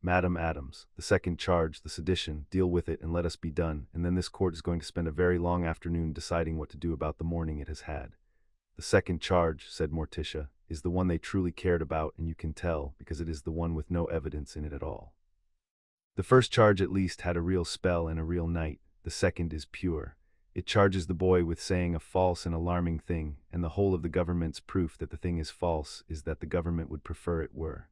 Madam Addams, the second charge, the sedition, deal with it and let us be done, and then this court is going to spend a very long afternoon deciding what to do about the morning it has had." "The second charge," said Morticia, "is the one they truly cared about, and you can tell, because it is the one with no evidence in it at all. The first charge at least had a real spell and a real night. The second is pure. It charges the boy with saying a false and alarming thing, and the whole of the government's proof that the thing is false is that the government would prefer it were.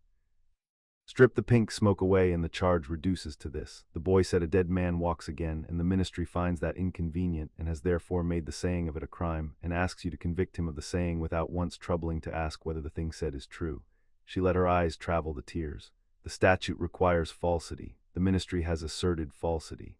Strip the pink smoke away and the charge reduces to this. The boy said a dead man walks again, and the ministry finds that inconvenient and has therefore made the saying of it a crime, and asks you to convict him of the saying without once troubling to ask whether the thing said is true." She let her eyes travel the tears. "The statute requires falsity. The ministry has asserted falsity.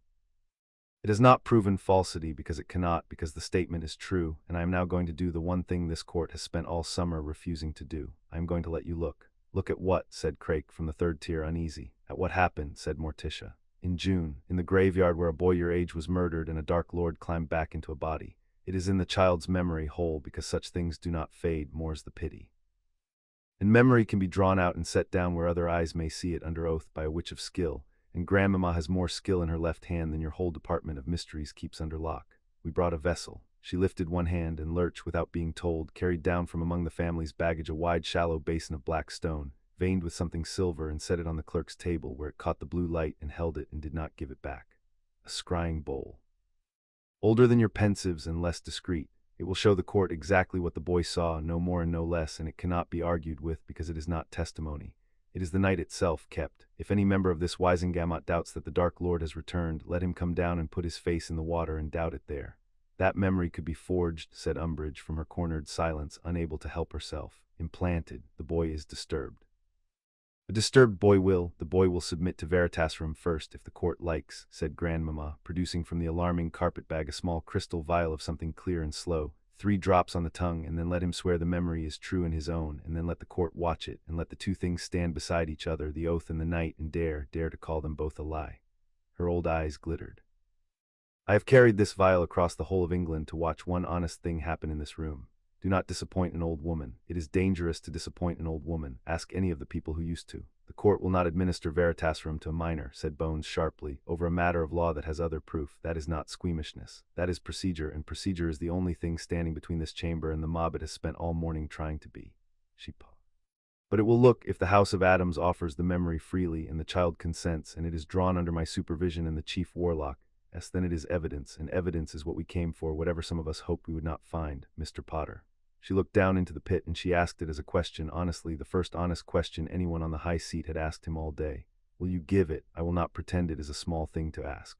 It has not proven falsity because it cannot, because the statement is true, and I am now going to do the one thing this court has spent all summer refusing to do. I am going to let you look." "Look at what?" said Craik from the third tier, uneasy. "At what happened," said Morticia. "In June, in the graveyard where a boy your age was murdered and a dark lord climbed back into a body. It is in the child's memory whole, because such things do not fade, more's the pity. And memory can be drawn out and set down where other eyes may see it under oath by a witch of skill, and grandmamma has more skill in her left hand than your whole department of mysteries keeps under lock. We brought a vessel." She lifted one hand, and Lurch, without being told, carried down from among the family's baggage a wide, shallow basin of black stone, veined with something silver, and set it on the clerk's table, where it caught the blue light and held it and did not give it back. "A scrying bowl. Older than your pensives and less discreet. It will show the court exactly what the boy saw, no more and no less, and it cannot be argued with because it is not testimony. It is the night itself kept. If any member of this Wizengamot doubts that the Dark Lord has returned, let him come down and put his face in the water and doubt it there." "That memory could be forged," said Umbridge from her cornered silence, unable to help herself. "Implanted. The boy is disturbed." "A disturbed boy the boy will submit to Veritasrum first, if the court likes," said Grandmamma, producing from the alarming carpet-bag a small crystal vial of something clear and slow. 3 drops on the tongue, and then let him swear the memory is true in his own, and then let the court watch it, and let the 2 things stand beside each other, the oath and the night, and dare to call them both a lie." Her old eyes glittered. "I have carried this vial across the whole of England to watch one honest thing happen in this room. Do not disappoint an old woman. It is dangerous to disappoint an old woman. Ask any of the people who used to. The court will not administer Veritasrum to a minor," said Bones sharply, "over a matter of law that has other proof. That is not squeamishness. That is procedure, and procedure is the only thing standing between this chamber and the mob it has spent all morning trying to be." She paused. "But it will look if the House of Addams offers the memory freely, and the child consents, and it is drawn under my supervision and the chief warlock. Then it is evidence, and evidence is what we came for, whatever some of us hoped we would not find, Mr. Potter." She looked down into the pit and she asked it as a question, honestly, the first honest question anyone on the high seat had asked him all day. Will you give it? I will not pretend it is a small thing to ask.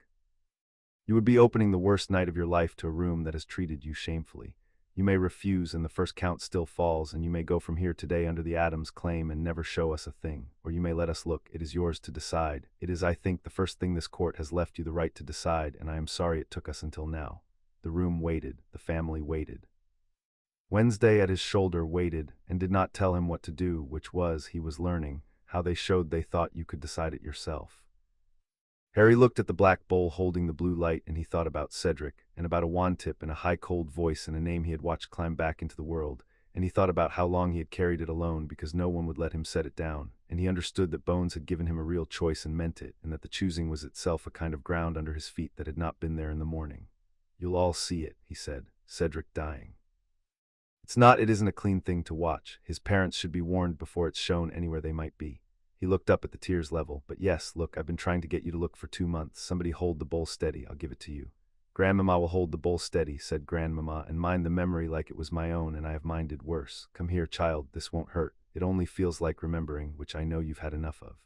You would be opening the worst night of your life to a room that has treated you shamefully. You may refuse and the first count still falls, and you may go from here today under the Addams claim and never show us a thing, or you may let us look. It is yours to decide. It is, I think, the first thing this court has left you the right to decide, and I am sorry it took us until now. The room waited, the family waited. Wednesday at his shoulder waited, and did not tell him what to do, which was, he was learning, how they showed they thought you could decide it yourself. Harry looked at the black bowl holding the blue light, and he thought about Cedric, and about a wand tip and a high cold voice and a name he had watched climb back into the world, and he thought about how long he had carried it alone because no one would let him set it down, and he understood that Bones had given him a real choice and meant it, and that the choosing was itself a kind of ground under his feet that had not been there in the morning. You'll all see it, he said, Cedric dying. It isn't a clean thing to watch. His parents should be warned before it's shown anywhere they might be. He looked up at the tears level. But yes, look, I've been trying to get you to look for 2 months. Somebody hold the bowl steady, I'll give it to you. Grandmama will hold the bowl steady, said Grandmama, and mind the memory like it was my own, and I have minded worse. Come here, child, this won't hurt. It only feels like remembering, which I know you've had enough of.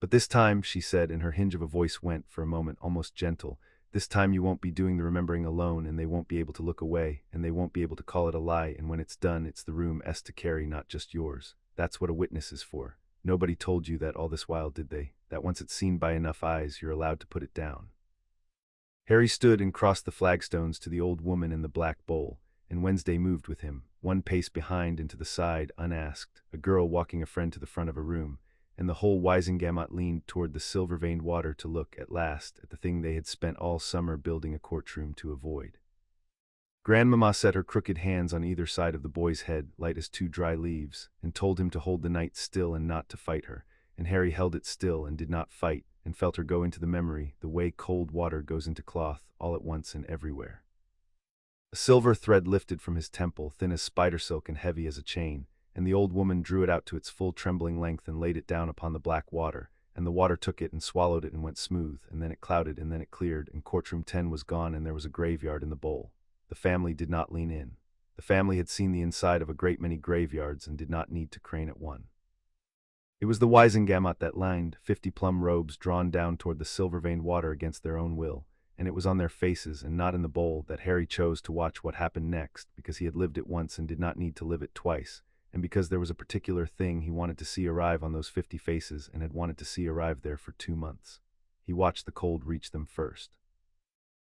But this time, she said, and her hinge of a voice went, for a moment, almost gentle, this time you won't be doing the remembering alone, and they won't be able to look away, and they won't be able to call it a lie, and when it's done, it's the room's to carry, not just yours. That's what a witness is for. Nobody told you that all this while, did they? That once it's seen by enough eyes, you're allowed to put it down. Harry stood and crossed the flagstones to the old woman in the black bowl, and Wednesday moved with him, 1 pace behind and to the side, unasked, a girl walking a friend to the front of a room, and the whole Wizengamot leaned toward the silver-veined water to look, at last, at the thing they had spent all summer building a courtroom to avoid. Grandmama set her crooked hands on either side of the boy's head, light as 2 dry leaves, and told him to hold the knight still and not to fight her, and Harry held it still and did not fight, and felt her go into the memory, the way cold water goes into cloth, all at once and everywhere. A silver thread lifted from his temple, thin as spider silk and heavy as a chain, and the old woman drew it out to its full trembling length and laid it down upon the black water, and the water took it and swallowed it and went smooth, and then it clouded and then it cleared, and Courtroom 10 was gone, and there was a graveyard in the bowl. The family did not lean in. The family had seen the inside of a great many graveyards and did not need to crane at one. It was the Wizengamot that lined, 50 plum robes drawn down toward the silver-veined water against their own will, and it was on their faces and not in the bowl that Harry chose to watch what happened next, because he had lived it once and did not need to live it twice, and because there was a particular thing he wanted to see arrive on those 50 faces and had wanted to see arrive there for 2 months. He watched the cold reach them first.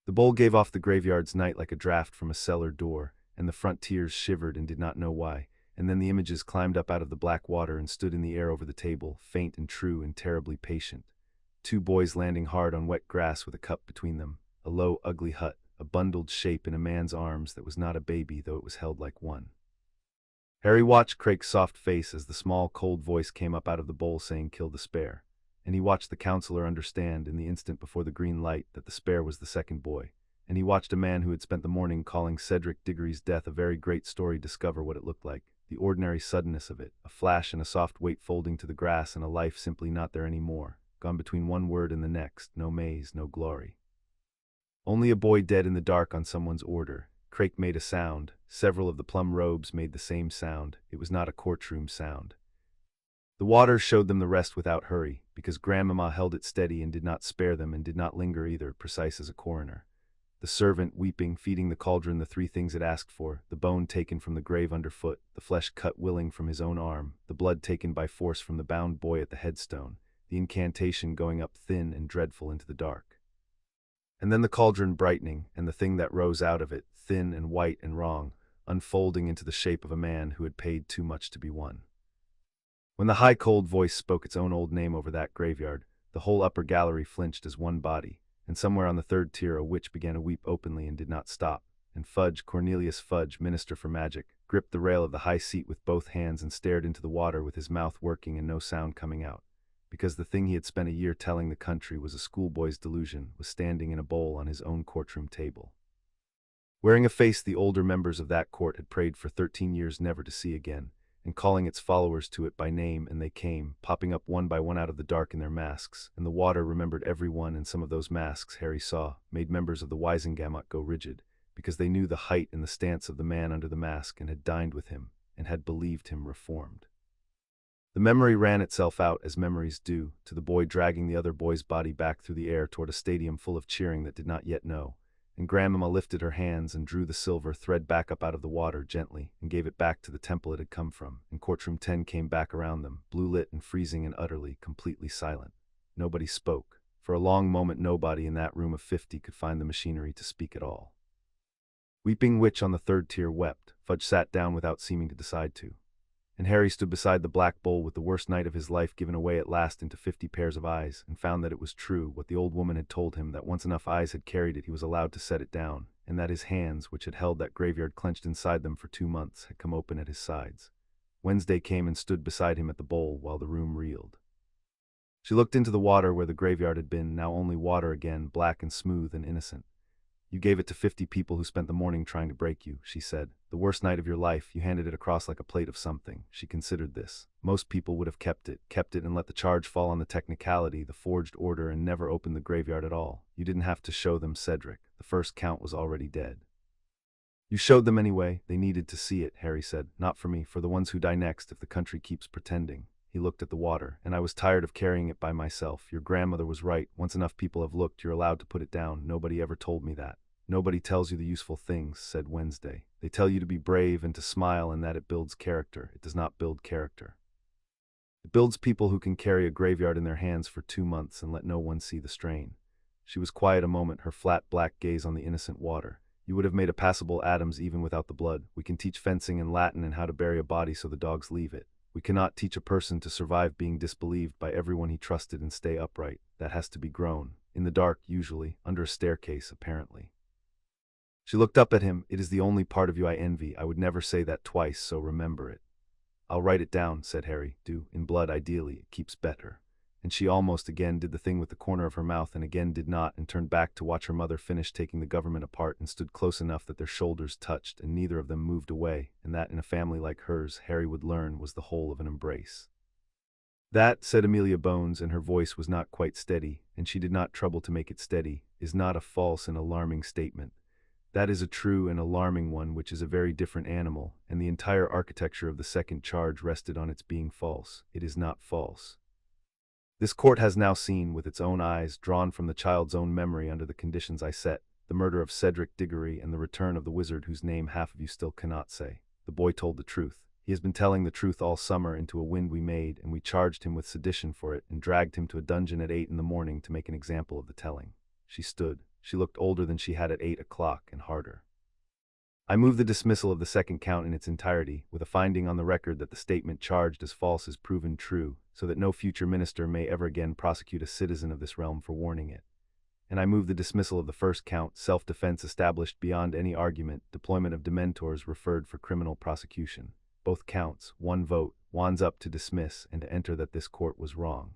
The bowl gave off the graveyard's night like a draught from a cellar door, and the frontiers shivered and did not know why, and then the images climbed up out of the black water and stood in the air over the table, faint and true and terribly patient. 2 boys landing hard on wet grass with a cup between them, a low, ugly hut, a bundled shape in a man's arms that was not a baby, though it was held like one. Harry watched Craig's soft face as the small, cold voice came up out of the bowl saying, "Kill the spare." And he watched the counselor understand in the instant before the green light that the spare was the second boy, and he watched a man who had spent the morning calling Cedric Diggory's death a very great story discover what it looked like, the ordinary suddenness of it, a flash and a soft weight folding to the grass and a life simply not there any more, gone between one word and the next, no maze, no glory. Only a boy dead in the dark on someone's order. Craig made a sound, several of the plum robes made the same sound, it was not a courtroom sound. The water showed them the rest without hurry, because Grandmama held it steady and did not spare them and did not linger either, precise as a coroner. The servant, weeping, feeding the cauldron the 3 things it asked for, the bone taken from the grave underfoot, the flesh cut willing from his own arm, the blood taken by force from the bound boy at the headstone, the incantation going up thin and dreadful into the dark. And then the cauldron brightening, and the thing that rose out of it, thin and white and wrong, unfolding into the shape of a man who had paid too much to be won. When the high cold voice spoke its own old name over that graveyard, the whole upper gallery flinched as one body, and somewhere on the 3rd tier a witch began to weep openly and did not stop, and Fudge, Cornelius Fudge, minister for magic, gripped the rail of the high seat with both hands and stared into the water with his mouth working and no sound coming out, because the thing he had spent a year telling the country was a schoolboy's delusion was standing in a bowl on his own courtroom table. Wearing a face the older members of that court had prayed for 13 years never to see again, and calling its followers to it by name, and they came, popping up one by one out of the dark in their masks, and the water remembered every one, and some of those masks, Harry saw, made members of the Wizengamot go rigid, because they knew the height and the stance of the man under the mask and had dined with him, and had believed him reformed. The memory ran itself out, as memories do, to the boy dragging the other boy's body back through the air toward a stadium full of cheering that did not yet know, and Grandmama lifted her hands and drew the silver thread back up out of the water gently and gave it back to the temple it had come from, and Courtroom 10 came back around them, blue-lit and freezing and utterly, completely silent. Nobody spoke. For a long moment nobody in that room of 50 could find the machinery to speak at all. Weeping Witch on the third tier wept. Fudge sat down without seeming to decide to. And Harry stood beside the black bowl with the worst night of his life given away at last into 50 pairs of eyes, and found that it was true, what the old woman had told him, that once enough eyes had carried it he was allowed to set it down, and that his hands, which had held that graveyard clenched inside them for 2 months, had come open at his sides. Wednesday came and stood beside him at the bowl while the room reeled. She looked into the water where the graveyard had been, now only water again, black and smooth and innocent. "You gave it to 50 people who spent the morning trying to break you," she said. "The worst night of your life, you handed it across like a plate of something." She considered this. Most people would have kept it and let the charge fall on the technicality, the forged order, and never opened the graveyard at all. You didn't have to show them Cedric. The first count was already dead. "You showed them anyway. They needed to see it," Harry said. "Not for me, for the ones who die next if the country keeps pretending." He looked at the water. "And I was tired of carrying it by myself. Your grandmother was right. Once enough people have looked, you're allowed to put it down. Nobody ever told me that." "Nobody tells you the useful things," said Wednesday. "They tell you to be brave and to smile and that it builds character. It does not build character. It builds people who can carry a graveyard in their hands for 2 months and let no one see the strain." She was quiet a moment, her flat black gaze on the innocent water. "You would have made a passable Addams even without the blood. We can teach fencing and Latin and how to bury a body so the dogs leave it. We cannot teach a person to survive being disbelieved by everyone he trusted and stay upright. That has to be grown. In the dark, usually, under a staircase, apparently." She looked up at him. "It is the only part of you I envy. I would never say that twice, so remember it." "I'll write it down," said Harry. "Do, in blood ideally, it keeps better." And she almost again did the thing with the corner of her mouth and again did not, and turned back to watch her mother finish taking the government apart, and stood close enough that their shoulders touched and neither of them moved away, and that in a family like hers, Harry would learn, was the whole of an embrace. "That," said Amelia Bones, and her voice was not quite steady, and she did not trouble to make it steady, "is not a false and alarming statement. That is a true and alarming one, which is a very different animal, and the entire architecture of the second charge rested on its being false. It is not false. This court has now seen, with its own eyes, drawn from the child's own memory under the conditions I set, the murder of Cedric Diggory and the return of the wizard whose name half of you still cannot say. The boy told the truth. He has been telling the truth all summer into a wind we made, and we charged him with sedition for it and dragged him to a dungeon at 8 in the morning to make an example of the telling." She stood. She looked older than she had at 8 o'clock, and harder. "I move the dismissal of the second count in its entirety, with a finding on the record that the statement charged as false is proven true, so that no future minister may ever again prosecute a citizen of this realm for warning it. And I move the dismissal of the first count, self-defense established beyond any argument, deployment of dementors referred for criminal prosecution. Both counts, 1 vote, wands up to dismiss and to enter that this court was wrong."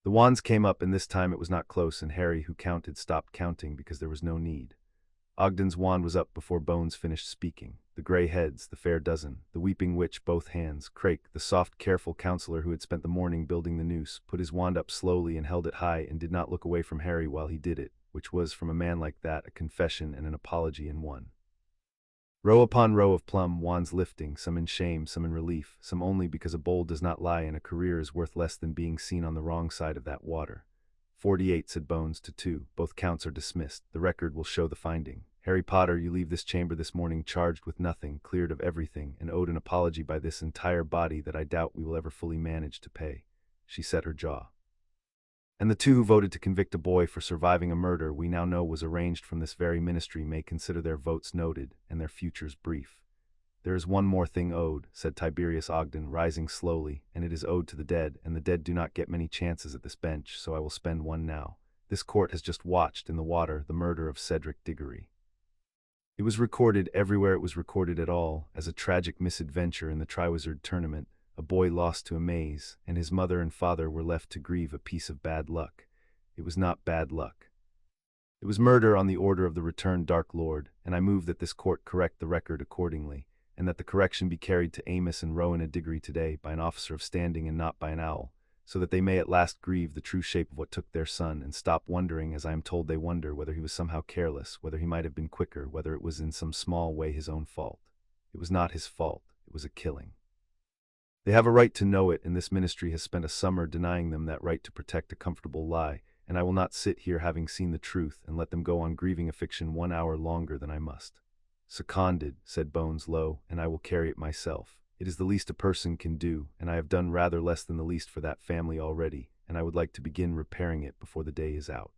The wands came up, and this time it was not close, and Harry, who counted, stopped counting because there was no need. Ogden's wand was up before Bones finished speaking. The grey heads, the fair dozen, the weeping witch, both hands. Craik, the soft, careful counselor who had spent the morning building the noose, put his wand up slowly and held it high and did not look away from Harry while he did it, which was, from a man like that, a confession and an apology in one. Row upon row of plumb wands lifting, some in shame, some in relief, some only because a bowl does not lie and a career is worth less than being seen on the wrong side of that water. 48, said Bones to 2. Both counts are dismissed. The record will show the finding. Harry Potter, you leave this chamber this morning charged with nothing, cleared of everything, and owed an apology by this entire body that I doubt we will ever fully manage to pay. She set her jaw. And the 2 who voted to convict a boy for surviving a murder we now know was arranged from this very ministry may consider their votes noted and their futures brief. There is one more thing owed, said Tiberius Ogden, rising slowly, and it is owed to the dead, and the dead do not get many chances at this bench, so I will spend one now. This court has just watched in the water the murder of Cedric Diggory. It was recorded everywhere it was recorded at all, as a tragic misadventure in the Triwizard Tournament, a boy lost to a maze, and his mother and father were left to grieve a piece of bad luck. It was not bad luck. It was murder on the order of the returned Dark Lord, and I move that this court correct the record accordingly, and that the correction be carried to Amos and Rowan Diggory today by an officer of standing and not by an owl. so that they may at last grieve the true shape of what took their son, and stop wondering, as I am told they wonder, whether he was somehow careless, whether he might have been quicker, whether it was in some small way his own fault. It was not his fault, it was a killing. They have a right to know it, and this ministry has spent a summer denying them that right to protect a comfortable lie, and I will not sit here having seen the truth and let them go on grieving a fiction 1 hour longer than I must. Seconded, said Bones low, and I will carry it myself. It is the least a person can do, and I have done rather less than the least for that family already, and I would like to begin repairing it before the day is out.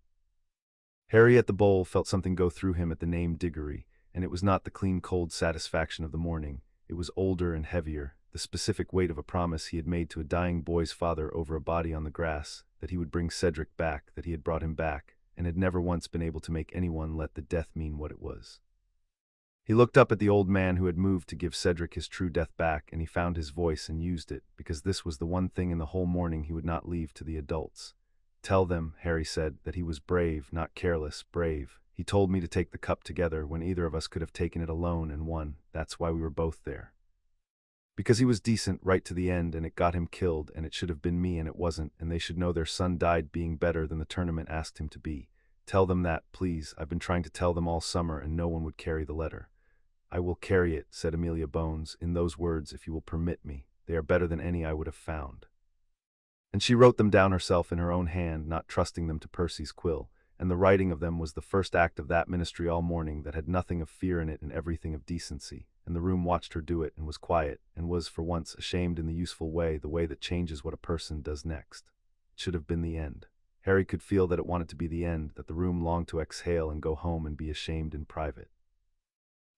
Harry at the bowl felt something go through him at the name Diggory, and it was not the clean cold satisfaction of the morning. It was older and heavier, the specific weight of a promise he had made to a dying boy's father over a body on the grass, that he would bring Cedric back, that he had brought him back, and had never once been able to make anyone let the death mean what it was. He looked up at the old man who had moved to give Cedric his true death back, and he found his voice and used it, because this was the one thing in the whole morning he would not leave to the adults. Tell them, Harry said, that he was brave, not careless, brave. He told me to take the cup together when either of us could have taken it alone and won. That's why we were both there. Because he was decent right to the end, and it got him killed, and it should have been me and it wasn't, and they should know their son died being better than the tournament asked him to be. Tell them that, please. I've been trying to tell them all summer, and no one would carry the letter. I will carry it, said Amelia Bones, in those words, if you will permit me. They are better than any I would have found. And she wrote them down herself in her own hand, not trusting them to Percy's quill, and the writing of them was the first act of that ministry all morning that had nothing of fear in it and everything of decency, and the room watched her do it and was quiet, and was for once ashamed in the useful way, the way that changes what a person does next. It should have been the end. Harry could feel that it wanted to be the end, that the room longed to exhale and go home and be ashamed in private.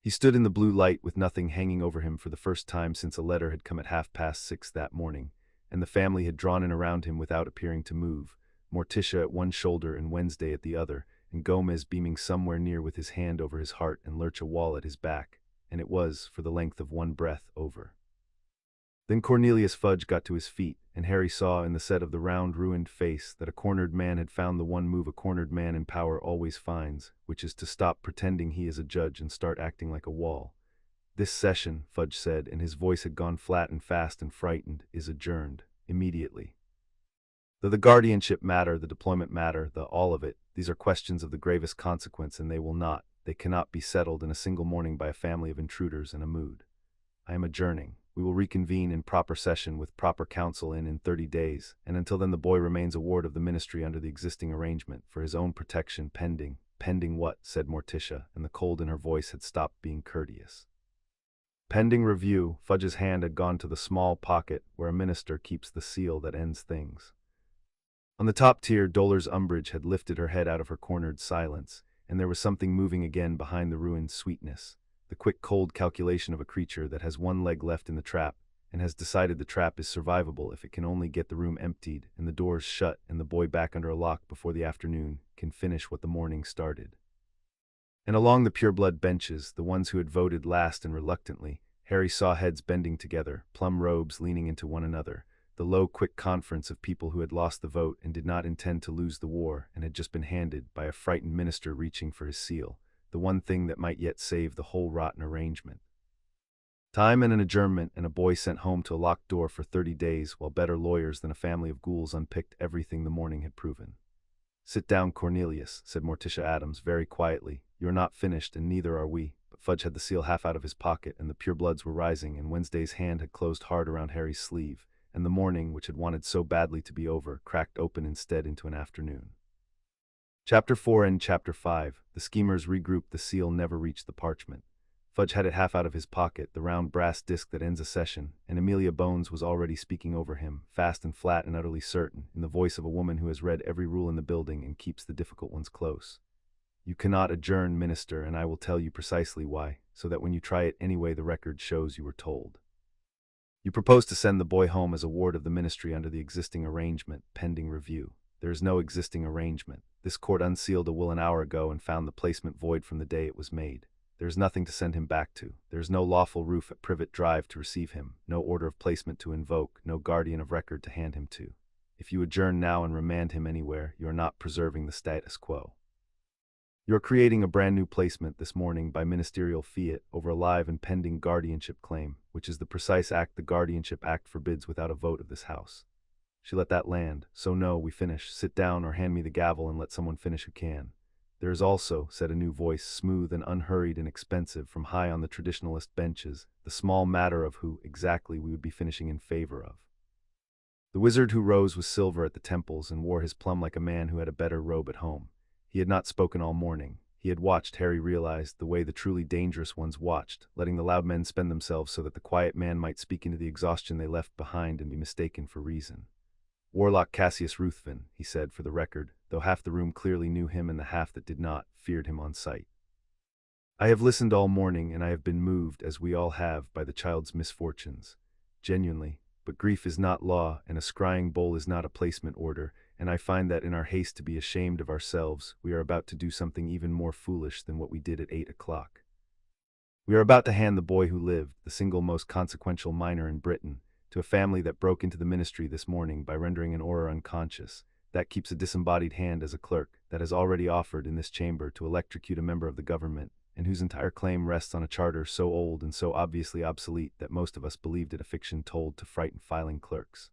He stood in the blue light with nothing hanging over him for the first time since a letter had come at 6:30 that morning, and the family had drawn in around him without appearing to move, Morticia at one shoulder and Wednesday at the other, and Gomez beaming somewhere near with his hand over his heart and Lurch a wall at his back, and it was, for the length of one breath, over. Then Cornelius Fudge got to his feet, and Harry saw in the set of the round, ruined face that a cornered man had found the one move a cornered man in power always finds, which is to stop pretending he is a judge and start acting like a wall. This session, Fudge said, and his voice had gone flat and fast and frightened, is adjourned, immediately. Though the guardianship matter, the deployment matter, the all of it, these are questions of the gravest consequence, and they cannot be settled in a single morning by a family of intruders in a mood. I am adjourning. We will reconvene in proper session with proper counsel in 30 days, and until then the boy remains a ward of the ministry under the existing arrangement, for his own protection pending. Pending what? Said Morticia, and the cold in her voice had stopped being courteous. Pending review. Fudge's hand had gone to the small pocket where a minister keeps the seal that ends things. On the top tier, Dolor's Umbridge had lifted her head out of her cornered silence, and there was something moving again behind the ruined sweetness. The quick, cold calculation of a creature that has one leg left in the trap, and has decided the trap is survivable if it can only get the room emptied and the doors shut and the boy back under a lock before the afternoon can finish what the morning started. And along the pureblood benches, the ones who had voted last and reluctantly, Harry saw heads bending together, plum robes leaning into one another, the low, quick conference of people who had lost the vote and did not intend to lose the war and had just been handed, by a frightened minister reaching for his seal, the one thing that might yet save the whole rotten arrangement. Time and an adjournment, and a boy sent home to a locked door for 30 days, while better lawyers than a family of ghouls unpicked everything the morning had proven. Sit down, Cornelius, said Morticia Addams very quietly. You are not finished, and neither are we. But Fudge had the seal half out of his pocket, and the purebloods were rising, and Wednesday's hand had closed hard around Harry's sleeve, and the morning, which had wanted so badly to be over, cracked open instead into an afternoon. Chapter 4 and Chapter 5. The schemers regrouped. The seal never reached the parchment. Fudge had it half out of his pocket, the round brass disc that ends a session, and Amelia Bones was already speaking over him, fast and flat and utterly certain, in the voice of a woman who has read every rule in the building and keeps the difficult ones close. You cannot adjourn, minister, and I will tell you precisely why, so that when you try it anyway the record shows you were told. You propose to send the boy home as a ward of the ministry under the existing arrangement, pending review. There is no existing arrangement. This court unsealed a will an hour ago and found the placement void from the day it was made. There is nothing to send him back to. There is no lawful roof at Privet Drive to receive him, no order of placement to invoke, no guardian of record to hand him to. If you adjourn now and remand him anywhere, you are not preserving the status quo. You are creating a brand new placement this morning by ministerial fiat over a live and pending guardianship claim, which is the precise act the Guardianship Act forbids without a vote of this House. She let that land. So no, we finish. Sit down or hand me the gavel and let someone finish who can. There is also, said a new voice, smooth and unhurried and expensive from high on the traditionalist benches, the small matter of who, exactly, we would be finishing in favor of. The wizard who rose was silver at the temples and wore his plum like a man who had a better robe at home. He had not spoken all morning. He had watched, Harry realized, the way the truly dangerous ones watched, letting the loud men spend themselves so that the quiet man might speak into the exhaustion they left behind and be mistaken for reason. Warlock Cassius Ruthven, he said for the record, though half the room clearly knew him and the half that did not, feared him on sight. I have listened all morning and I have been moved, as we all have, by the child's misfortunes. Genuinely. But grief is not law, and a scrying bowl is not a placement order, and I find that in our haste to be ashamed of ourselves, we are about to do something even more foolish than what we did at 8 o'clock. We are about to hand the boy who lived, the single most consequential minor in Britain, to a family that broke into the ministry this morning by rendering an auror unconscious, that keeps a disembodied hand as a clerk, that has already offered in this chamber to electrocute a member of the government, and whose entire claim rests on a charter so old and so obviously obsolete that most of us believed it a fiction told to frighten filing clerks.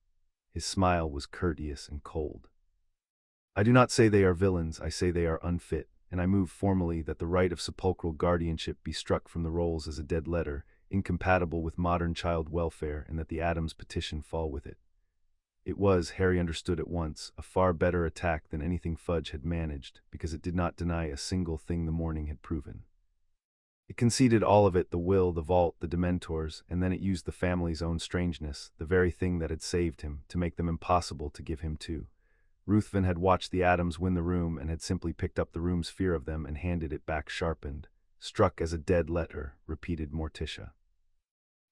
His smile was courteous and cold. I do not say they are villains, I say they are unfit, and I move formally that the right of sepulchral guardianship be struck from the rolls as a dead letter, incompatible with modern child welfare, and that the Addams petition fall with it. It was, Harry understood at once, a far better attack than anything Fudge had managed, because it did not deny a single thing the morning had proven. It conceded all of it, the will, the vault, the Dementors, and then it used the family's own strangeness, the very thing that had saved him, to make them impossible to give him to. Ruthven had watched the Addams win the room and had simply picked up the room's fear of them and handed it back sharpened. Struck as a dead letter, repeated Morticia.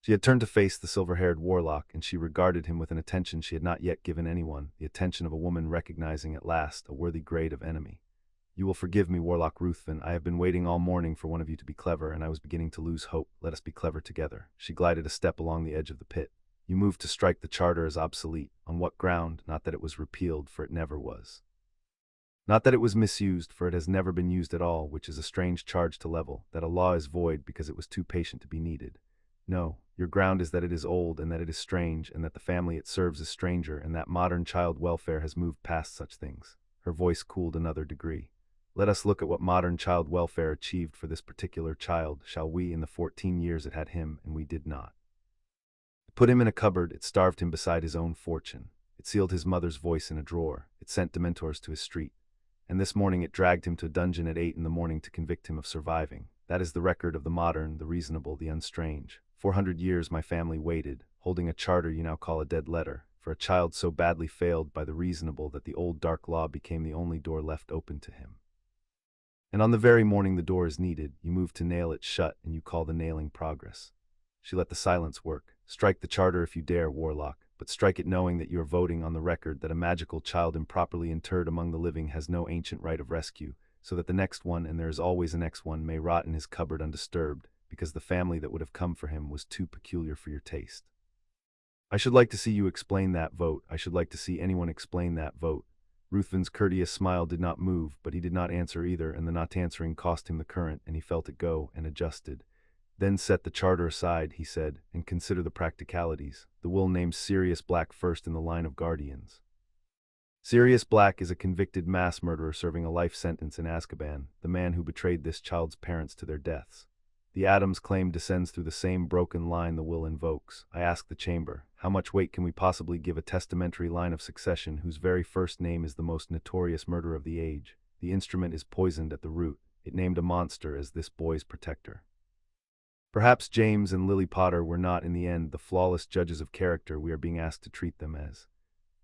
She had turned to face the silver-haired warlock, and she regarded him with an attention she had not yet given anyone, the attention of a woman recognizing at last a worthy grade of enemy. You will forgive me, Warlock Ruthven. I have been waiting all morning for one of you to be clever, and I was beginning to lose hope. Let us be clever together. She glided a step along the edge of the pit. You moved to strike the charter as obsolete. On what ground? Not that it was repealed, for it never was. Not that it was misused, for it has never been used at all, which is a strange charge to level, that a law is void because it was too patient to be needed. No, your ground is that it is old, and that it is strange, and that the family it serves is stranger, and that modern child welfare has moved past such things. Her voice cooled another degree. Let us look at what modern child welfare achieved for this particular child, shall we? In the 14 years it had him, and we did not. It put him in a cupboard, it starved him beside his own fortune. It sealed his mother's voice in a drawer. It sent Dementors to his street. And this morning it dragged him to a dungeon at 8 in the morning to convict him of surviving. That is the record of the modern, the reasonable, the unstrange. 400 years my family waited, holding a charter you now call a dead letter, for a child so badly failed by the reasonable that the old dark law became the only door left open to him. And on the very morning the door is needed, you move to nail it shut, and you call the nailing progress. She let the silence work. Strike the charter if you dare, Warlock, but strike it knowing that you are voting on the record that a magical child improperly interred among the living has no ancient right of rescue, so that the next one, and there is always a next one, may rot in his cupboard undisturbed, because the family that would have come for him was too peculiar for your taste. I should like to see you explain that vote. I should like to see anyone explain that vote. Ruthven's courteous smile did not move, but he did not answer either, and the not answering cost him the current, and he felt it go, and adjusted. Then set the charter aside, he said, and consider the practicalities. The will names Sirius Black first in the line of guardians. Sirius Black is a convicted mass murderer serving a life sentence in Azkaban, the man who betrayed this child's parents to their deaths. The Addams claim descends through the same broken line the will invokes. I ask the chamber, how much weight can we possibly give a testamentary line of succession whose very first name is the most notorious murder of the age? The instrument is poisoned at the root. It named a monster as this boy's protector. Perhaps James and Lily Potter were not in the end the flawless judges of character we are being asked to treat them as.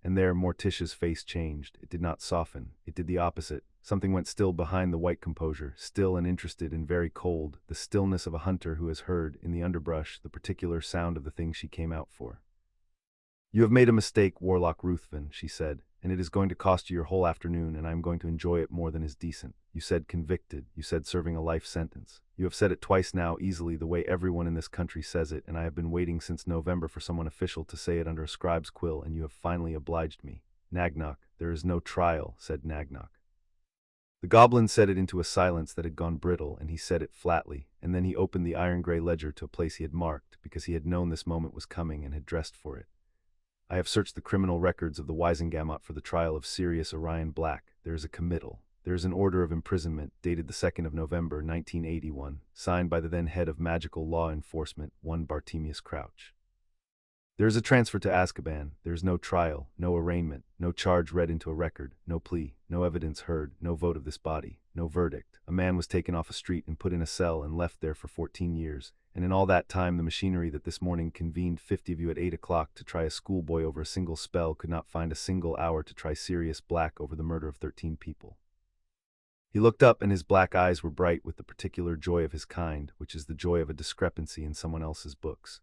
And there Morticia's face changed. It did not soften. It did the opposite. Something went still behind the white composure, still and interested and very cold, the stillness of a hunter who has heard, in the underbrush, the particular sound of the thing she came out for. You have made a mistake, Warlock Ruthven, she said, and it is going to cost you your whole afternoon, and I am going to enjoy it more than is decent. You said convicted. You said serving a life sentence. You have said it twice now, easily, the way everyone in this country says it, and I have been waiting since November for someone official to say it under a scribe's quill, and you have finally obliged me. Nagnok, there is no trial, said Nagnok. The goblin said it into a silence that had gone brittle, and he said it flatly, and then he opened the iron-gray ledger to a place he had marked, because he had known this moment was coming and had dressed for it. I have searched the criminal records of the Wizengamot for the trial of Sirius Orion Black. There is a committal. There is an order of imprisonment, dated the 2nd of November, 1981, signed by the then head of magical law enforcement, one Bartemius Crouch. There is a transfer to Azkaban. There is no trial, no arraignment, no charge read into a record, no plea, no evidence heard, no vote of this body, no verdict. A man was taken off a street and put in a cell and left there for 14 years, and in all that time the machinery that this morning convened 50 of you at 8 o'clock to try a schoolboy over a single spell could not find a single hour to try Sirius Black over the murder of 13 people. He looked up, and his black eyes were bright with the particular joy of his kind, which is the joy of a discrepancy in someone else's books.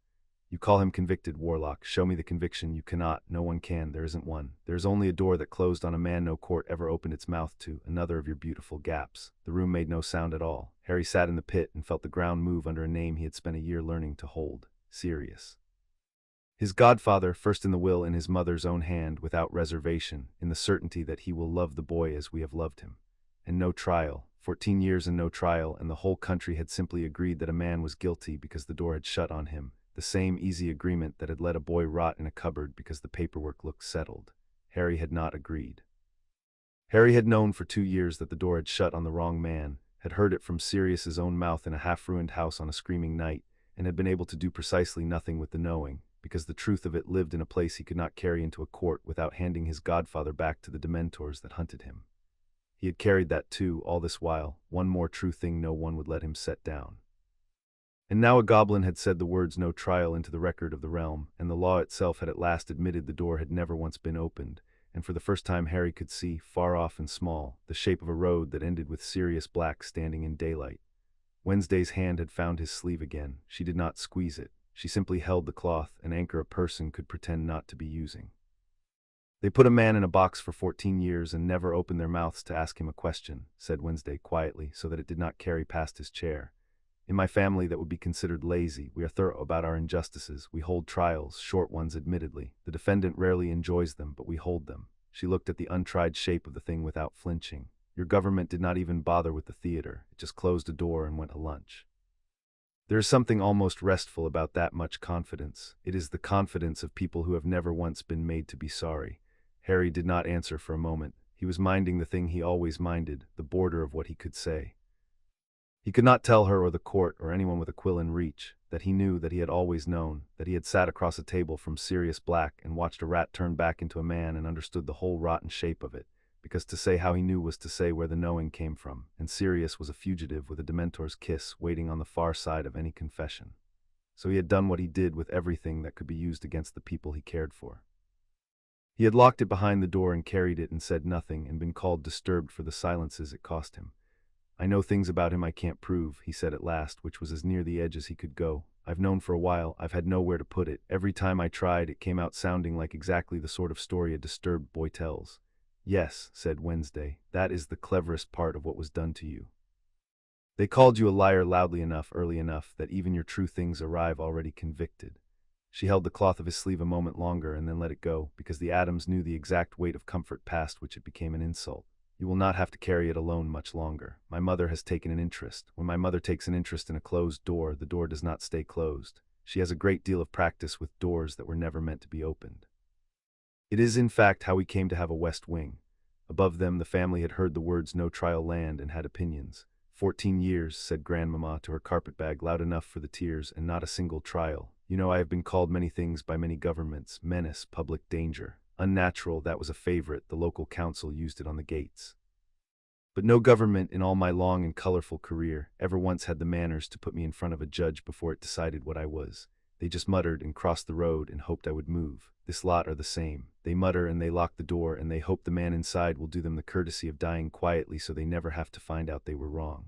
You call him convicted, Warlock. Show me the conviction. You cannot. No one can. There isn't one. There is only a door that closed on a man no court ever opened its mouth to, another of your beautiful gaps. The room made no sound at all. Harry sat in the pit and felt the ground move under a name he had spent a year learning to hold. Sirius. His godfather, first in the will in his mother's own hand, without reservation, in the certainty that he will love the boy as we have loved him. And no trial. 14 years and no trial, and the whole country had simply agreed that a man was guilty because the door had shut on him. The same easy agreement that had let a boy rot in a cupboard because the paperwork looked settled. Harry had not agreed. Harry had known for 2 years that the door had shut on the wrong man, had heard it from Sirius's own mouth in a half-ruined house on a screaming night, and had been able to do precisely nothing with the knowing, because the truth of it lived in a place he could not carry into a court without handing his godfather back to the dementors that hunted him. He had carried that too, all this while, one more true thing no one would let him set down. And now a goblin had said the words "no trial" into the record of the realm, and the law itself had at last admitted the door had never once been opened, and for the first time Harry could see, far off and small, the shape of a road that ended with Sirius Black standing in daylight. Wednesday's hand had found his sleeve again. She did not squeeze it. She simply held the cloth, an anchor a person could pretend not to be using. They put a man in a box for 14 years and never opened their mouths to ask him a question, said Wednesday quietly, so that it did not carry past his chair. In my family that would be considered lazy. We are thorough about our injustices. We hold trials, short ones admittedly. The defendant rarely enjoys them, but we hold them. She looked at the untried shape of the thing without flinching. Your government did not even bother with the theater. It just closed a door and went to lunch. There is something almost restful about that much confidence. It is the confidence of people who have never once been made to be sorry. Harry did not answer for a moment. He was minding the thing he always minded, the border of what he could say. He could not tell her or the court or anyone with a quill in reach that he knew, that he had always known, that he had sat across a table from Sirius Black and watched a rat turn back into a man and understood the whole rotten shape of it, because to say how he knew was to say where the knowing came from, and Sirius was a fugitive with a Dementor's kiss waiting on the far side of any confession. So he had done what he did with everything that could be used against the people he cared for. He had locked it behind the door and carried it and said nothing and been called disturbed for the silences it cost him. I know things about him I can't prove, he said at last, which was as near the edge as he could go. I've known for a while. I've had nowhere to put it. Every time I tried, it came out sounding like exactly the sort of story a disturbed boy tells. Yes, said Wednesday, that is the cleverest part of what was done to you. They called you a liar loudly enough, early enough, that even your true things arrive already convicted. She held the cloth of his sleeve a moment longer and then let it go, because the Addams knew the exact weight of comfort past which it became an insult. You will not have to carry it alone much longer. My mother has taken an interest. When my mother takes an interest in a closed door, the door does not stay closed. She has a great deal of practice with doors that were never meant to be opened. It is, in fact, how we came to have a west wing. Above them, the family had heard the words "no trial" land and had opinions. 14 years, said Grandmamma to her carpetbag, loud enough for the tears, and not a single trial. You know, I have been called many things by many governments: menace, public danger. Unnatural, that was a favorite. The local council used it on the gates. But no government in all my long and colorful career ever once had the manners to put me in front of a judge before it decided what I was. They just muttered and crossed the road and hoped I would move. This lot are the same. They mutter and they lock the door and they hope the man inside will do them the courtesy of dying quietly so they never have to find out they were wrong.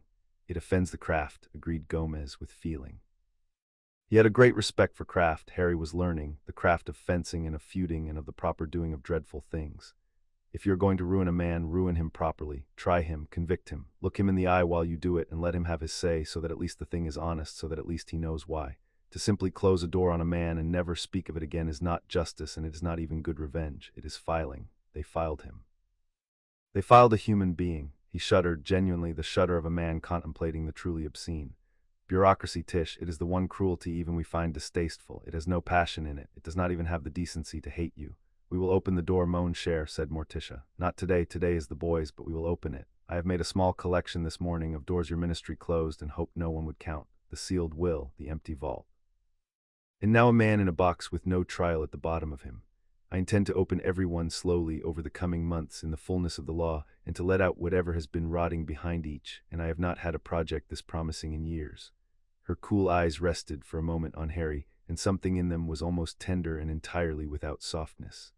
It offends the craft, agreed Gomez with feeling. He had a great respect for craft. Harry was learning, the craft of fencing and of feuding and of the proper doing of dreadful things. If you're going to ruin a man, ruin him properly. Try him, convict him, look him in the eye while you do it, and let him have his say, so that at least the thing is honest, so that at least he knows why. To simply close a door on a man and never speak of it again is not justice, and it is not even good revenge. It is filing. They filed him. They filed a human being. He shuddered, genuinely the shudder of a man contemplating the truly obscene. Bureaucracy, Tish, it is the one cruelty even we find distasteful. It has no passion in it. It does not even have the decency to hate you. We will open the door, mon cher, said Morticia. Not today, today is the boys, but we will open it. I have made a small collection this morning of doors your ministry closed and hoped no one would count. The sealed will, the empty vault. And now a man in a box with no trial at the bottom of him. I intend to open every one slowly over the coming months in the fullness of the law, and to let out whatever has been rotting behind each, and I have not had a project this promising in years. Her cool eyes rested for a moment on Harry, and something in them was almost tender and entirely without softness.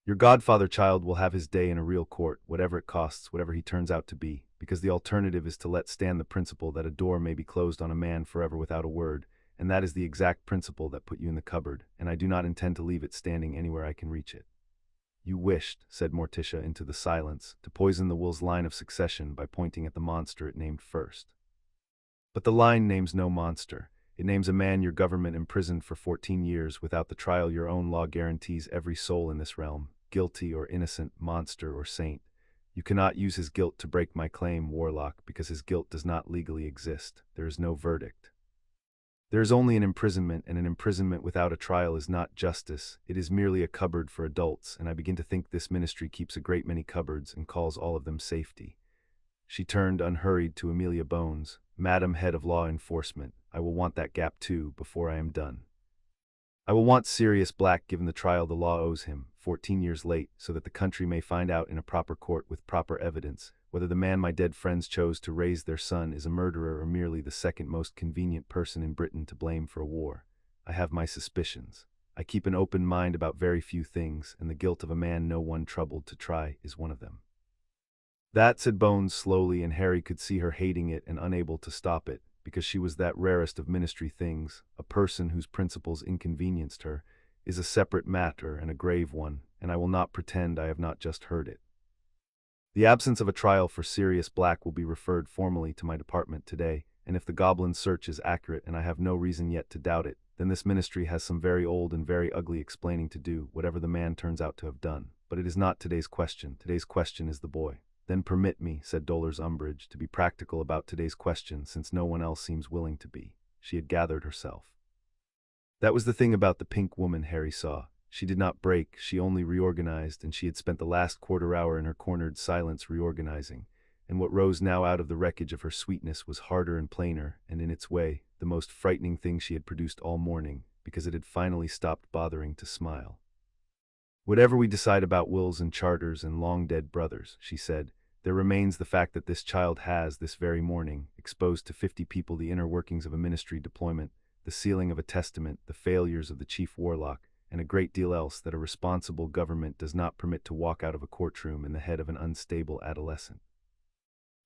Your godfather, child, will have his day in a real court, whatever it costs, whatever he turns out to be, because the alternative is to let stand the principle that a door may be closed on a man forever without a word, and that is the exact principle that put you in the cupboard, and I do not intend to leave it standing anywhere I can reach it. You wished, said Morticia into the silence, to poison the will's line of succession by pointing at the monster it named first. But the line names no monster. It names a man your government imprisoned for 14 years without the trial your own law guarantees every soul in this realm, guilty or innocent, monster or saint. You cannot use his guilt to break my claim, Warlock, because his guilt does not legally exist. There is no verdict. There is only an imprisonment, and an imprisonment without a trial is not justice. It is merely a cupboard for adults, and I begin to think this ministry keeps a great many cupboards and calls all of them safety. She turned unhurried to Amelia Bones. Madam Head of Law Enforcement, I will want that gap too before I am done. I will want Sirius Black given the trial the law owes him, 14 years late, so that the country may find out in a proper court with proper evidence whether the man my dead friends chose to raise their son is a murderer or merely the second most convenient person in Britain to blame for a war. I have my suspicions. I keep an open mind about very few things, and the guilt of a man no one troubled to try is one of them. That, said Bones slowly, and Harry could see her hating it and unable to stop it, because she was that rarest of ministry things, a person whose principles inconvenienced her, is a separate matter and a grave one, and I will not pretend I have not just heard it. The absence of a trial for Sirius Black will be referred formally to my department today, and if the goblin search is accurate, and I have no reason yet to doubt it, then this ministry has some very old and very ugly explaining to do, whatever the man turns out to have done. But it is not today's question. Today's question is the boy. Then permit me, said Dolores Umbridge, to be practical about today's question, since no one else seems willing to be. She had gathered herself. That was the thing about the pink woman Harry saw. She did not break, she only reorganized, and she had spent the last quarter hour in her cornered silence reorganizing, and what rose now out of the wreckage of her sweetness was harder and plainer, and in its way, the most frightening thing she had produced all morning, because it had finally stopped bothering to smile. Whatever we decide about wills and charters and long-dead brothers, she said, there remains the fact that this child has, this very morning, exposed to 50 people the inner workings of a ministry deployment, the sealing of a testament, the failures of the chief warlock, and a great deal else that a responsible government does not permit to walk out of a courtroom in the head of an unstable adolescent.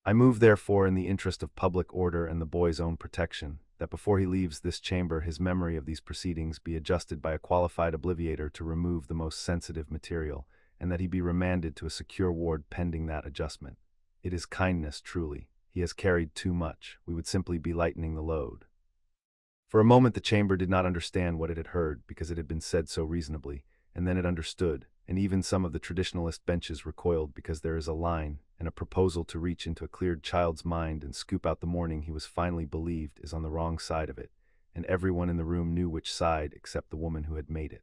I move, therefore, in the interest of public order and the boy's own protection, that before he leaves this chamber his memory of these proceedings be adjusted by a qualified obliviator to remove the most sensitive material, and that he be remanded to a secure ward pending that adjustment. It is kindness, truly. He has carried too much. We would simply be lightening the load. For a moment the chamber did not understand what it had heard, because it had been said so reasonably, and then it understood, and even some of the traditionalist benches recoiled, because there is a line, and a proposal to reach into a cleared child's mind and scoop out the morning he was finally believed is on the wrong side of it, and everyone in the room knew which side except the woman who had made it.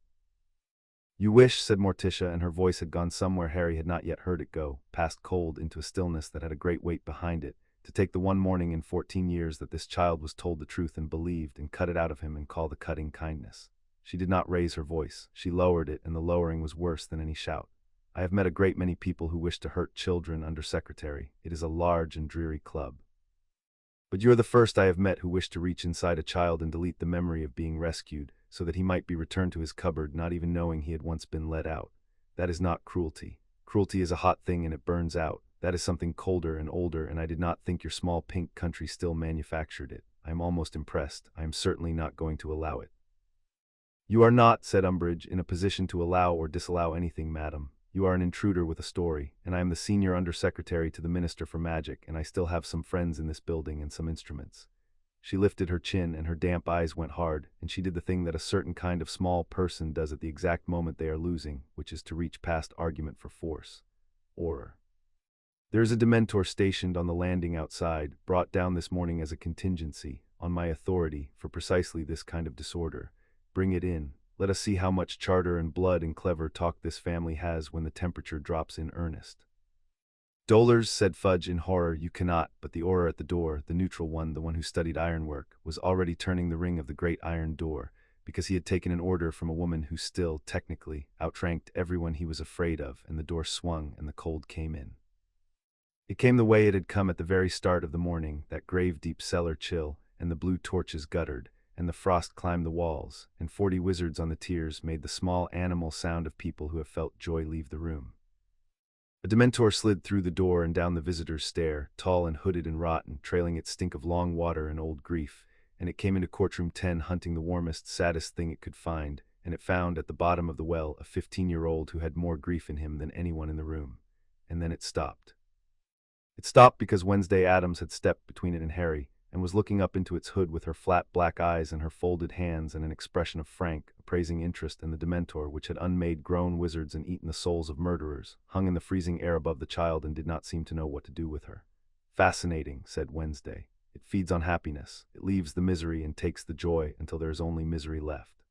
You wish, said Morticia, and her voice had gone somewhere Harry had not yet heard it go, past cold into a stillness that had a great weight behind it, to take the one morning in 14 years that this child was told the truth and believed, and cut it out of him and call the cutting kindness. She did not raise her voice. She lowered it, and the lowering was worse than any shout. I have met a great many people who wish to hurt children, Under Secretary. It is a large and dreary club. But you are the first I have met who wished to reach inside a child and delete the memory of being rescued, so that he might be returned to his cupboard, not even knowing he had once been let out. That is not cruelty. Cruelty is a hot thing and it burns out. That is something colder and older, and I did not think your small pink country still manufactured it. I am almost impressed. I am certainly not going to allow it. You are not, said Umbridge, in a position to allow or disallow anything, madam. You are an intruder with a story, and I am the senior undersecretary to the Minister for Magic, and I still have some friends in this building and some instruments. She lifted her chin, and her damp eyes went hard, and she did the thing that a certain kind of small person does at the exact moment they are losing, which is to reach past argument for force. Horror. There is a Dementor stationed on the landing outside, brought down this morning as a contingency. on my authority, for precisely this kind of disorder. Bring it in. Let us see how much charter and blood and clever talk this family has when the temperature drops in earnest. Dolors, said Fudge in horror, you cannot, but the auror at the door, the neutral one, the one who studied ironwork, was already turning the ring of the great iron door, because he had taken an order from a woman who still, technically, outranked everyone he was afraid of, and the door swung and the cold came in. It came the way it had come at the very start of the morning, that grave deep cellar chill, and the blue torches guttered, and the frost climbed the walls, and 40 wizards on the tiers made the small animal sound of people who have felt joy leave the room. A Dementor slid through the door and down the visitor's stair, tall and hooded and rotten, trailing its stink of long water and old grief, and it came into Courtroom 10 hunting the warmest, saddest thing it could find, and it found at the bottom of the well a 15-year-old who had more grief in him than anyone in the room. And then it stopped. It stopped because Wednesday Addams had stepped between it and Harry, and was looking up into its hood with her flat black eyes and her folded hands and an expression of frank, appraising interest in the Dementor which had unmade grown wizards and eaten the souls of murderers, hung in the freezing air above the child and did not seem to know what to do with her. Fascinating, said Wednesday. It feeds on happiness. It leaves the misery and takes the joy until there is only misery left.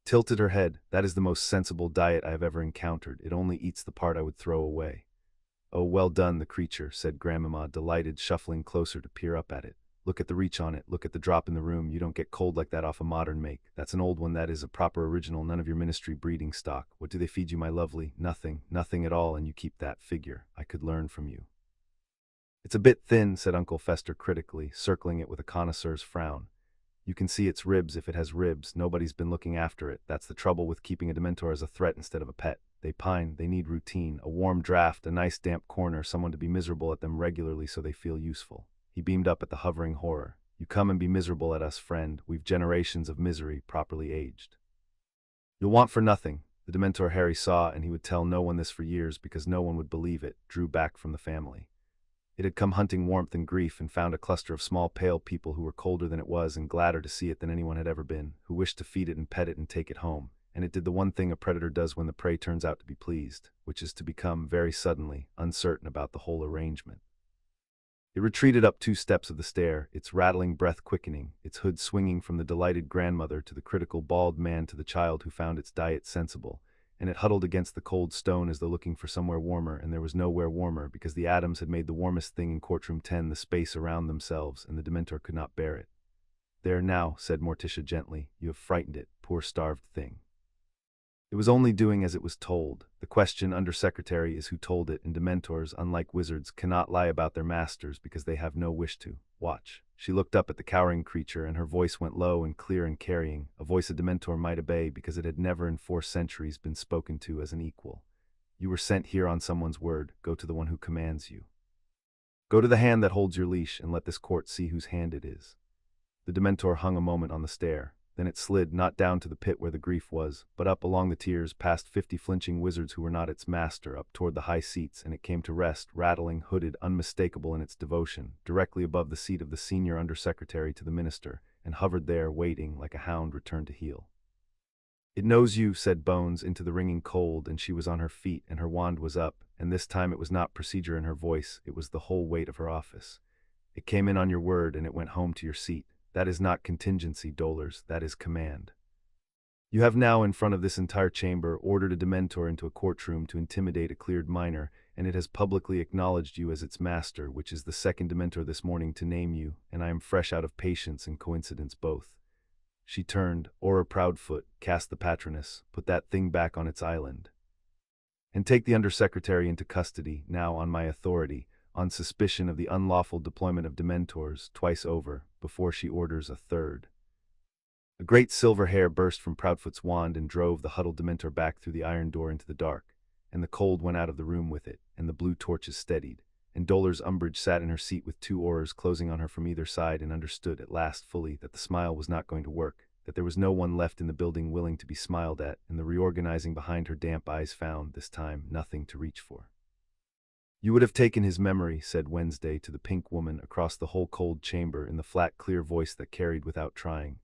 Tilted her head. That is the most sensible diet I have ever encountered. It only eats the part I would throw away. Oh, well done, the creature, said Grandmamma, delighted, shuffling closer to peer up at it. Look at the reach on it. Look at the drop in the room. You don't get cold like that off a modern make. That's an old one. That is a proper original. None of your ministry breeding stock. What do they feed you, my lovely? Nothing. Nothing at all, and you keep that figure. I could learn from you. It's a bit thin, said Uncle Fester critically, circling it with a connoisseur's frown. You can see its ribs if it has ribs. Nobody's been looking after it. That's the trouble with keeping a Dementor as a threat instead of a pet. They pine, they need routine, a warm draft, a nice damp corner, someone to be miserable at them regularly so they feel useful. He beamed up at the hovering horror. You come and be miserable at us, friend. We've generations of misery, properly aged. You'll want for nothing. The Dementor Harry saw, and he would tell no one this for years because no one would believe it, drew back from the family. It had come hunting warmth and grief and found a cluster of small pale people who were colder than it was and gladder to see it than anyone had ever been, who wished to feed it and pet it and take it home. And it did the one thing a predator does when the prey turns out to be pleased, which is to become, very suddenly, uncertain about the whole arrangement. It retreated up 2 steps of the stair, its rattling breath quickening, its hood swinging from the delighted grandmother to the critical bald man to the child who found its diet sensible, and it huddled against the cold stone as though looking for somewhere warmer, and there was nowhere warmer because the Addams had made the warmest thing in Courtroom 10 the space around themselves, and the Dementor could not bear it. There now, said Morticia gently, you have frightened it, poor starved thing. It was only doing as it was told. The question, Undersecretary, is who told it, and Dementors, unlike wizards, cannot lie about their masters because they have no wish to. Watch. She looked up at the cowering creature, and her voice went low and clear and carrying, a voice a Dementor might obey because it had never in 4 centuries been spoken to as an equal. You were sent here on someone's word. Go to the one who commands you. Go to the hand that holds your leash, and let this court see whose hand it is. The Dementor hung a moment on the stair. Then it slid, not down to the pit where the grief was, but up along the tiers, past 50 flinching wizards who were not its master, up toward the high seats, and it came to rest, rattling, hooded, unmistakable in its devotion, directly above the seat of the senior undersecretary to the minister, and hovered there, waiting, like a hound returned to heel. It knows you, said Bones, into the ringing cold, and she was on her feet, and her wand was up, and this time it was not procedure in her voice, it was the whole weight of her office. It came in on your word, and it went home to your seat. That is not contingency, Dolors, that is command. You have now, in front of this entire chamber, ordered a Dementor into a courtroom to intimidate a cleared minor, and it has publicly acknowledged you as its master, which is the second Dementor this morning to name you, and I am fresh out of patience and coincidence both. She turned, Aura Proudfoot, cast the patroness, put that thing back on its island. And take the Undersecretary into custody, now on my authority, on suspicion of the unlawful deployment of Dementors, twice over, before she orders a third. A great silver hair burst from Proudfoot's wand and drove the huddled Dementor back through the iron door into the dark, and the cold went out of the room with it, and the blue torches steadied, and Dolores Umbridge sat in her seat with 2 aurors closing on her from either side and understood at last fully that the smile was not going to work, that there was no one left in the building willing to be smiled at, and the reorganizing behind her damp eyes found, this time, nothing to reach for. You would have taken his memory, said Wednesday to the pink woman across the whole cold chamber in the flat, clear voice that carried without trying.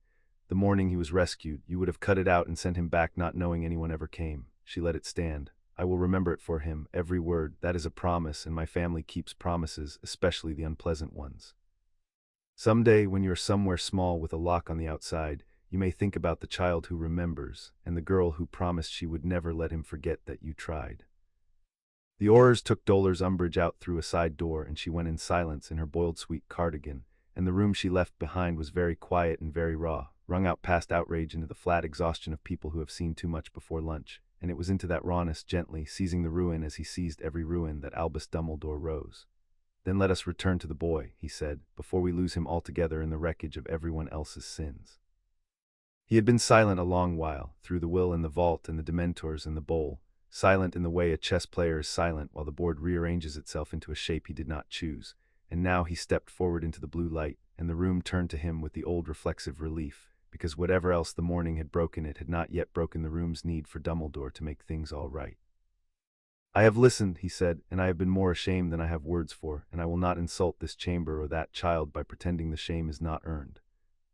The morning he was rescued, you would have cut it out and sent him back not knowing anyone ever came. She let it stand. I will remember it for him, every word. That is a promise, and my family keeps promises, especially the unpleasant ones. Someday, when you're somewhere small with a lock on the outside, you may think about the child who remembers, and the girl who promised she would never let him forget that you tried. The Aurors took Dolor's umbrage out through a side door, and she went in silence in her boiled sweet cardigan, and the room she left behind was very quiet and very raw, wrung out past outrage into the flat exhaustion of people who have seen too much before lunch, and it was into that rawness, gently seizing the ruin as he seized every ruin, that Albus Dumbledore rose. "Then let us return to the boy," he said, "before we lose him altogether in the wreckage of everyone else's sins." He had been silent a long while, through the will in the vault and the Dementors in the bowl, silent in the way a chess player is silent while the board rearranges itself into a shape he did not choose, and now he stepped forward into the blue light, and the room turned to him with the old reflexive relief, because whatever else the morning had broken, it had not yet broken the room's need for Dumbledore to make things all right. "I have listened," he said, "and I have been more ashamed than I have words for, and I will not insult this chamber or that child by pretending the shame is not earned.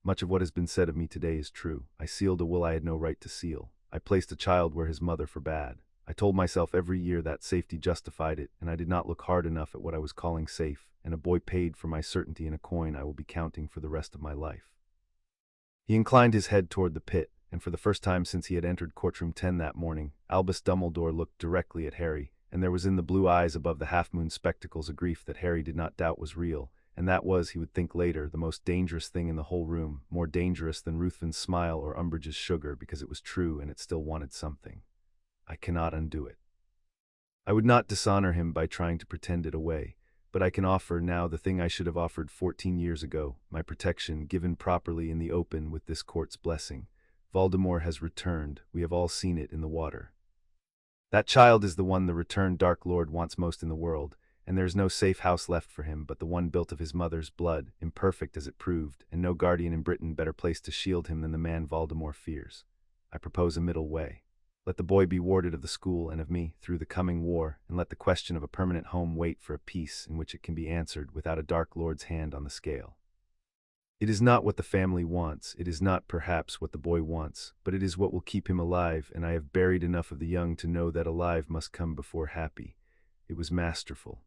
Much of what has been said of me today is true. I sealed a will I had no right to seal. I placed a child where his mother forbade. I told myself every year that safety justified it, and I did not look hard enough at what I was calling safe, and a boy paid for my certainty in a coin I will be counting for the rest of my life." He inclined his head toward the pit, and for the first time since he had entered Courtroom 10 that morning, Albus Dumbledore looked directly at Harry, and there was in the blue eyes above the half-moon spectacles a grief that Harry did not doubt was real, and that was, he would think later, the most dangerous thing in the whole room, more dangerous than Ruthven's smile or Umbridge's sugar, because it was true and it still wanted something. "I cannot undo it. I would not dishonor him by trying to pretend it away, but I can offer now the thing I should have offered 14 years ago, my protection, given properly in the open with this court's blessing. Voldemort has returned. We have all seen it in the water. That child is the one the returned Dark Lord wants most in the world, and there is no safe house left for him but the one built of his mother's blood, imperfect as it proved, and no guardian in Britain better placed to shield him than the man Voldemort fears. I propose a middle way. Let the boy be warded of the school and of me through the coming war, and let the question of a permanent home wait for a peace in which it can be answered without a Dark Lord's hand on the scale. It is not what the family wants, it is not perhaps what the boy wants, but it is what will keep him alive, and I have buried enough of the young to know that alive must come before happy. It was masterful."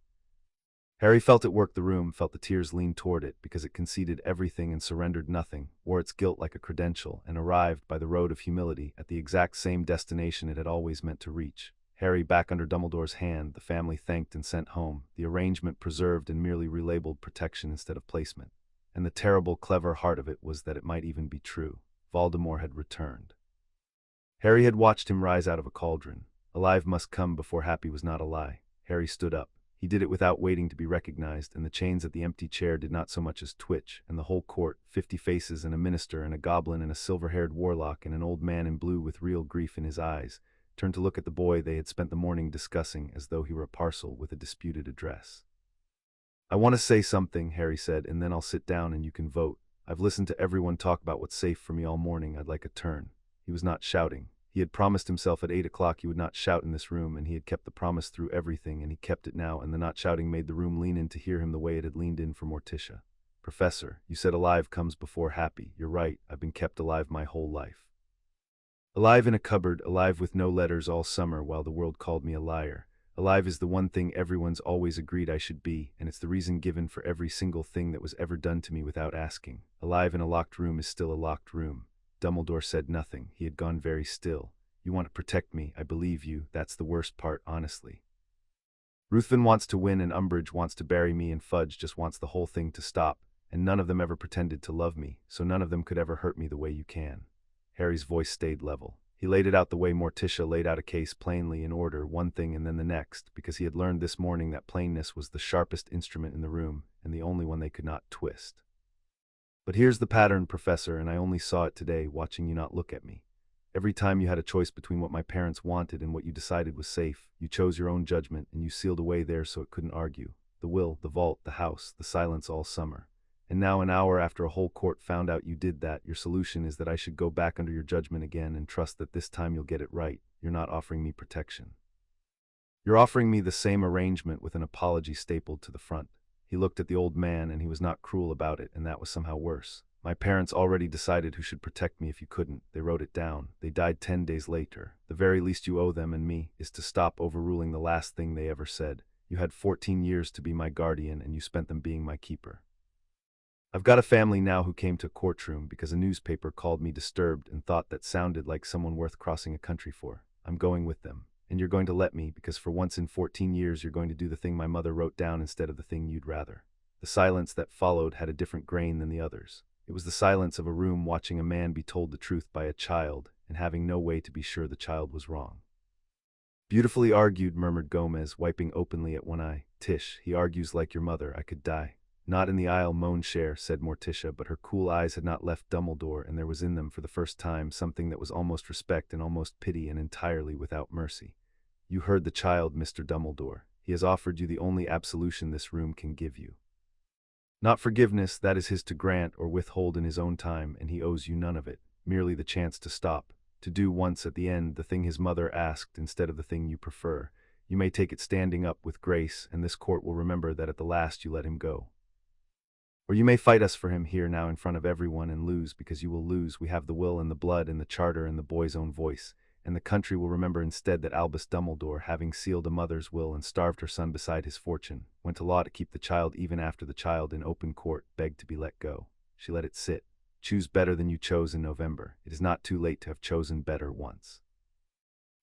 Harry felt it work the room, felt the tears lean toward it, because it conceded everything and surrendered nothing, wore its guilt like a credential, and arrived, by the road of humility, at the exact same destination it had always meant to reach. Harry back under Dumbledore's hand, the family thanked and sent home, the arrangement preserved and merely relabeled protection instead of placement. And the terrible, clever heart of it was that it might even be true. Voldemort had returned. Harry had watched him rise out of a cauldron. Alive must come before happy was not a lie. Harry stood up. He did it without waiting to be recognized, and the chains at the empty chair did not so much as twitch, and the whole court, 50 faces and a minister and a goblin and a silver-haired warlock and an old man in blue with real grief in his eyes, turned to look at the boy they had spent the morning discussing as though he were a parcel with a disputed address. "I want to say something," Harry said, "and then I'll sit down and you can vote. I've listened to everyone talk about what's safe for me all morning. I'd like a turn." He was not shouting. He had promised himself at 8 o'clock he would not shout in this room, and he had kept the promise through everything, and he kept it now, and the not shouting made the room lean in to hear him the way it had leaned in for Morticia. "Professor, you said alive comes before happy. You're right, I've been kept alive my whole life. Alive in a cupboard, alive with no letters all summer while the world called me a liar. Alive is the one thing everyone's always agreed I should be, and it's the reason given for every single thing that was ever done to me without asking. Alive in a locked room is still a locked room." Dumbledore said nothing. He had gone very still. "You want to protect me, I believe you. That's the worst part, honestly. Ruthven wants to win, and Umbridge wants to bury me, and Fudge just wants the whole thing to stop, and none of them ever pretended to love me, so none of them could ever hurt me the way you can." Harry's voice stayed level. He laid it out the way Morticia laid out a case, plainly, in order, one thing and then the next, because he had learned this morning that plainness was the sharpest instrument in the room, and the only one they could not twist. "But here's the pattern, Professor, and I only saw it today, watching you not look at me. Every time you had a choice between what my parents wanted and what you decided was safe, you chose your own judgment, and you sealed away there so it couldn't argue. The will, the vault, the house, the silence all summer. And now, an hour after a whole court found out you did that, your solution is that I should go back under your judgment again and trust that this time you'll get it right. You're not offering me protection. You're offering me the same arrangement with an apology stapled to the front." He looked at the old man, and he was not cruel about it, and that was somehow worse. "My parents already decided who should protect me if you couldn't. They wrote it down. They died 10 days later. The very least you owe them and me is to stop overruling the last thing they ever said. You had 14 years to be my guardian, and you spent them being my keeper." I've got a family now who came to a courtroom because a newspaper called me disturbed and thought that sounded like someone worth crossing a country for. I'm going with them. And you're going to let me because for once in 14 years you're going to do the thing my mother wrote down instead of the thing you'd rather. The silence that followed had a different grain than the others. It was the silence of a room watching a man be told the truth by a child and having no way to be sure the child was wrong. Beautifully argued, murmured Gomez, wiping openly at one eye. Tish, he argues like your mother. I could die. Not in the aisle, moaned Cher, said Morticia, but her cool eyes had not left Dumbledore, and there was in them for the first time something that was almost respect and almost pity and entirely without mercy. You heard the child, Mr. Dumbledore. He has offered you the only absolution this room can give you. Not forgiveness, that is his to grant or withhold in his own time, and he owes you none of it, merely the chance to stop, to do once at the end the thing his mother asked instead of the thing you prefer. You may take it standing up with grace, and this court will remember that at the last you let him go. Or you may fight us for him here now in front of everyone and lose, because you will lose. We have the will and the blood and the charter and the boy's own voice, and the country will remember instead that Albus Dumbledore, having sealed a mother's will and starved her son beside his fortune, went to law to keep the child even after the child in open court begged to be let go. She let it sit. Choose better than you chose in November. It is not too late to have chosen better once.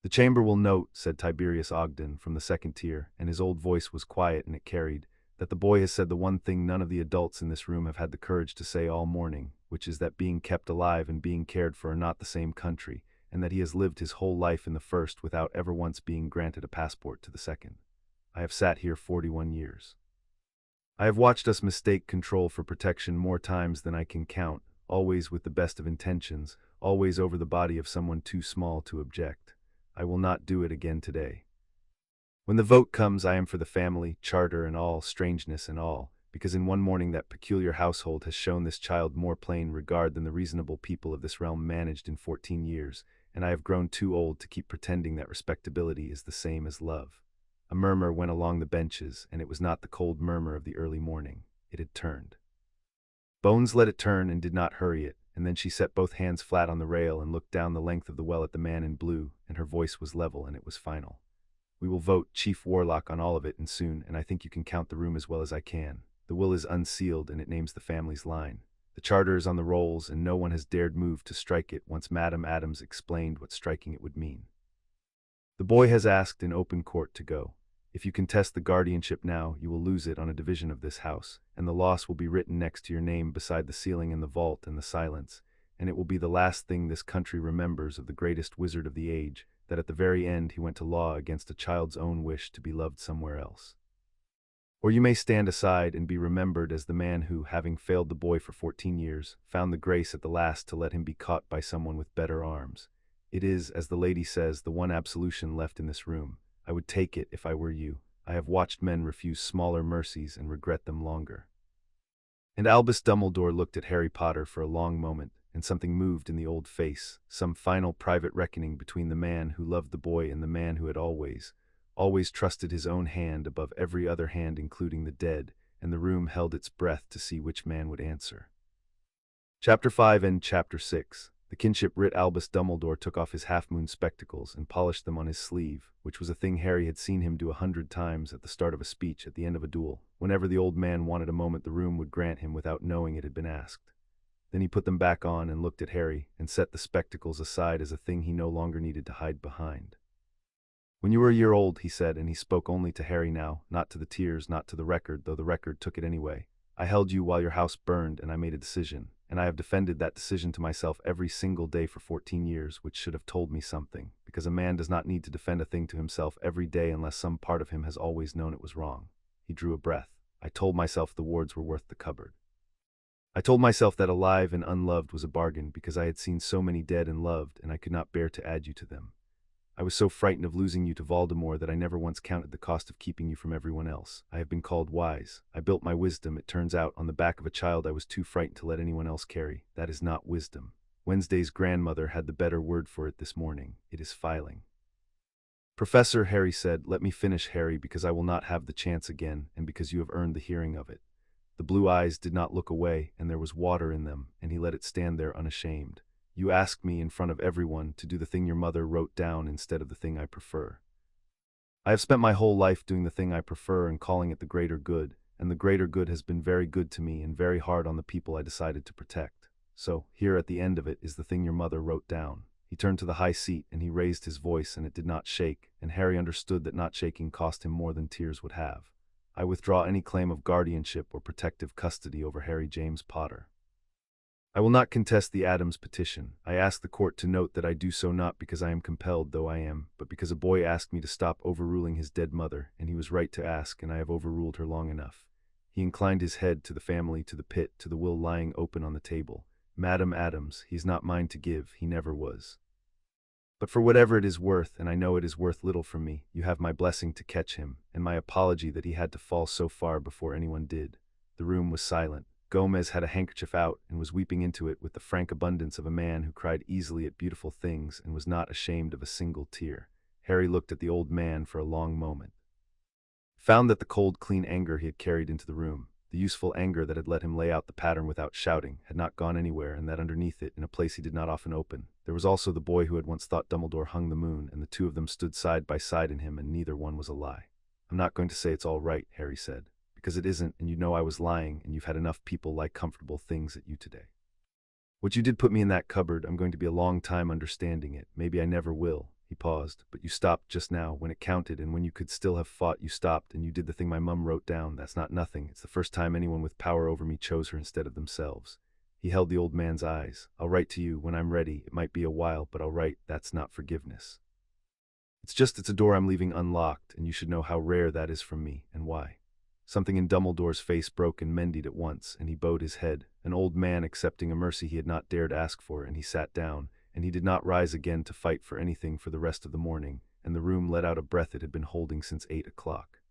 The chamber will note, said Tiberius Ogden from the second tier, and his old voice was quiet and it carried, that the boy has said the one thing none of the adults in this room have had the courage to say all morning, which is that being kept alive and being cared for are not the same country, and that he has lived his whole life in the first without ever once being granted a passport to the second. I have sat here 41 years. I have watched us mistake control for protection more times than I can count, always with the best of intentions, always over the body of someone too small to object. I will not do it again today. When the vote comes, I am for the family, charter and all, strangeness and all, because in one morning that peculiar household has shown this child more plain regard than the reasonable people of this realm managed in 14 years, and I have grown too old to keep pretending that respectability is the same as love. A murmur went along the benches, and it was not the cold murmur of the early morning. It had turned. Bones let it turn and did not hurry it, and then she set both hands flat on the rail and looked down the length of the well at the man in blue, and her voice was level and it was final. We will vote Chief Warlock on all of it and soon, and I think you can count the room as well as I can. The will is unsealed and it names the family's line. The charter is on the rolls and no one has dared move to strike it once Madame Addams explained what striking it would mean. The boy has asked in open court to go. If you contest the guardianship now, you will lose it on a division of this house, and the loss will be written next to your name beside the ceiling in the vault and the silence, and it will be the last thing this country remembers of the greatest wizard of the age, that at the very end he went to law against a child's own wish to be loved somewhere else. Or you may stand aside and be remembered as the man who, having failed the boy for 14 years, found the grace at the last to let him be caught by someone with better arms. It is, as the lady says, the one absolution left in this room. I would take it if I were you. I have watched men refuse smaller mercies and regret them longer. And Albus Dumbledore looked at Harry Potter for a long moment, and something moved in the old face, some final private reckoning between the man who loved the boy and the man who had always trusted his own hand above every other hand including the dead, and the room held its breath to see which man would answer. Chapter 5 and Chapter 6. The kinship writ Albus Dumbledore took off his half-moon spectacles and polished them on his sleeve, which was a thing Harry had seen him do 100 times at the start of a speech at the end of a duel. Whenever the old man wanted a moment the room would grant him without knowing it had been asked. Then he put them back on and looked at Harry, and set the spectacles aside as a thing he no longer needed to hide behind. When you were a year old, he said, and he spoke only to Harry now, not to the tears, not to the record, though the record took it anyway. I held you while your house burned, and I made a decision, and I have defended that decision to myself every single day for 14 years, which should have told me something, because a man does not need to defend a thing to himself every day unless some part of him has always known it was wrong. He drew a breath. I told myself the wards were worth the cupboard. I told myself that alive and unloved was a bargain because I had seen so many dead and loved, and I could not bear to add you to them. I was so frightened of losing you to Voldemort that I never once counted the cost of keeping you from everyone else. I have been called wise. I built my wisdom, it turns out, on the back of a child I was too frightened to let anyone else carry. That is not wisdom. Wednesday's grandmother had the better word for it this morning. It is filing. Professor, Harry said, let me finish, Harry, because I will not have the chance again, and because you have earned the hearing of it. The blue eyes did not look away, and there was water in them, and he let it stand there unashamed. You asked me in front of everyone to do the thing your mother wrote down instead of the thing I prefer. I have spent my whole life doing the thing I prefer and calling it the greater good, and the greater good has been very good to me and very hard on the people I decided to protect. So, here at the end of it is the thing your mother wrote down." He turned to the high seat and he raised his voice, and it did not shake, and Harry understood that not shaking cost him more than tears would have. "I withdraw any claim of guardianship or protective custody over Harry James Potter. I will not contest the Addams petition. I ask the court to note that I do so not because I am compelled, though I am, but because a boy asked me to stop overruling his dead mother, and he was right to ask, and I have overruled her long enough." He inclined his head to the family, to the pit, to the will lying open on the table. "Madam Addams, he is not mine to give, he never was. But for whatever it is worth, and I know it is worth little from me, you have my blessing to catch him, and my apology that he had to fall so far before anyone did." The room was silent. Gomez had a handkerchief out and was weeping into it with the frank abundance of a man who cried easily at beautiful things and was not ashamed of a single tear. Harry looked at the old man for a long moment. Found that the cold, clean anger he had carried into the room, the useful anger that had let him lay out the pattern without shouting, had not gone anywhere, and that underneath it, in a place he did not often open, there was also the boy who had once thought Dumbledore hung the moon, and the two of them stood side by side in him, and neither one was a lie. "I'm not going to say it's all right," Harry said, "because it isn't, and you know I was lying, and you've had enough people lie comfortable things at you today. What you did put me in that cupboard, I'm going to be a long time understanding it. Maybe I never will." He paused. "But you stopped just now, when it counted, and when you could still have fought, you stopped, and you did the thing my mum wrote down. That's not nothing. It's the first time anyone with power over me chose her instead of themselves." He held the old man's eyes. "I'll write to you when I'm ready. It might be a while, but I'll write. That's not forgiveness. It's a door I'm leaving unlocked, and you should know how rare that is from me, and why." Something in Dumbledore's face broke and mended at once, and he bowed his head, an old man accepting a mercy he had not dared ask for, and he sat down, and he did not rise again to fight for anything for the rest of the morning, and the room let out a breath it had been holding since 8 o'clock.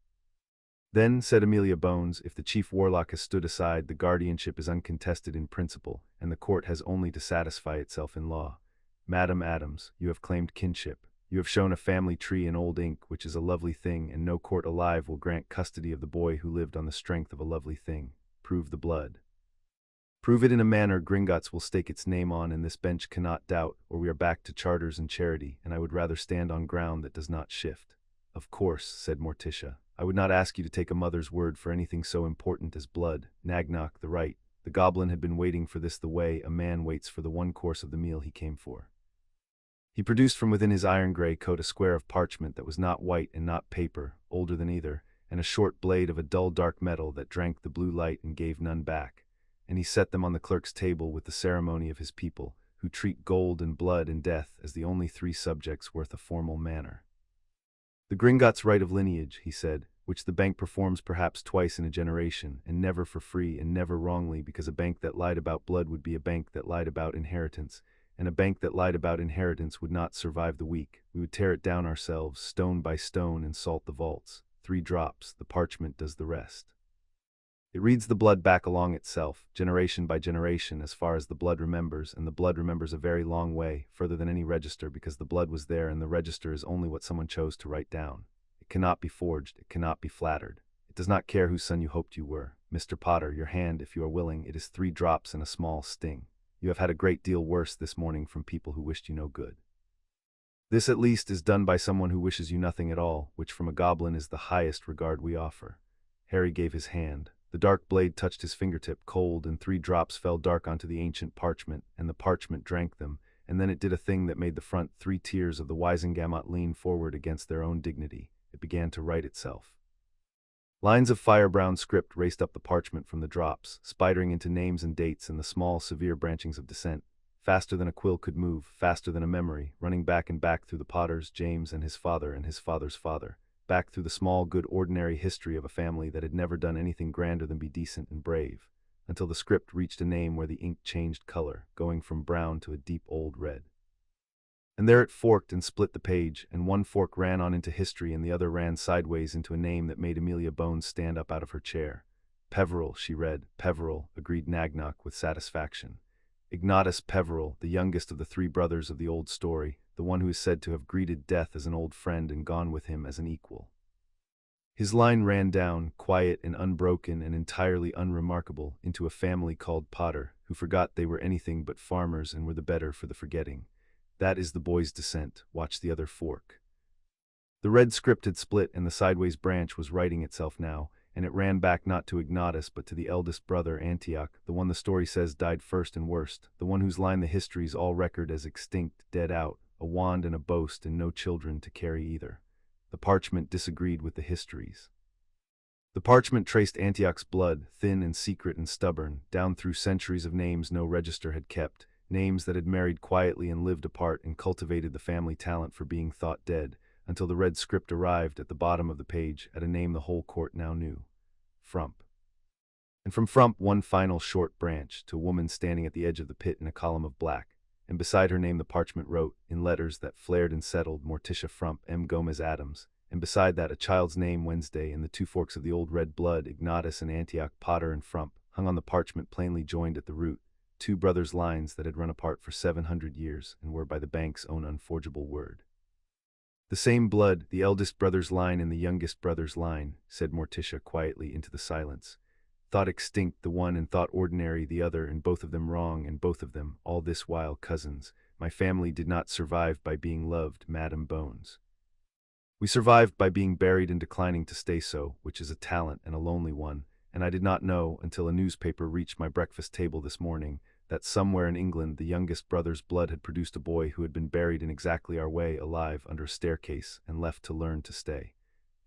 "Then," said Amelia Bones, "if the chief warlock has stood aside, the guardianship is uncontested in principle, and the court has only to satisfy itself in law. Madam Addams, you have claimed kinship. You have shown a family tree in old ink, which is a lovely thing, and no court alive will grant custody of the boy who lived on the strength of a lovely thing. Prove the blood. Prove it in a manner Gringotts will stake its name on, and this bench cannot doubt, or we are back to charters and charity, and I would rather stand on ground that does not shift." "Of course," said Morticia. "I would not ask you to take a mother's word for anything so important as blood. Nagnok the right." The goblin had been waiting for this the way a man waits for the one course of the meal he came for. He produced from within his iron-gray coat a square of parchment that was not white and not paper, older than either, and a short blade of a dull dark metal that drank the blue light and gave none back, and he set them on the clerk's table with the ceremony of his people, who treat gold and blood and death as the only three subjects worth a formal manner. "The Gringotts' right of lineage," he said, "which the bank performs perhaps twice in a generation, and never for free and never wrongly, because a bank that lied about blood would be a bank that lied about inheritance, and a bank that lied about inheritance would not survive the week. We would tear it down ourselves, stone by stone, and salt the vaults. 3 drops, the parchment does the rest. It reads the blood back along itself, generation by generation, as far as the blood remembers, and the blood remembers a very long way, further than any register, because the blood was there, and the register is only what someone chose to write down. It cannot be forged, it cannot be flattered. It does not care whose son you hoped you were. Mr. Potter, your hand, if you are willing, it is 3 drops and a small sting. You have had a great deal worse this morning from people who wished you no good. This at least is done by someone who wishes you nothing at all, which from a goblin is the highest regard we offer." Harry gave his hand. The dark blade touched his fingertip, cold, and 3 drops fell dark onto the ancient parchment, and the parchment drank them, and then it did a thing that made the front 3 tiers of the Wizengamot lean forward against their own dignity. It began to write itself. Lines of fire-brown script raced up the parchment from the drops, spidering into names and dates and the small, severe branchings of descent, faster than a quill could move, faster than a memory, running back and back through the Potters, James and his father's father, back through the small, good, ordinary history of a family that had never done anything grander than be decent and brave, until the script reached a name where the ink changed color, going from brown to a deep old red. And there it forked and split the page, and one fork ran on into history and the other ran sideways into a name that made Amelia Bones stand up out of her chair. "Peveril," she read. "Peveril," agreed Nagnok with satisfaction. "Ignatus Peveril, the youngest of the 3 brothers of the old story, the one who is said to have greeted death as an old friend and gone with him as an equal." His line ran down, quiet and unbroken and entirely unremarkable, into a family called Potter, who forgot they were anything but farmers and were the better for the forgetting. That is the boy's descent. Watch the other fork. The red script had split and the sideways branch was writing itself now, and it ran back not to Ignatus but to the eldest brother Antioch, the one the story says died first and worst, the one whose line the histories all record as extinct, dead out, a wand and a boast and no children to carry either. The parchment disagreed with the histories. The parchment traced Antioch's blood, thin and secret and stubborn, down through centuries of names no register had kept, names that had married quietly and lived apart and cultivated the family talent for being thought dead, until the red script arrived at the bottom of the page at a name the whole court now knew: Frump. And from Frump one final short branch to a woman standing at the edge of the pit in a column of black, and beside her name the parchment wrote, in letters that flared and settled, Morticia Frump M. Gomez Addams, and beside that a child's name Wednesday, and the two forks of the old red blood, Ignatus and Antioch, Potter and Frump, hung on the parchment plainly joined at the root, two brothers' lines that had run apart for 700 years and were by the bank's own unforgeable word. The same blood, the eldest brother's line and the youngest brother's line, said Morticia quietly into the silence. Thought extinct the one and thought ordinary the other, and both of them wrong, and both of them, all this while, cousins. My family did not survive by being loved, Madam Bones. We survived by being buried and declining to stay so, which is a talent and a lonely one, and I did not know, until a newspaper reached my breakfast table this morning, that somewhere in England the youngest brother's blood had produced a boy who had been buried in exactly our way, alive, under a staircase, and left to learn to stay.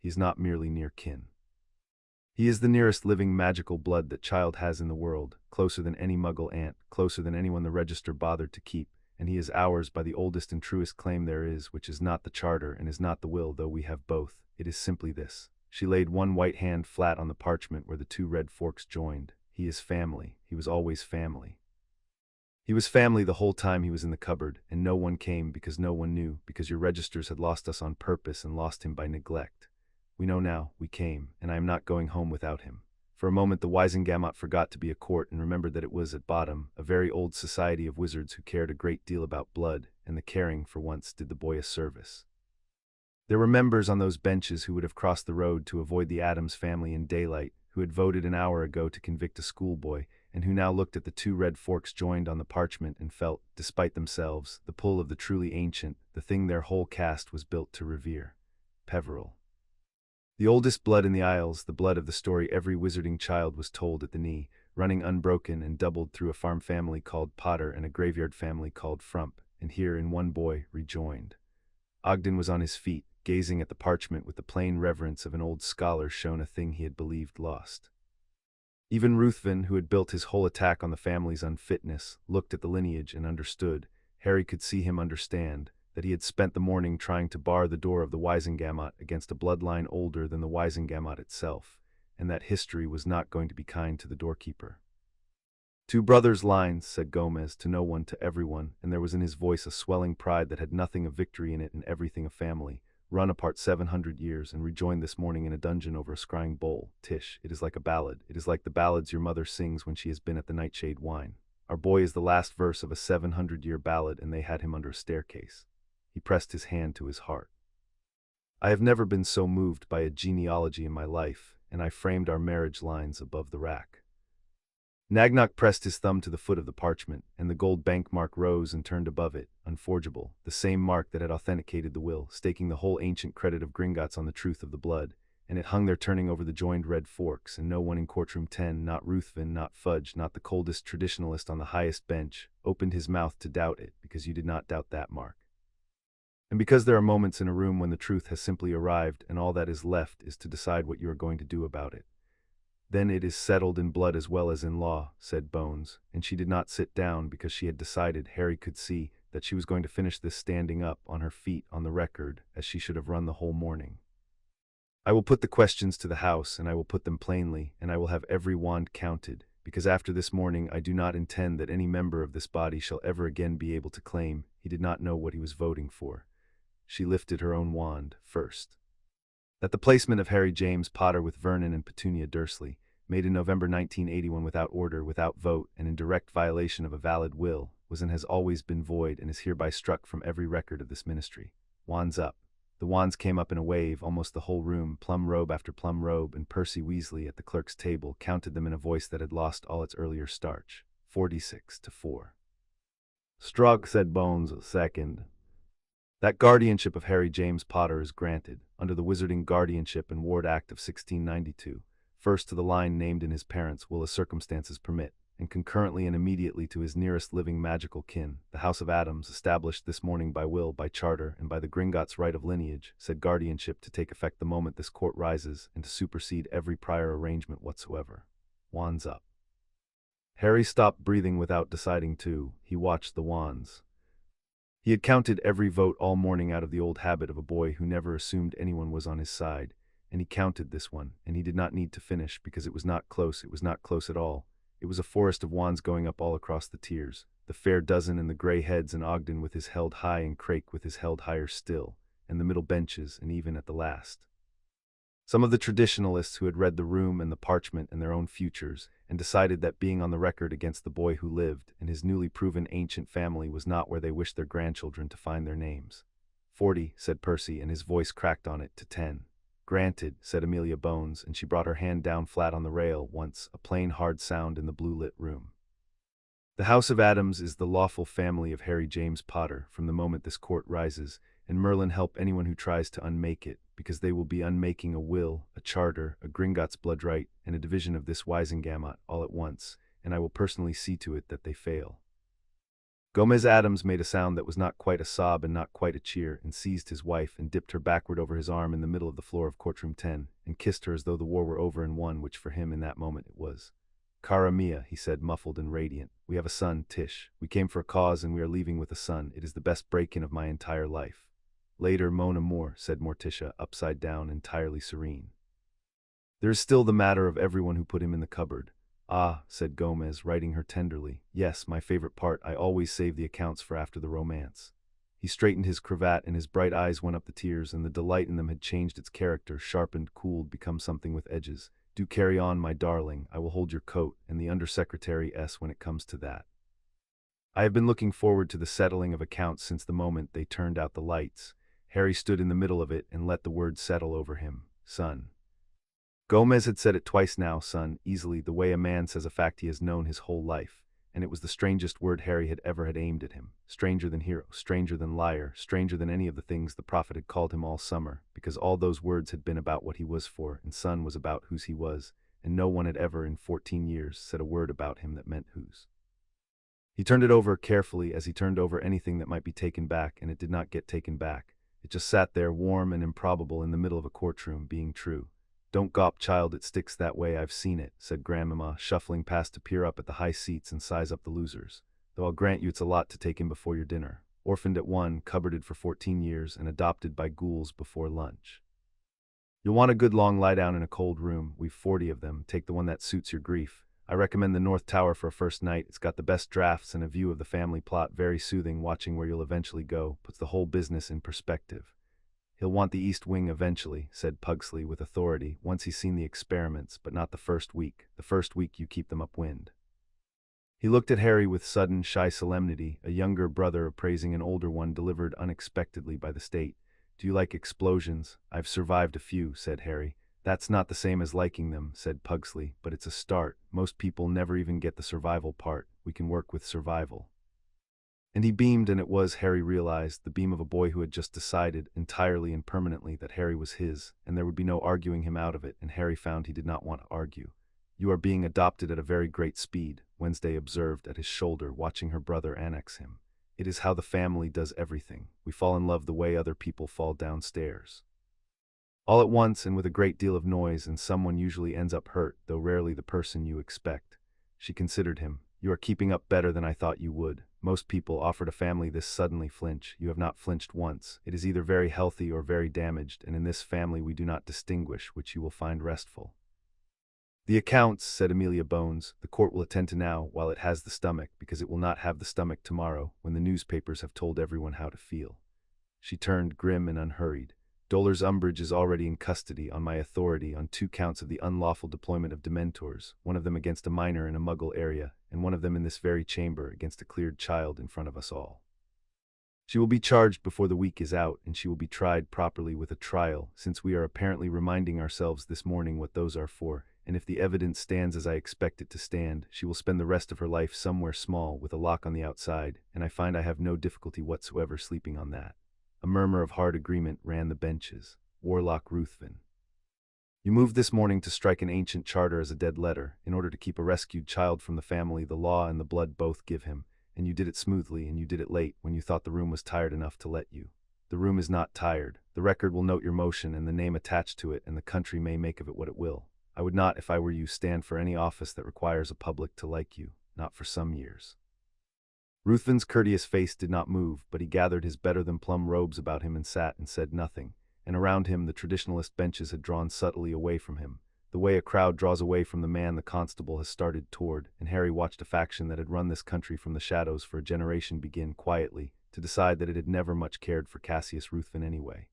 He is not merely near kin. He is the nearest living magical blood that child has in the world, closer than any Muggle aunt, closer than anyone the register bothered to keep, and he is ours by the oldest and truest claim there is, which is not the charter and is not the will, though we have both. It is simply this. She laid one white hand flat on the parchment where the two red forks joined. He is family. He was always family. He was family the whole time he was in the cupboard, and no one came because no one knew, because your registers had lost us on purpose and lost him by neglect. We know now, we came, and I am not going home without him. For a moment the Wizengamot forgot to be a court and remembered that it was, at bottom, a very old society of wizards who cared a great deal about blood, and the caring, for once, did the boy a service. There were members on those benches who would have crossed the road to avoid the Addams family in daylight, who had voted an hour ago to convict a schoolboy, and who now looked at the two red forks joined on the parchment and felt, despite themselves, the pull of the truly ancient, the thing their whole caste was built to revere: Peveril. The oldest blood in the Isles, the blood of the story every wizarding child was told at the knee, running unbroken and doubled through a farm family called Potter and a graveyard family called Frump, and here in one boy rejoined. Ogden was on his feet, gazing at the parchment with the plain reverence of an old scholar shown a thing he had believed lost. Even Ruthven, who had built his whole attack on the family's unfitness, looked at the lineage and understood. Harry could see him understand that he had spent the morning trying to bar the door of the Wizengamot against a bloodline older than the Wizengamot itself, and that history was not going to be kind to the doorkeeper. Two brothers' lines, said Gomez, to no one, to everyone, and there was in his voice a swelling pride that had nothing of victory in it and everything of family. Run apart 700 years, and rejoined this morning in a dungeon over a scrying bowl. Tish, it is like a ballad. It is like the ballads your mother sings when she has been at the Nightshade Wine. Our boy is the last verse of a 700-year ballad, and they had him under a staircase. He pressed his hand to his heart. I have never been so moved by a genealogy in my life, and I framed our marriage lines above the rack. Nagnok pressed his thumb to the foot of the parchment, and the gold bank mark rose and turned above it, unforgeable, the same mark that had authenticated the will, staking the whole ancient credit of Gringotts on the truth of the blood, and it hung there turning over the joined red forks, and no one in Courtroom 10, not Ruthven, not Fudge, not the coldest traditionalist on the highest bench, opened his mouth to doubt it, because you did not doubt that mark. And because there are moments in a room when the truth has simply arrived, and all that is left is to decide what you are going to do about it. Then it is settled in blood as well as in law, said Bones, and she did not sit down because she had decided, Harry could see, that she was going to finish this standing up, on her feet, on the record, as she should have run the whole morning. I will put the questions to the House, and I will put them plainly, and I will have every wand counted, because after this morning I do not intend that any member of this body shall ever again be able to claim he did not know what he was voting for. She lifted her own wand first. That the placement of Harry James Potter with Vernon and Petunia Dursley, made in November 1981 without order, without vote, and in direct violation of a valid will, was and has always been void and is hereby struck from every record of this ministry. Wands up. The wands came up in a wave, almost the whole room, plum robe after plum robe, and Percy Weasley at the clerk's table counted them in a voice that had lost all its earlier starch. 46-4. Struck, said Bones, second. That guardianship of Harry James Potter is granted, under the Wizarding Guardianship and Ward Act of 1692, first to the line named in his parents' will as circumstances permit, and concurrently and immediately to his nearest living magical kin, the House of Addams, established this morning by will, by charter, and by the Gringotts' right of lineage, said guardianship to take effect the moment this court rises, and to supersede every prior arrangement whatsoever. Wands up. Harry stopped breathing without deciding to. He watched the wands. He had counted every vote all morning out of the old habit of a boy who never assumed anyone was on his side, and he counted this one, and he did not need to finish because it was not close at all. It was a forest of wands going up all across the tiers, the fair dozen and the grey heads and Ogden with his held high and Crake with his held higher still, and the middle benches and even at the last. Some of the traditionalists who had read the room and the parchment and their own futures, and decided that being on the record against the boy who lived and his newly proven ancient family was not where they wished their grandchildren to find their names. 40, said Percy, and his voice cracked on it, to 10. Granted, said Amelia Bones, and she brought her hand down flat on the rail once, a plain hard sound in the blue-lit room. The House of Addams is the lawful family of Harry James Potter from the moment this court rises, and Merlin help anyone who tries to unmake it, because they will be unmaking a will, a charter, a Gringotts blood right, and a division of this Wizengamot all at once, and I will personally see to it that they fail. Gomez Addams made a sound that was not quite a sob and not quite a cheer, and seized his wife and dipped her backward over his arm in the middle of the floor of Courtroom 10, and kissed her as though the war were over and won, which for him in that moment it was. Cara mia, he said, muffled and radiant, we have a son, Tish. We came for a cause and we are leaving with a son. It is the best break-in of my entire life. Later, mon amour, said Morticia, upside down, entirely serene. There is still the matter of everyone who put him in the cupboard. Ah, said Gomez, writing her tenderly. Yes, my favorite part. I always save the accounts for after the romance. He straightened his cravat and his bright eyes went up the tiers, and the delight in them had changed its character, sharpened, cooled, become something with edges. Do carry on, my darling. I will hold your coat, and the Undersecretary S when it comes to that. I have been looking forward to the settling of accounts since the moment they turned out the lights. Harry stood in the middle of it and let the word settle over him. Son. Gomez had said it twice now, son, easily, the way a man says a fact he has known his whole life, and it was the strangest word Harry had ever had aimed at him. Stranger than hero, stranger than liar, stranger than any of the things the prophet had called him all summer, because all those words had been about what he was for, and son was about whose he was, and no one had ever in 14 years said a word about him that meant whose. He turned it over carefully as he turned over anything that might be taken back, and it did not get taken back. It just sat there, warm and improbable, in the middle of a courtroom, being true. Don't gawp, child, it sticks that way, I've seen it, said Grandmamma, shuffling past to peer up at the high seats and size up the losers. Though I'll grant you it's a lot to take in before your dinner. Orphaned at 1, cupboarded for 14 years, and adopted by ghouls before lunch. You'll want a good long lie down in a cold room. We've 40 of them. Take the one that suits your grief. I recommend the North Tower for a first night. It's got the best drafts and a view of the family plot, very soothing, watching where you'll eventually go, puts the whole business in perspective. He'll want the East Wing eventually, said Pugsley with authority, once he's seen the experiments, but not the first week. The first week you keep them upwind. He looked at Harry with sudden, shy solemnity, a younger brother appraising an older one delivered unexpectedly by the state. Do you like explosions? I've survived a few, said Harry. That's not the same as liking them, said Pugsley, but it's a start. Most people never even get the survival part. We can work with survival. And he beamed, and it was, Harry realized, the beam of a boy who had just decided, entirely and permanently, that Harry was his, and there would be no arguing him out of it, and Harry found he did not want to argue. You are being adopted at a very great speed, Wednesday observed at his shoulder, watching her brother annex him. It is how the family does everything. We fall in love the way other people fall downstairs. All at once and with a great deal of noise, and someone usually ends up hurt, though rarely the person you expect. She considered him. You are keeping up better than I thought you would. Most people offered a family this suddenly flinch. You have not flinched once. It is either very healthy or very damaged, and in this family we do not distinguish, which you will find restful. The accounts, said Amelia Bones, the court will attend to now while it has the stomach, because it will not have the stomach tomorrow, when the newspapers have told everyone how to feel. She turned grim and unhurried. Dolor's Umbridge is already in custody, on my authority, on 2 counts of the unlawful deployment of Dementors, one of them against a minor in a Muggle area, and one of them in this very chamber against a cleared child in front of us all. She will be charged before the week is out, and she will be tried properly with a trial, since we are apparently reminding ourselves this morning what those are for, and if the evidence stands as I expect it to stand, she will spend the rest of her life somewhere small with a lock on the outside, and I find I have no difficulty whatsoever sleeping on that. A murmur of hard agreement ran the benches. Warlock Ruthven. You moved this morning to strike an ancient charter as a dead letter, in order to keep a rescued child from the family the law and the blood both give him, and you did it smoothly, and you did it late, when you thought the room was tired enough to let you. The room is not tired. The record will note your motion and the name attached to it, and the country may make of it what it will. I would not, if I were you, stand for any office that requires a public to like you, not for some years. Ruthven's courteous face did not move, but he gathered his better-than-plum robes about him and sat and said nothing, and around him the traditionalist benches had drawn subtly away from him, the way a crowd draws away from the man the constable has started toward, and Harry watched a faction that had run this country from the shadows for a generation begin quietly to decide that it had never much cared for Cassius Ruthven anyway.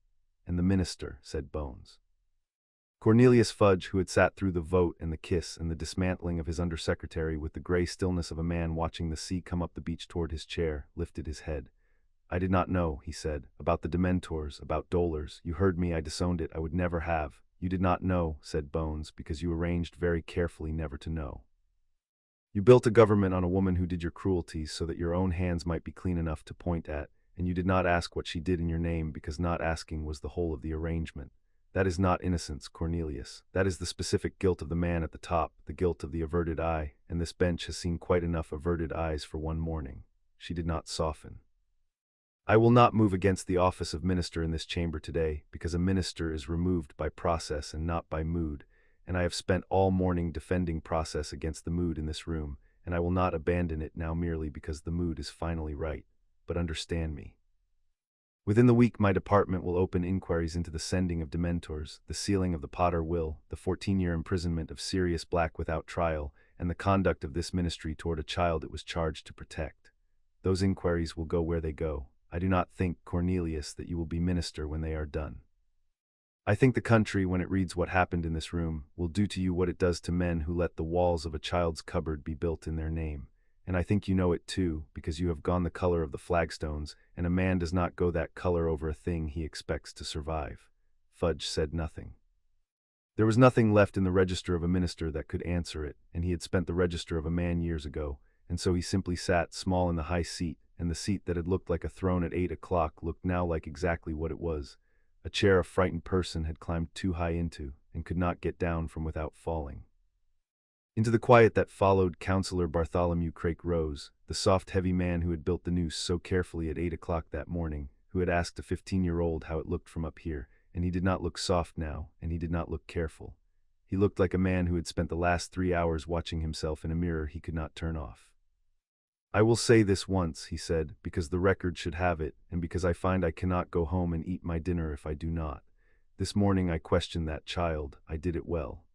And the minister, said Bones. Cornelius Fudge, who had sat through the vote and the kiss and the dismantling of his undersecretary with the gray stillness of a man watching the sea come up the beach toward his chair, lifted his head. I did not know, he said, about the Dementors, about dolors. You heard me, I disowned it, I would never have. You did not know, said Bones, because you arranged very carefully never to know. You built a government on a woman who did your cruelties so that your own hands might be clean enough to point at, and you did not ask what she did in your name because not asking was the whole of the arrangement. That is not innocence, Cornelius. That is the specific guilt of the man at the top, the guilt of the averted eye, and this bench has seen quite enough averted eyes for one morning. She did not soften. I will not move against the office of minister in this chamber today, because a minister is removed by process and not by mood, and I have spent all morning defending process against the mood in this room, and I will not abandon it now merely because the mood is finally right. But understand me. Within the week my department will open inquiries into the sending of Dementors, the sealing of the Potter will, the 14-year imprisonment of Sirius Black without trial, and the conduct of this ministry toward a child it was charged to protect. Those inquiries will go where they go. I do not think, Cornelius, that you will be minister when they are done. I think the country, when it reads what happened in this room, will do to you what it does to men who let the walls of a child's cupboard be built in their name. And I think you know it too, because you have gone the color of the flagstones, and a man does not go that color over a thing he expects to survive. Fudge said nothing. There was nothing left in the register of a minister that could answer it, and he had spent the register of a man years ago, and so he simply sat small in the high seat, and the seat that had looked like a throne at 8 o'clock looked now like exactly what it was. A chair a frightened person had climbed too high into, and could not get down from without falling. Into the quiet that followed, Counselor Bartholomew Craik rose, the soft, heavy man who had built the noose so carefully at 8 o'clock that morning, who had asked a 15-year-old how it looked from up here, and he did not look soft now, and he did not look careful. He looked like a man who had spent the last 3 hours watching himself in a mirror he could not turn off. I will say this once, he said, because the record should have it, and because I find I cannot go home and eat my dinner if I do not. This morning I questioned that child. I did it well.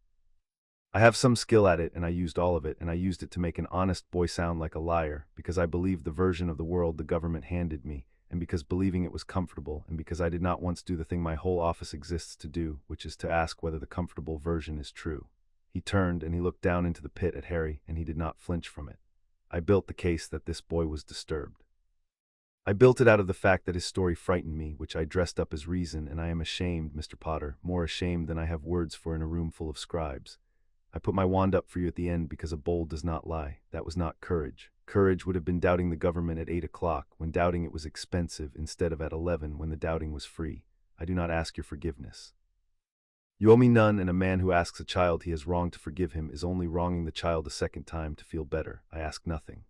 I have some skill at it, and I used all of it, and I used it to make an honest boy sound like a liar, because I believed the version of the world the government handed me, and because believing it was comfortable, and because I did not once do the thing my whole office exists to do, which is to ask whether the comfortable version is true. He turned, and he looked down into the pit at Harry, and he did not flinch from it. I built the case that this boy was disturbed. I built it out of the fact that his story frightened me, which I dressed up as reason, and I am ashamed, Mr. Potter, more ashamed than I have words for in a room full of scribes. I put my wand up for you at the end because a bold does not lie. That was not courage. Courage would have been doubting the government at 8 o'clock, when doubting it was expensive, instead of at 11, when the doubting was free. I do not ask your forgiveness. You owe me none, and a man who asks a child he has wronged to forgive him is only wronging the child a second time to feel better. I ask nothing.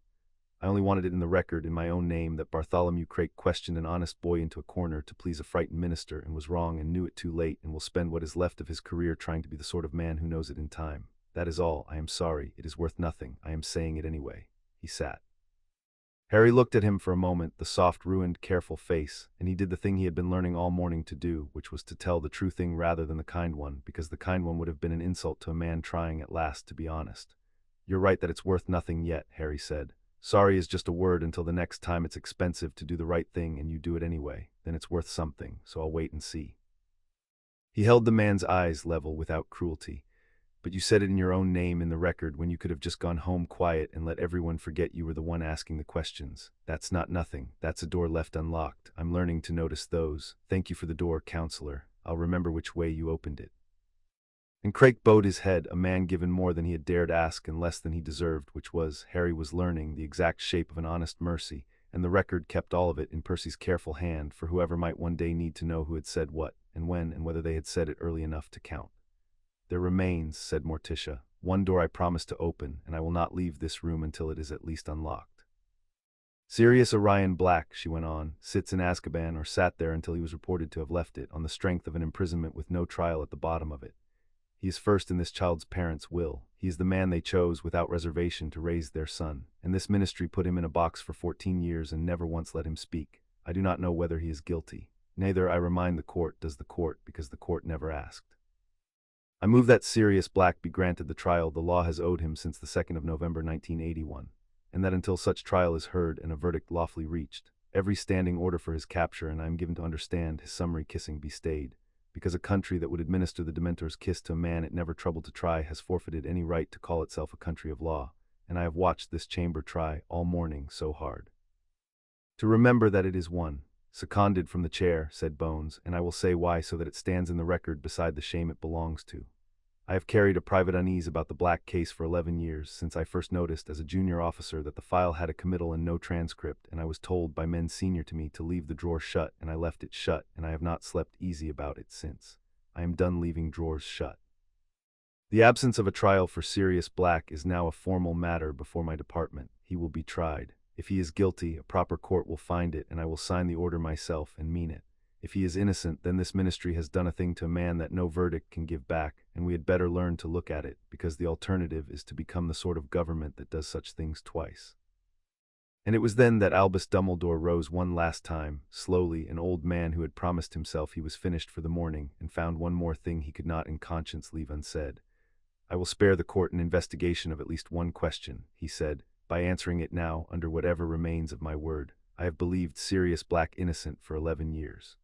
I only wanted it in the record, in my own name, that Bartholomew Craik questioned an honest boy into a corner to please a frightened minister, and was wrong and knew it too late, and will spend what is left of his career trying to be the sort of man who knows it in time. That is all. I am sorry. It is worth nothing. I am saying it anyway. He sat. Harry looked at him for a moment, the soft, ruined, careful face, and he did the thing he had been learning all morning to do, which was to tell the true thing rather than the kind one, because the kind one would have been an insult to a man trying at last to be honest. You're right that it's worth nothing yet, Harry said. Sorry is just a word until the next time it's expensive to do the right thing and you do it anyway. Then it's worth something, so I'll wait and see. He held the man's eyes level without cruelty. But you said it in your own name in the record when you could have just gone home quiet and let everyone forget you were the one asking the questions. That's not nothing. That's a door left unlocked. I'm learning to notice those. Thank you for the door, Counselor. I'll remember which way you opened it. And Craik bowed his head, a man given more than he had dared ask and less than he deserved, which was, Harry was learning, the exact shape of an honest mercy, and the record kept all of it in Percy's careful hand for whoever might one day need to know who had said what, and when, and whether they had said it early enough to count. "There remains," said Morticia, "one door I promised to open, and I will not leave this room until it is at least unlocked. Sirius Orion Black," she went on, "sits in Azkaban, or sat there until he was reported to have left it, on the strength of an imprisonment with no trial at the bottom of it. He is first in this child's parents' will. He is the man they chose without reservation to raise their son, and this ministry put him in a box for 14 years and never once let him speak. I do not know whether he is guilty. Neither, I remind the court, does the court, because the court never asked. I move that Sirius Black be granted the trial the law has owed him since the 2nd of November 1981, and that until such trial is heard and a verdict lawfully reached, every standing order for his capture, and I am given to understand his summary kissing, be stayed, because a country that would administer the Dementor's kiss to a man it never troubled to try has forfeited any right to call itself a country of law, and I have watched this chamber try all morning so hard to remember that it is one." "Seconded from the chair," said Bones, "and I will say why, so that it stands in the record beside the shame it belongs to. I have carried a private unease about the Black case for 11 years, since I first noticed as a junior officer that the file had a committal and no transcript, and I was told by men senior to me to leave the drawer shut, and I left it shut, and I have not slept easy about it since. I am done leaving drawers shut. The absence of a trial for Sirius Black is now a formal matter before my department. He will be tried. If he is guilty, a proper court will find it, and I will sign the order myself and mean it. If he is innocent, then this ministry has done a thing to a man that no verdict can give back, and we had better learn to look at it, because the alternative is to become the sort of government that does such things twice." And it was then that Albus Dumbledore rose one last time, slowly, an old man who had promised himself he was finished for the morning, and found one more thing he could not in conscience leave unsaid. "I will spare the court an investigation of at least one question," he said, "by answering it now, under whatever remains of my word. I have believed Sirius Black innocent for 11 years.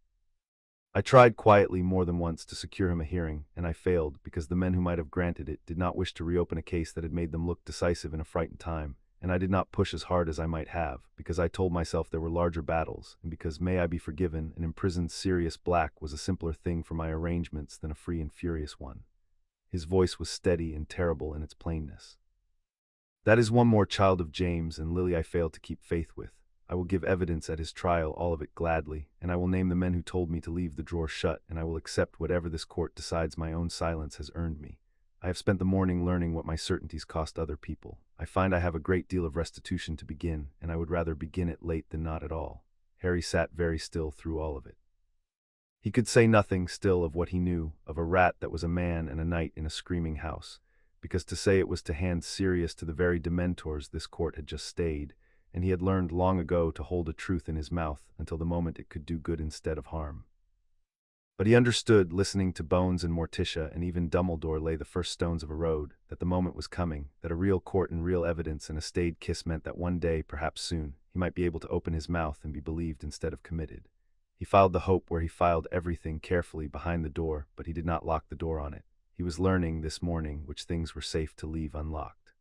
I tried quietly more than once to secure him a hearing, and I failed, because the men who might have granted it did not wish to reopen a case that had made them look decisive in a frightened time, and I did not push as hard as I might have, because I told myself there were larger battles, and because, may I be forgiven, an imprisoned Sirius Black was a simpler thing for my arrangements than a free and furious one." His voice was steady and terrible in its plainness. "That is one more child of James and Lily I failed to keep faith with. I will give evidence at his trial, all of it gladly, and I will name the men who told me to leave the drawer shut, and I will accept whatever this court decides my own silence has earned me. I have spent the morning learning what my certainties cost other people. I find I have a great deal of restitution to begin, and I would rather begin it late than not at all." Harry sat very still through all of it. He could say nothing still of what he knew, of a rat that was a man and a night in a screaming house, because to say it was to hand Sirius to the very Dementors this court had just stayed, and he had learned long ago to hold a truth in his mouth until the moment it could do good instead of harm. But he understood, listening to Bones and Morticia and even Dumbledore lay the first stones of a road, that the moment was coming, that a real court and real evidence and a stayed kiss meant that one day, perhaps soon, he might be able to open his mouth and be believed instead of committed. He filed the hope where he filed everything carefully behind the door, but he did not lock the door on it. He was learning this morning which things were safe to leave unlocked.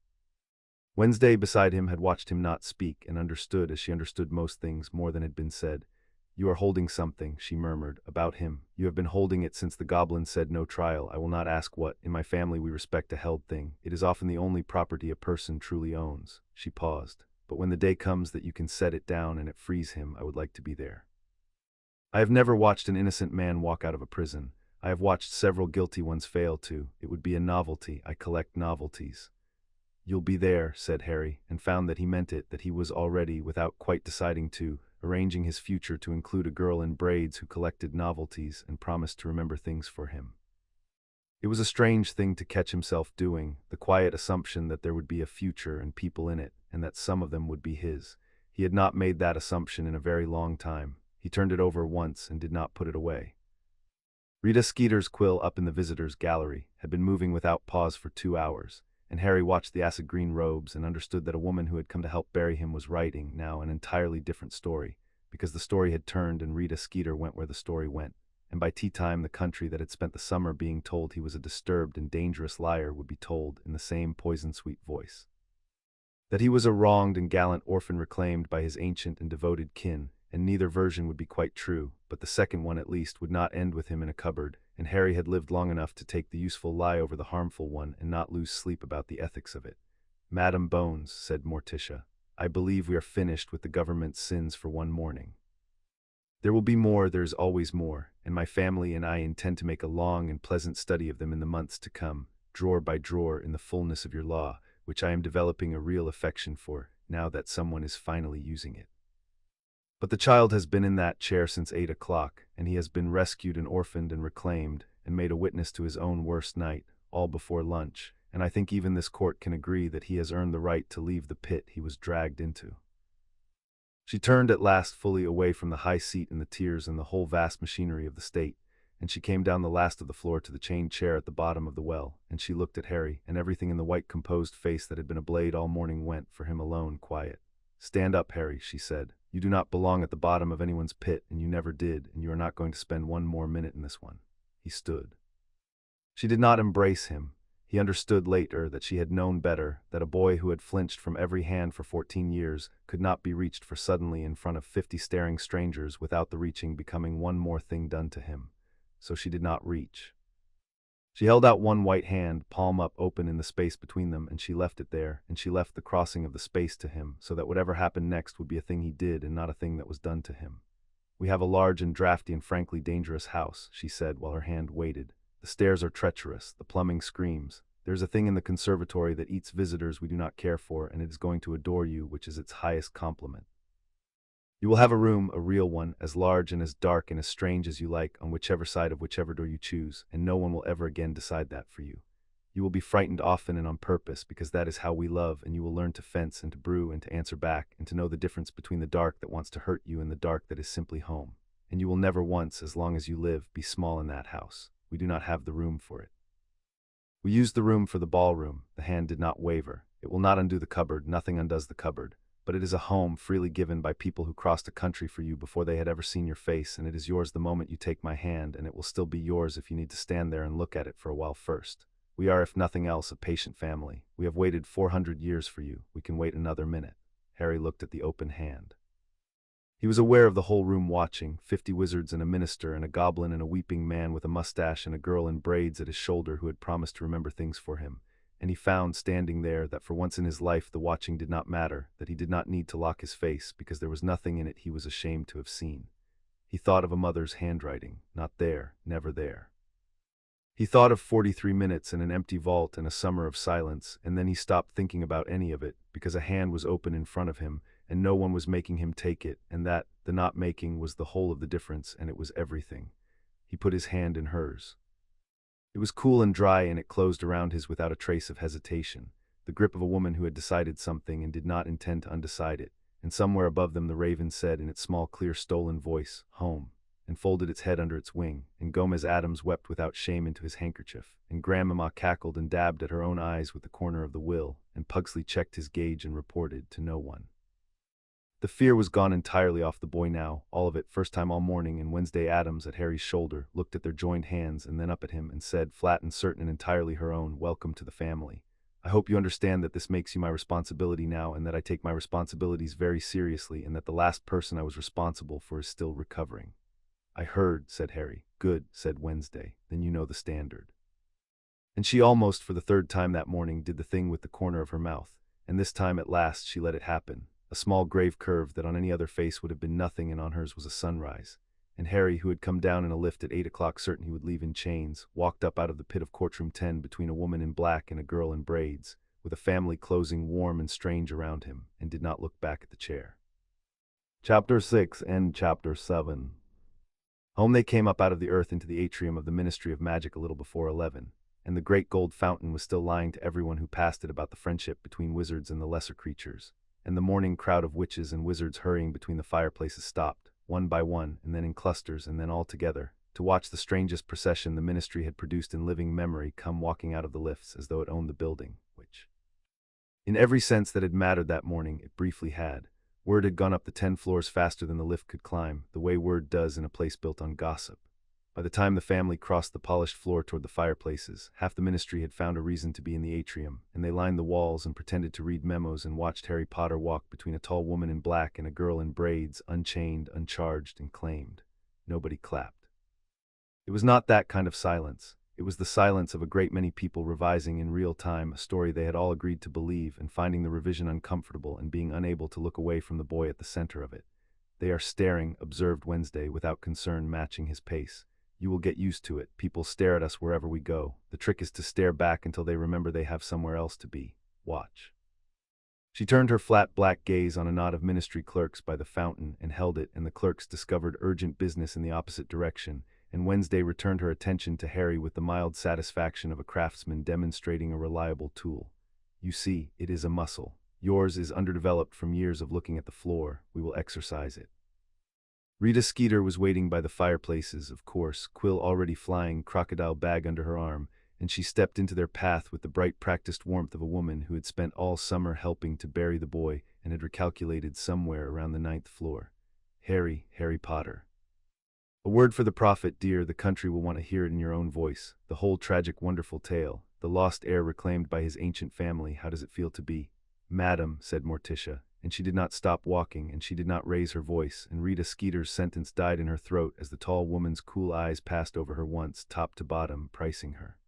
Wednesday beside him had watched him not speak, and understood, as she understood most things, more than had been said. "You are holding something," she murmured, "about him. You have been holding it since the goblin said no trial. I will not ask what. In my family we respect a held thing. It is often the only property a person truly owns." She paused. "But when the day comes that you can set it down and it frees him, I would like to be there. I have never watched an innocent man walk out of a prison. I have watched several guilty ones fail to. It would be a novelty. I collect novelties." "You'll be there," said Harry, and found that he meant it, that he was already, without quite deciding to, arranging his future to include a girl in braids who collected novelties and promised to remember things for him. It was a strange thing to catch himself doing, the quiet assumption that there would be a future and people in it, and that some of them would be his. He had not made that assumption in a very long time. He turned it over once and did not put it away. Rita Skeeter's quill up in the visitors' gallery had been moving without pause for 2 hours, and Harry watched the acid green robes and understood that a woman who had come to help bury him was writing, now, an entirely different story, because the story had turned and Rita Skeeter went where the story went, and by tea-time the country that had spent the summer being told he was a disturbed and dangerous liar would be told, in the same poison-sweet voice, that he was a wronged and gallant orphan reclaimed by his ancient and devoted kin, and neither version would be quite true, but the second one at least would not end with him in a cupboard, and Harry had lived long enough to take the useful lie over the harmful one and not lose sleep about the ethics of it. "Madam Bones," said Morticia, "I believe we are finished with the government's sins for one morning. There will be more, there is always more, and my family and I intend to make a long and pleasant study of them in the months to come, drawer by drawer in the fullness of your law, which I am developing a real affection for, now that someone is finally using it. But the child has been in that chair since 8 o'clock, and he has been rescued and orphaned and reclaimed, and made a witness to his own worst night, all before lunch, and I think even this court can agree that he has earned the right to leave the pit he was dragged into. She turned at last fully away from the high seat and the tears and the whole vast machinery of the state, and she came down the last of the floor to the chained chair at the bottom of the well, and she looked at Harry, and everything in the white composed face that had been ablaze all morning went, for him alone, quiet. "Stand up, Harry," she said. "You do not belong at the bottom of anyone's pit, and you never did, and you are not going to spend one more minute in this one." He stood. She did not embrace him. He understood later that she had known better, that a boy who had flinched from every hand for 14 years could not be reached for suddenly in front of 50 staring strangers without the reaching becoming one more thing done to him. So she did not reach. She held out one white hand, palm up, open in the space between them, and she left it there, and she left the crossing of the space to him, so that whatever happened next would be a thing he did and not a thing that was done to him. "We have a large and drafty and frankly dangerous house," she said while her hand waited. "The stairs are treacherous, the plumbing screams. There's a thing in the conservatory that eats visitors we do not care for, and it is going to adore you, which is its highest compliment. You will have a room, a real one, as large and as dark and as strange as you like, on whichever side of whichever door you choose, and no one will ever again decide that for you. You will be frightened often and on purpose, because that is how we love, and you will learn to fence and to brew and to answer back, and to know the difference between the dark that wants to hurt you and the dark that is simply home. And you will never once, as long as you live, be small in that house. We do not have the room for it. We use the room for the ballroom." The hand did not waver. "It will not undo the cupboard, nothing undoes the cupboard. But it is a home freely given by people who crossed a country for you before they had ever seen your face, and it is yours the moment you take my hand, and it will still be yours if you need to stand there and look at it for a while first. We are, if nothing else, a patient family. We have waited 400 years for you. We can wait another minute." Harry looked at the open hand. He was aware of the whole room watching, 50 wizards and a minister and a goblin and a weeping man with a mustache and a girl in braids at his shoulder who had promised to remember things for him. And he found, standing there, that for once in his life the watching did not matter, that he did not need to lock his face, because there was nothing in it he was ashamed to have seen. He thought of a mother's handwriting, not there, never there. He thought of 43 minutes and an empty vault and a summer of silence, and then he stopped thinking about any of it, because a hand was open in front of him, and no one was making him take it, and that, the not making, was the whole of the difference, and it was everything. He put his hand in hers. It was cool and dry, and it closed around his without a trace of hesitation, the grip of a woman who had decided something and did not intend to undecide it, and somewhere above them the raven said in its small, clear, stolen voice, "Home," and folded its head under its wing, and Gomez Addams wept without shame into his handkerchief, and Grandmamma cackled and dabbed at her own eyes with the corner of the will, and Pugsley checked his gauge and reported to no one. The fear was gone entirely off the boy now, all of it, first time all morning, and Wednesday Addams, at Harry's shoulder, looked at their joined hands and then up at him and said, flat and certain and entirely her own, "Welcome to the family. I hope you understand that this makes you my responsibility now, and that I take my responsibilities very seriously, and that the last person I was responsible for is still recovering." "I heard," said Harry. "Good," said Wednesday. "Then you know the standard." And she almost, for the third time that morning, did the thing with the corner of her mouth, and this time at last she let it happen. A small grave curve that on any other face would have been nothing, and on hers was a sunrise. And Harry, who had come down in a lift at 8 o'clock certain he would leave in chains, walked up out of the pit of Courtroom 10 between a woman in black and a girl in braids, with a family closing warm and strange around him, and did not look back at the chair. Chapter 6 and Chapter 7. Home they came up out of the earth into the atrium of the Ministry of Magic a little before 11, and the great gold fountain was still lying to everyone who passed it about the friendship between wizards and the lesser creatures, and the morning crowd of witches and wizards hurrying between the fireplaces stopped, one by one, and then in clusters, and then all together, to watch the strangest procession the Ministry had produced in living memory come walking out of the lifts as though it owned the building, which, in every sense that had mattered that morning, it briefly had. Word had gone up the 10 floors faster than the lift could climb, the way word does in a place built on gossip. By the time the family crossed the polished floor toward the fireplaces, half the Ministry had found a reason to be in the atrium, and they lined the walls and pretended to read memos and watched Harry Potter walk between a tall woman in black and a girl in braids, unchained, uncharged, and claimed. Nobody clapped. It was not that kind of silence. It was the silence of a great many people revising in real time a story they had all agreed to believe, and finding the revision uncomfortable and being unable to look away from the boy at the center of it. "They are staring," observed Wednesday, without concern matching his pace. You will get used to it. People stare at us wherever we go. The trick is to stare back until they remember they have somewhere else to be. Watch." She turned her flat black gaze on a knot of ministry clerks by the fountain and held it, and the clerks discovered urgent business in the opposite direction, and Wednesday returned her attention to Harry with the mild satisfaction of a craftsman demonstrating a reliable tool. "You see, it is a muscle. Yours is underdeveloped from years of looking at the floor. We will exercise it." Rita Skeeter was waiting by the fireplaces, of course, quill already flying, crocodile bag under her arm, and she stepped into their path with the bright practiced warmth of a woman who had spent all summer helping to bury the boy and had recalculated somewhere around the 9th floor. Harry Potter. "A word for the prophet, dear. The country will want to hear it in your own voice. The whole tragic, wonderful tale. The lost heir reclaimed by his ancient family. How does it feel to be?" "Madam," said Morticia, and she did not stop walking, and she did not raise her voice, and Rita Skeeter's sentence died in her throat as the tall woman's cool eyes passed over her once, top to bottom, pricing her.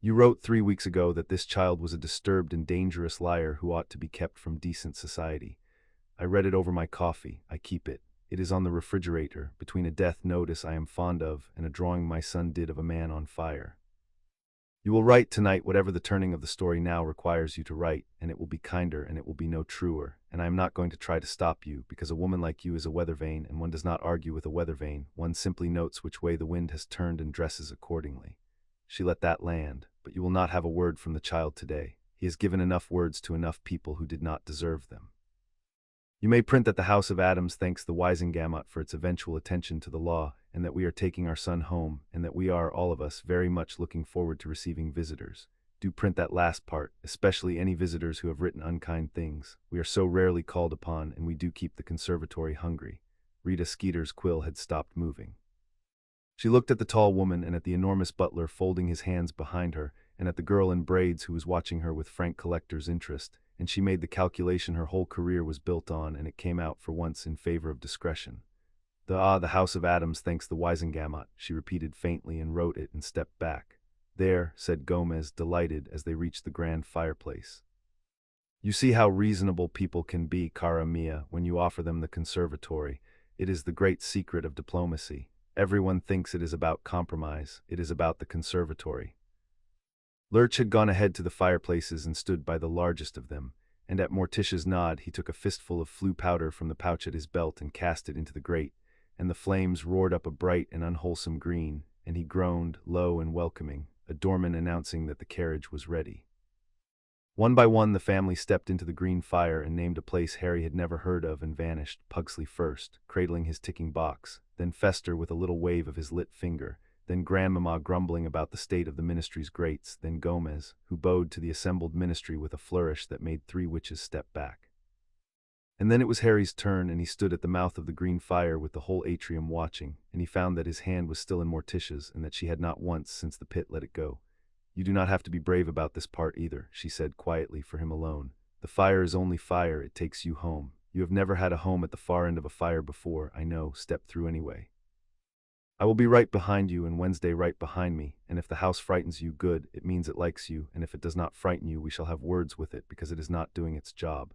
"You wrote 3 weeks ago that this child was a disturbed and dangerous liar who ought to be kept from decent society. I read it over my coffee. I keep it. It is on the refrigerator, between a death notice I am fond of and a drawing my son did of a man on fire. You will write tonight whatever the turning of the story now requires you to write, and it will be kinder and it will be no truer, and I am not going to try to stop you, because a woman like you is a weather vane, and one does not argue with a weather vane. One simply notes which way the wind has turned and dresses accordingly." She let that land. "But you will not have a word from the child today. He has given enough words to enough people who did not deserve them. You may print that the House of Addams thanks the Wizengamot for its eventual attention to the law, and that we are taking our son home, and that we are, all of us, very much looking forward to receiving visitors. Do print that last part, especially any visitors who have written unkind things. We are so rarely called upon, and we do keep the conservatory hungry." Rita Skeeter's quill had stopped moving. She looked at the tall woman and at the enormous butler folding his hands behind her, and at the girl in braids who was watching her with frank collector's interest, and she made the calculation her whole career was built on, and it came out for once in favor of discretion. The House of Addams thanks the Wizengamot," she repeated faintly and wrote it and stepped back. "There," said Gomez, delighted, as they reached the grand fireplace. "You see how reasonable people can be, cara mia, when you offer them the conservatory. It is the great secret of diplomacy. Everyone thinks it is about compromise. It is about the conservatory." Lurch had gone ahead to the fireplaces and stood by the largest of them, and at Morticia's nod he took a fistful of flue powder from the pouch at his belt and cast it into the grate, and the flames roared up a bright and unwholesome green, and he groaned, low and welcoming, a doorman announcing that the carriage was ready. One by one the family stepped into the green fire and named a place Harry had never heard of and vanished, Pugsley first, cradling his ticking box, then Fester with a little wave of his lit finger, then Grandmamma grumbling about the state of the ministry's grates, then Gomez, who bowed to the assembled ministry with a flourish that made 3 witches step back. And then it was Harry's turn, and he stood at the mouth of the green fire with the whole atrium watching, and he found that his hand was still in Morticia's, and that she had not once since the pit let it go. "You do not have to be brave about this part either," she said quietly for him alone. "The fire is only fire, it takes you home. You have never had a home at the far end of a fire before, I know, step through anyway. I will be right behind you, and Wednesday right behind me, and if the house frightens you, good, it means it likes you, and if it does not frighten you, we shall have words with it, because it is not doing its job."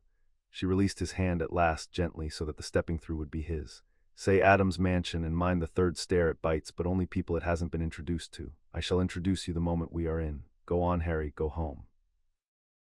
She released his hand at last gently so that the stepping through would be his. "Say Addams Mansion and mind the 3rd stair it bites, but only people it hasn't been introduced to. I shall introduce you the moment we are in. Go on, Harry, go home."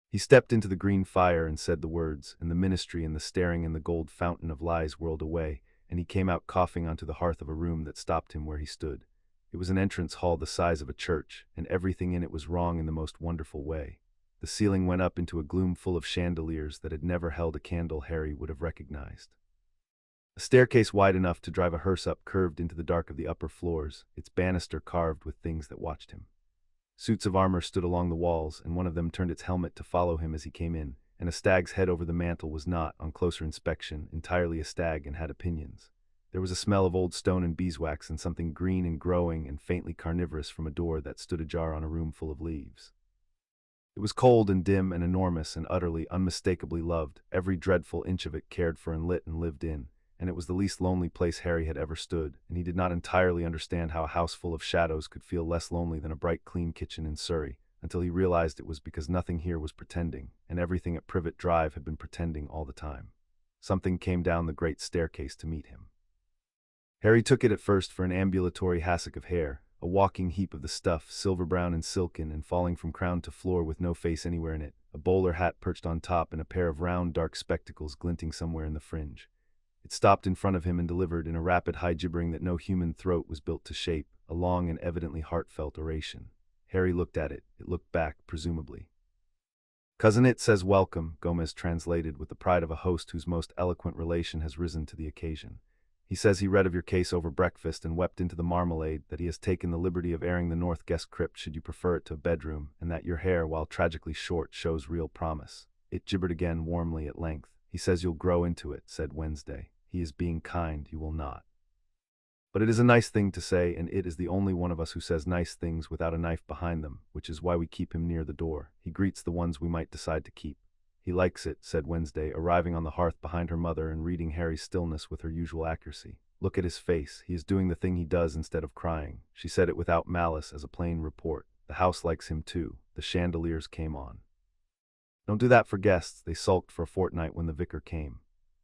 He stepped into the green fire and said the words, and the ministry and the staring in the gold fountain of lies whirled away, and he came out coughing onto the hearth of a room that stopped him where he stood. It was an entrance hall the size of a church, and everything in it was wrong in the most wonderful way. The ceiling went up into a gloom full of chandeliers that had never held a candle Harry would have recognized. A staircase wide enough to drive a hearse up curved into the dark of the upper floors, its banister carved with things that watched him. Suits of armor stood along the walls, and one of them turned its helmet to follow him as he came in, and a stag's head over the mantel was not, on closer inspection, entirely a stag and had opinions. There was a smell of old stone and beeswax and something green and growing and faintly carnivorous from a door that stood ajar on a room full of leaves. It was cold and dim and enormous and utterly, unmistakably loved, every dreadful inch of it cared for and lit and lived in, and it was the least lonely place Harry had ever stood, and he did not entirely understand how a house full of shadows could feel less lonely than a bright clean kitchen in Surrey, until he realized it was because nothing here was pretending, and everything at Privet Drive had been pretending all the time. Something came down the great staircase to meet him. Harry took it at first for an ambulatory hassock of hair, a walking heap of the stuff, silver brown and silken and falling from crown to floor with no face anywhere in it, a bowler hat perched on top and a pair of round dark spectacles glinting somewhere in the fringe. It stopped in front of him and delivered, in a rapid high gibbering that no human throat was built to shape, a long and evidently heartfelt oration. Harry looked at it. It looked back, presumably. "Cousin, it says welcome," Gomez translated with the pride of a host whose most eloquent relation has risen to the occasion. "He says he read of your case over breakfast and wept into the marmalade, that he has taken the liberty of airing the north guest crypt should you prefer it to a bedroom, and that your hair, while tragically short, shows real promise." It gibbered again warmly at length. "He says you'll grow into it," said Wednesday. "He is being kind, you will not. But it is a nice thing to say, and it is the only one of us who says nice things without a knife behind them, which is why we keep him near the door. He greets the ones we might decide to keep." "He likes it," said Wednesday, arriving on the hearth behind her mother and reading Harry's stillness with her usual accuracy. "Look at his face. He is doing the thing he does instead of crying." She said it without malice, as a plain report. "The house likes him too." The chandeliers came on. "Don't do that for guests." They sulked for a fortnight when the vicar came.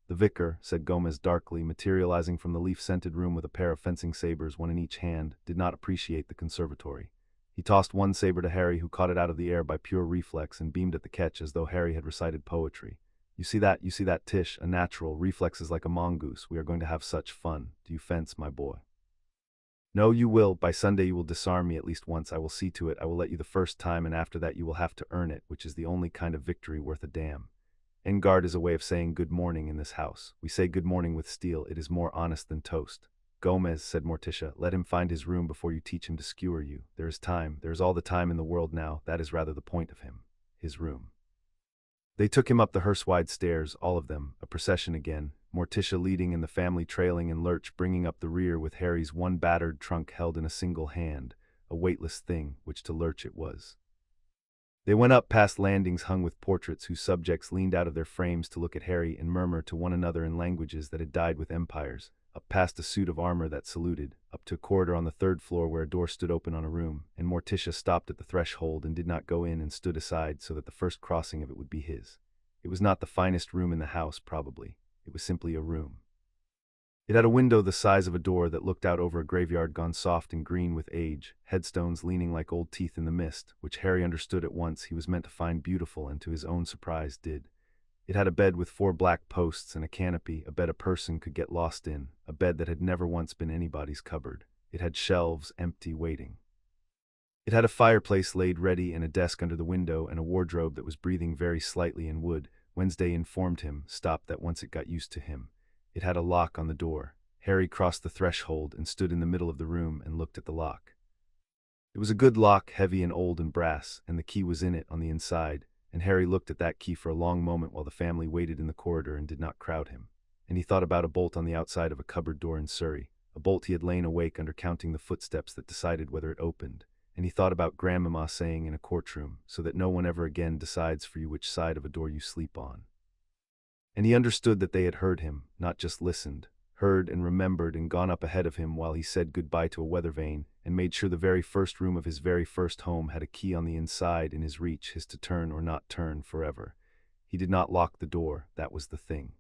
"The vicar," said Gomez darkly, materializing from the leaf-scented room with a pair of fencing sabers, one in each hand, did not appreciate the conservatory. He tossed one saber to Harry, who caught it out of the air by pure reflex and beamed at the catch as though Harry had recited poetry. You see that, Tish, a natural, reflexes like a mongoose. We are going to have such fun. Do you fence, my boy?" "No, you will. By Sunday you will disarm me at least once. I will see to it. I will let you the first time, and after that you will have to earn it, which is the only kind of victory worth a damn. Engard is a way of saying good morning in this house. We say good morning with steel. It is more honest than toast." "Gomez," said Morticia, "let him find his room before you teach him to skewer you. There is time. There is all the time in the world now. That is rather the point of him. His room." They took him up the hearse-wide stairs, all of them, a procession again, Morticia leading and the family trailing, and Lurch bringing up the rear with Harry's one battered trunk held in a single hand, a weightless thing, which to Lurch it was. They went up past landings hung with portraits whose subjects leaned out of their frames to look at Harry and murmur to one another in languages that had died with empires, up past a suit of armor that saluted, up to a corridor on the third floor where a door stood open on a room, and Morticia stopped at the threshold and did not go in and stood aside so that the first crossing of it would be his. It was not the finest room in the house, probably. It was simply a room. It had a window the size of a door that looked out over a graveyard gone soft and green with age, headstones leaning like old teeth in the mist, which Harry understood at once he was meant to find beautiful and to his own surprise did. It had a bed with 4 black posts and a canopy, a bed a person could get lost in, a bed that had never once been anybody's cupboard. It had shelves, empty, waiting. It had a fireplace laid ready and a desk under the window and a wardrobe that was breathing very slightly in wood. Wednesday informed him, stopped that once it got used to him. It had a lock on the door. Harry crossed the threshold and stood in the middle of the room and looked at the lock. It was a good lock, heavy and old and brass, and the key was in it on the inside, and Harry looked at that key for a long moment while the family waited in the corridor and did not crowd him. And he thought about a bolt on the outside of a cupboard door in Surrey, a bolt he had lain awake under counting the footsteps that decided whether it opened, and he thought about Grandmama saying in a courtroom, so that no one ever again decides for you which side of a door you sleep on. And he understood that they had heard him, not just listened, heard and remembered and gone up ahead of him while he said goodbye to a weather vane and made sure the very first room of his very first home had a key on the inside in his reach, his to turn or not turn forever. He did not lock the door, that was the thing.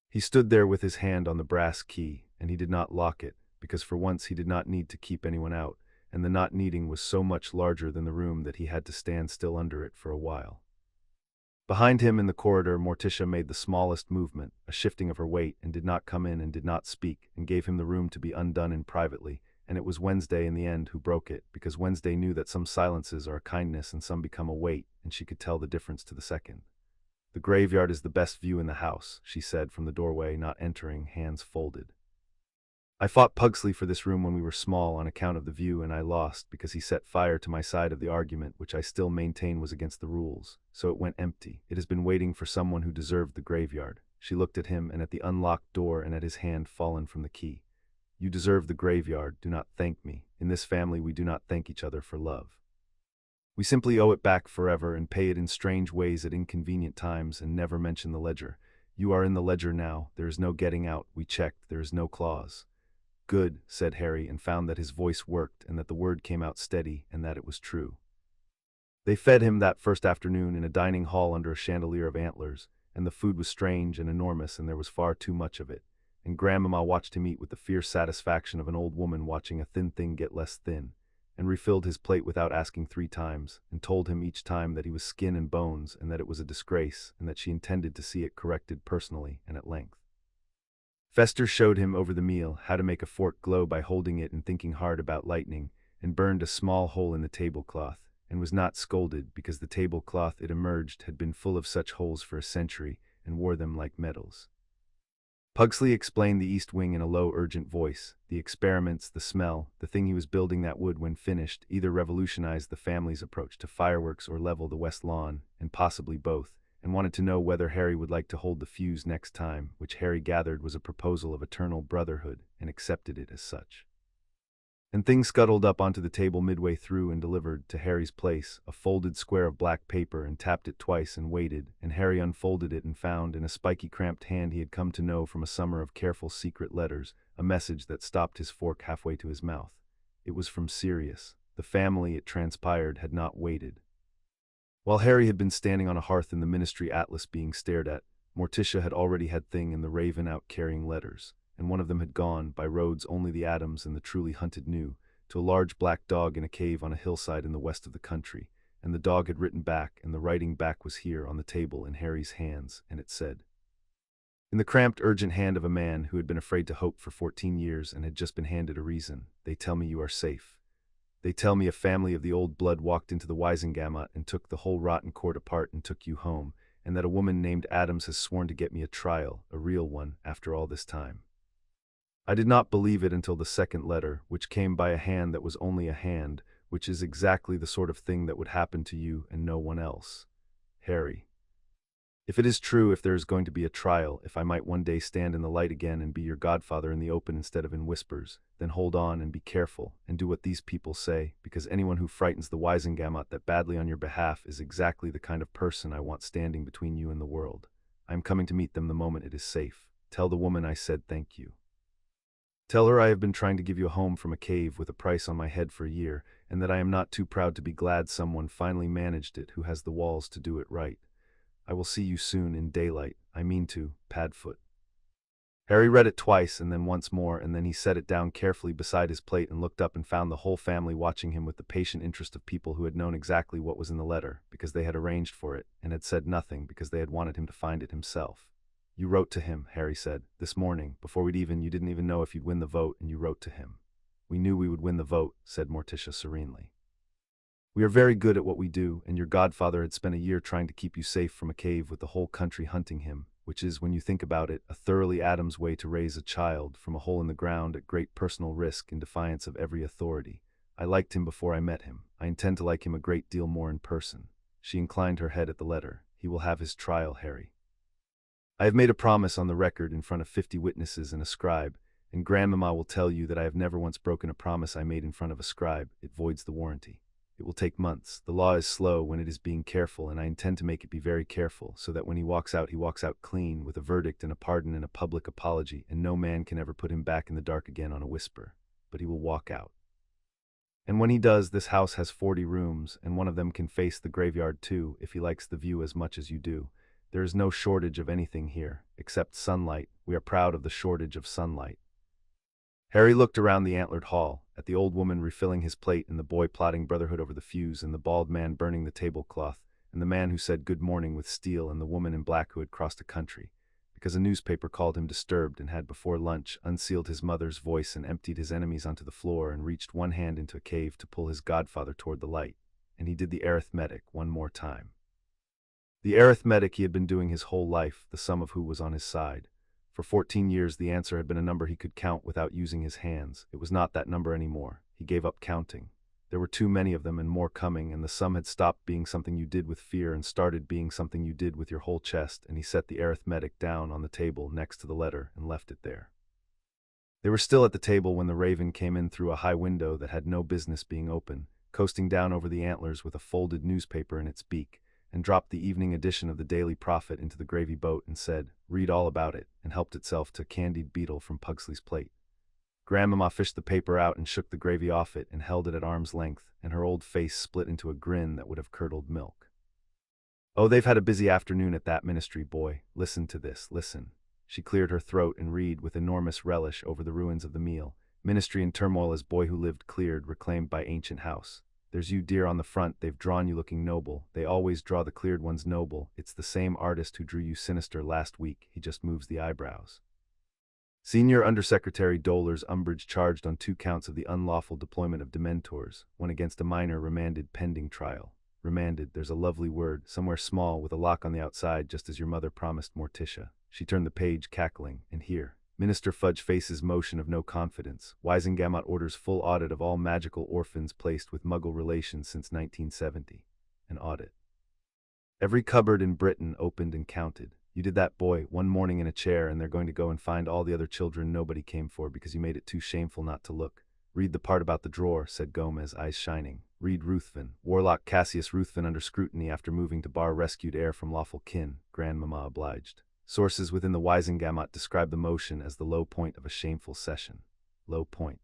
He stood there with his hand on the brass key, and he did not lock it, because for once he did not need to keep anyone out, and the not needing was so much larger than the room that he had to stand still under it for a while. Behind him in the corridor, Morticia made the smallest movement, a shifting of her weight, and did not come in and did not speak, and gave him the room to be undone in privately, and it was Wednesday in the end who broke it, because Wednesday knew that some silences are a kindness and some become a weight, and she could tell the difference to the second. "The graveyard is the best view in the house," she said from the doorway, not entering, hands folded. "I fought Pugsley for this room when we were small on account of the view, and I lost because he set fire to my side of the argument, which I still maintain was against the rules, so it went empty. It has been waiting for someone who deserved the graveyard." She looked at him and at the unlocked door and at his hand fallen from the key. "You deserve the graveyard, do not thank me. In this family we do not thank each other for love. We simply owe it back forever and pay it in strange ways at inconvenient times and never mention the ledger. You are in the ledger now, there is no getting out, we checked, there is no clause." "Good," said Harry, and found that his voice worked and that the word came out steady and that it was true. They fed him that first afternoon in a dining hall under a chandelier of antlers, and the food was strange and enormous and there was far too much of it. and Grandmama watched him eat with the fierce satisfaction of an old woman watching a thin thing get less thin, and refilled his plate without asking 3 times, and told him each time that he was skin and bones and that it was a disgrace, and that she intended to see it corrected personally and at length. Fester showed him over the meal how to make a fork glow by holding it and thinking hard about lightning, and burned a small hole in the tablecloth, and was not scolded because the tablecloth it emerged had been full of such holes for a century, and wore them like medals. Pugsley explained the East Wing in a low, urgent voice. The experiments, the smell, the thing he was building that would, when finished, either revolutionize the family's approach to fireworks or level the West Lawn, and possibly both, and wanted to know whether Harry would like to hold the fuse next time, which Harry gathered was a proposal of eternal brotherhood, and accepted it as such. And things scuttled up onto the table midway through and delivered, to Harry's place, a folded square of black paper, and tapped it twice and waited, and Harry unfolded it and found, in a spiky cramped hand he had come to know from a summer of careful secret letters, a message that stopped his fork halfway to his mouth. It was from Sirius. The family, it transpired, had not waited. While Harry had been standing on a hearth in the Ministry Atlas being stared at, Morticia had already had Thing and the Raven out carrying letters, and one of them had gone, by roads only the Addams and the truly hunted knew, to a large black dog in a cave on a hillside in the west of the country, and the dog had written back, and the writing back was here on the table in Harry's hands, and it said, in the cramped, urgent hand of a man who had been afraid to hope for 14 years and had just been handed a reason, they tell me you are safe. They tell me a family of the old blood walked into the Wizengamot and took the whole rotten court apart and took you home, and that a woman named Addams has sworn to get me a trial, a real one, after all this time. I did not believe it until the second letter, which came by a hand that was only a hand, which is exactly the sort of thing that would happen to you and no one else. Harry. If it is true, if there is going to be a trial, if I might one day stand in the light again and be your godfather in the open instead of in whispers, then hold on and be careful, and do what these people say, because anyone who frightens the Wizengamot that badly on your behalf is exactly the kind of person I want standing between you and the world. I am coming to meet them the moment it is safe. Tell the woman I said thank you. Tell her I have been trying to give you a home from a cave with a price on my head for a year, and that I am not too proud to be glad someone finally managed it who has the walls to do it right. I will see you soon in daylight. I mean to, Padfoot. Harry read it twice and then once more, and then he set it down carefully beside his plate and looked up and found the whole family watching him with the patient interest of people who had known exactly what was in the letter, because they had arranged for it, and had said nothing because they had wanted him to find it himself. You wrote to him, Harry said, this morning, before you didn't even know if you'd win the vote, and you wrote to him. We knew we would win the vote, said Morticia serenely. We are very good at what we do, and your godfather had spent a year trying to keep you safe from a cave with the whole country hunting him, which is, when you think about it, a thoroughly Addams way to raise a child from a hole in the ground at great personal risk in defiance of every authority. I liked him before I met him. I intend to like him a great deal more in person. She inclined her head at the letter. He will have his trial, Harry. I have made a promise on the record in front of 50 witnesses and a scribe, and Grandmama will tell you that I have never once broken a promise I made in front of a scribe. It voids the warranty. It will take months. The law is slow when it is being careful, and I intend to make it be very careful, so that when he walks out clean, with a verdict and a pardon and a public apology, and no man can ever put him back in the dark again on a whisper. But he will walk out. And when he does, this house has 40 rooms, and one of them can face the graveyard too, if he likes the view as much as you do. There is no shortage of anything here, except sunlight. We are proud of the shortage of sunlight. Harry looked around the antlered hall, at the old woman refilling his plate and the boy plotting brotherhood over the fuse and the bald man burning the tablecloth, and the man who said good morning with steel and the woman in black who had crossed a country, because a newspaper called him disturbed and had before lunch unsealed his mother's voice and emptied his enemies onto the floor and reached one hand into a cave to pull his godfather toward the light, and he did the arithmetic one more time. The arithmetic he had been doing his whole life, the sum of who was on his side. For 14 years the answer had been a number he could count without using his hands. It was not that number anymore. He gave up counting. There were too many of them and more coming, and the sum had stopped being something you did with fear and started being something you did with your whole chest, and he set the arithmetic down on the table next to the letter and left it there. They were still at the table when the Raven came in through a high window that had no business being open, coasting down over the antlers with a folded newspaper in its beak, and dropped the evening edition of the Daily Prophet into the gravy boat and said, "Read all about it," and helped itself to a candied beetle from Pugsley's plate. Grandmama fished the paper out and shook the gravy off it and held it at arm's length, and her old face split into a grin that would have curdled milk. "Oh, they've had a busy afternoon at that ministry, boy. Listen to this, listen." She cleared her throat and read with enormous relish over the ruins of the meal. Ministry in turmoil as boy who lived cleared, reclaimed by ancient house. There's you dear on the front, they've drawn you looking noble. They always draw the cleared ones noble. It's the same artist who drew you sinister last week, he just moves the eyebrows. Senior Undersecretary Dolar's umbrage charged on 2 counts of the unlawful deployment of dementors, one against a minor remanded pending trial. Remanded, there's a lovely word, somewhere small with a lock on the outside, just as your mother promised Morticia. She turned the page, cackling, and here. Minister Fudge faces motion of no confidence. Wizengamot orders full audit of all magical orphans placed with Muggle relations since 1970. An audit. Every cupboard in Britain opened and counted. You did that, boy, one morning in a chair, and they're going to go and find all the other children nobody came for because you made it too shameful not to look. Read the part about the drawer, said Gomez, eyes shining. Read Ruthven. Warlock Cassius Ruthven under scrutiny after moving to bar rescued heir from lawful kin. Grandmama obliged. Sources within the Wizengamot describe the motion as the low point of a shameful session. Low point.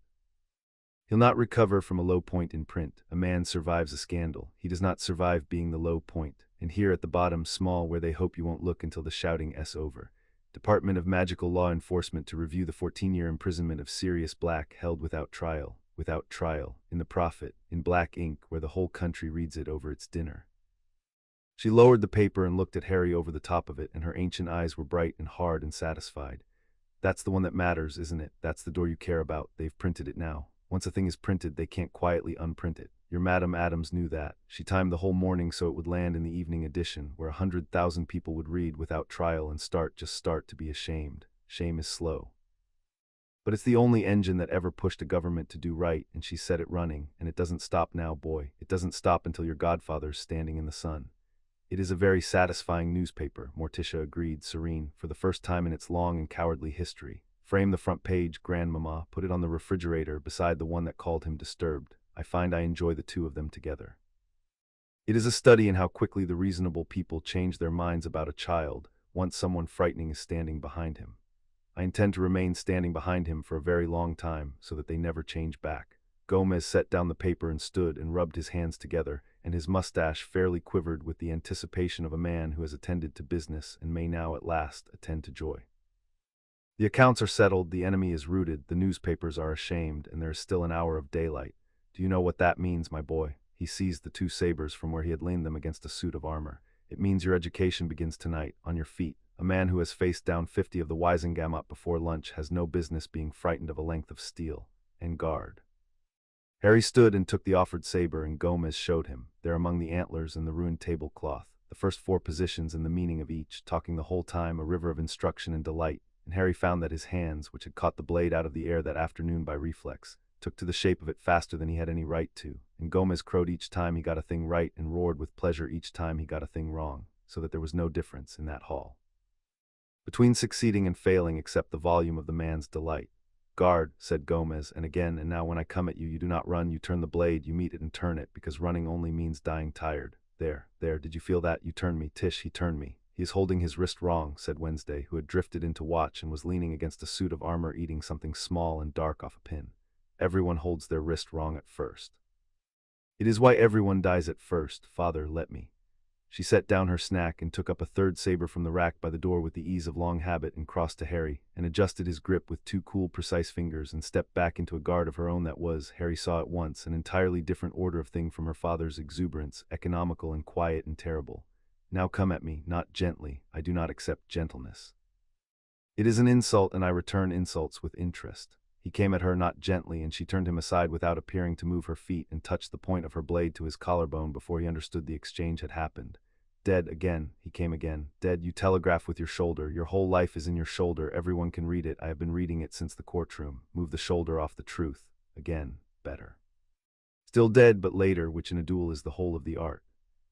He'll not recover from a low point in print. A man survives a scandal. He does not survive being the low point. And here at the bottom, small, where they hope you won't look until the shouting-'s over. Department of Magical Law Enforcement to review the 14-year imprisonment of Sirius Black held without trial, in the Prophet, in black ink where the whole country reads it over its dinner. She lowered the paper and looked at Harry over the top of it, and her ancient eyes were bright and hard and satisfied. That's the one that matters, isn't it? That's the door you care about. They've printed it now. Once a thing is printed, they can't quietly unprint it. Your Madam Addams knew that. She timed the whole morning so it would land in the evening edition, where 100,000 people would read without trial and start to be ashamed. Shame is slow. But it's the only engine that ever pushed a government to do right, and she set it running, and it doesn't stop now, boy. It doesn't stop until your godfather's standing in the sun. It is a very satisfying newspaper, Morticia agreed, serene, for the first time in its long and cowardly history. Frame the front page, Grandmama, put it on the refrigerator beside the one that called him disturbed. I find I enjoy the two of them together. It is a study in how quickly the reasonable people change their minds about a child, once someone frightening is standing behind him. I intend to remain standing behind him for a very long time, so that they never change back. Gomez set down the paper and stood and rubbed his hands together, and his mustache fairly quivered with the anticipation of a man who has attended to business and may now at last attend to joy. The accounts are settled, the enemy is routed, the newspapers are ashamed, and there is still an hour of daylight. Do you know what that means, my boy? He seized the 2 sabers from where he had leaned them against a suit of armor. It means your education begins tonight, on your feet. A man who has faced down 50 of the Wizengamot before lunch has no business being frightened of a length of steel. And guard. Harry stood and took the offered saber, and Gomez showed him, there among the antlers and the ruined tablecloth, the first 4 positions and the meaning of each, talking the whole time, a river of instruction and delight, and Harry found that his hands, which had caught the blade out of the air that afternoon by reflex, took to the shape of it faster than he had any right to, and Gomez crowed each time he got a thing right and roared with pleasure each time he got a thing wrong, so that there was no difference in that hall between succeeding and failing except the volume of the man's delight. Guard, said Gomez, and again, and now when I come at you, you do not run, you turn the blade, you meet it and turn it, because running only means dying tired. There, did you feel that? You turned me, Tish, he turned me. He is holding his wrist wrong, said Wednesday, who had drifted into watch and was leaning against a suit of armor eating something small and dark off a pin. Everyone holds their wrist wrong at first. It is why everyone dies at first. Father, let me. She set down her snack and took up a 3rd saber from the rack by the door with the ease of long habit and crossed to Harry, and adjusted his grip with 2 cool, precise fingers and stepped back into a guard of her own that was, Harry saw at once, an entirely different order of thing from her father's exuberance, economical and quiet and terrible. Now come at me, not gently. I do not accept gentleness. It is an insult, and I return insults with interest. He came at her not gently, and she turned him aside without appearing to move her feet and touched the point of her blade to his collarbone before he understood the exchange had happened. Dead again, he came again. Dead, you telegraph with your shoulder. Your whole life is in your shoulder. Everyone can read it. I have been reading it since the courtroom. Move the shoulder off the truth. Again, better. Still dead, but later, which in a duel is the whole of the art.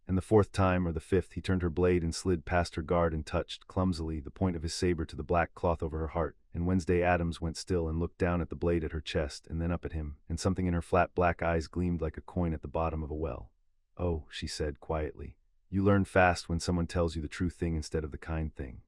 And the 4th time, or the 5th, he turned her blade and slid past her guard and touched, clumsily, the point of his saber to the black cloth over her heart, and Wednesday Addams went still and looked down at the blade at her chest and then up at him, and something in her flat black eyes gleamed like a coin at the bottom of a well. Oh, she said quietly, you learn fast when someone tells you the true thing instead of the kind thing.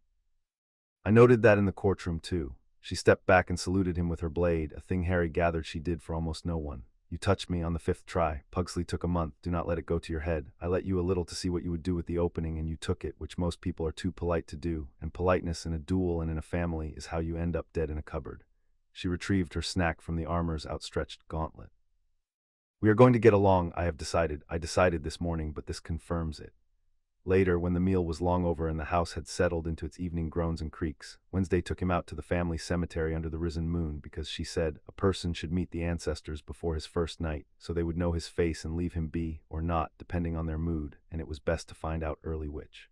I noted that in the courtroom too. She stepped back and saluted him with her blade, a thing Harry gathered she did for almost no one. You touched me on the 5th try. Pugsley took a month. Do not let it go to your head. I let you a little to see what you would do with the opening, and you took it, which most people are too polite to do, and politeness in a duel and in a family is how you end up dead in a cupboard. She retrieved her snack from the armor's outstretched gauntlet. We are going to get along, I have decided. I decided this morning, but this confirms it. Later, when the meal was long over and the house had settled into its evening groans and creaks, Wednesday took him out to the family cemetery under the risen moon because she said a person should meet the ancestors before his first night so they would know his face and leave him be, or not, depending on their mood, and it was best to find out early which.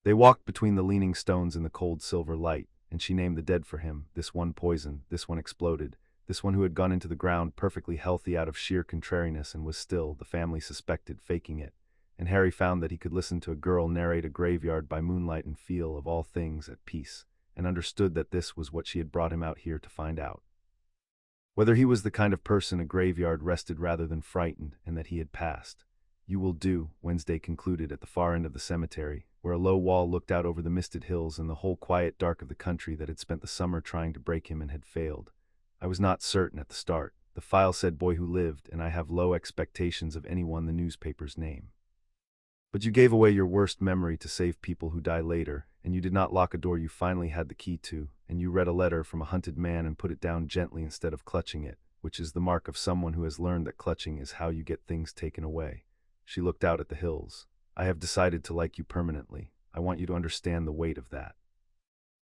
They walked between the leaning stones in the cold silver light, and she named the dead for him, this one poisoned, this one exploded, this one who had gone into the ground perfectly healthy out of sheer contrariness and was still, the family suspected, faking it. And Harry found that he could listen to a girl narrate a graveyard by moonlight and feel, of all things, at peace, and understood that this was what she had brought him out here to find out. Whether he was the kind of person a graveyard rested rather than frightened, and that he had passed. You will do, Wednesday concluded at the far end of the cemetery, where a low wall looked out over the misted hills and the whole quiet dark of the country that had spent the summer trying to break him and had failed. I was not certain at the start. The file said boy who lived, and I have low expectations of anyone the newspapers name. But you gave away your worst memory to save people who die later, and you did not lock a door you finally had the key to, and you read a letter from a hunted man and put it down gently instead of clutching it, which is the mark of someone who has learned that clutching is how you get things taken away. She looked out at the hills. I have decided to like you permanently. I want you to understand the weight of that.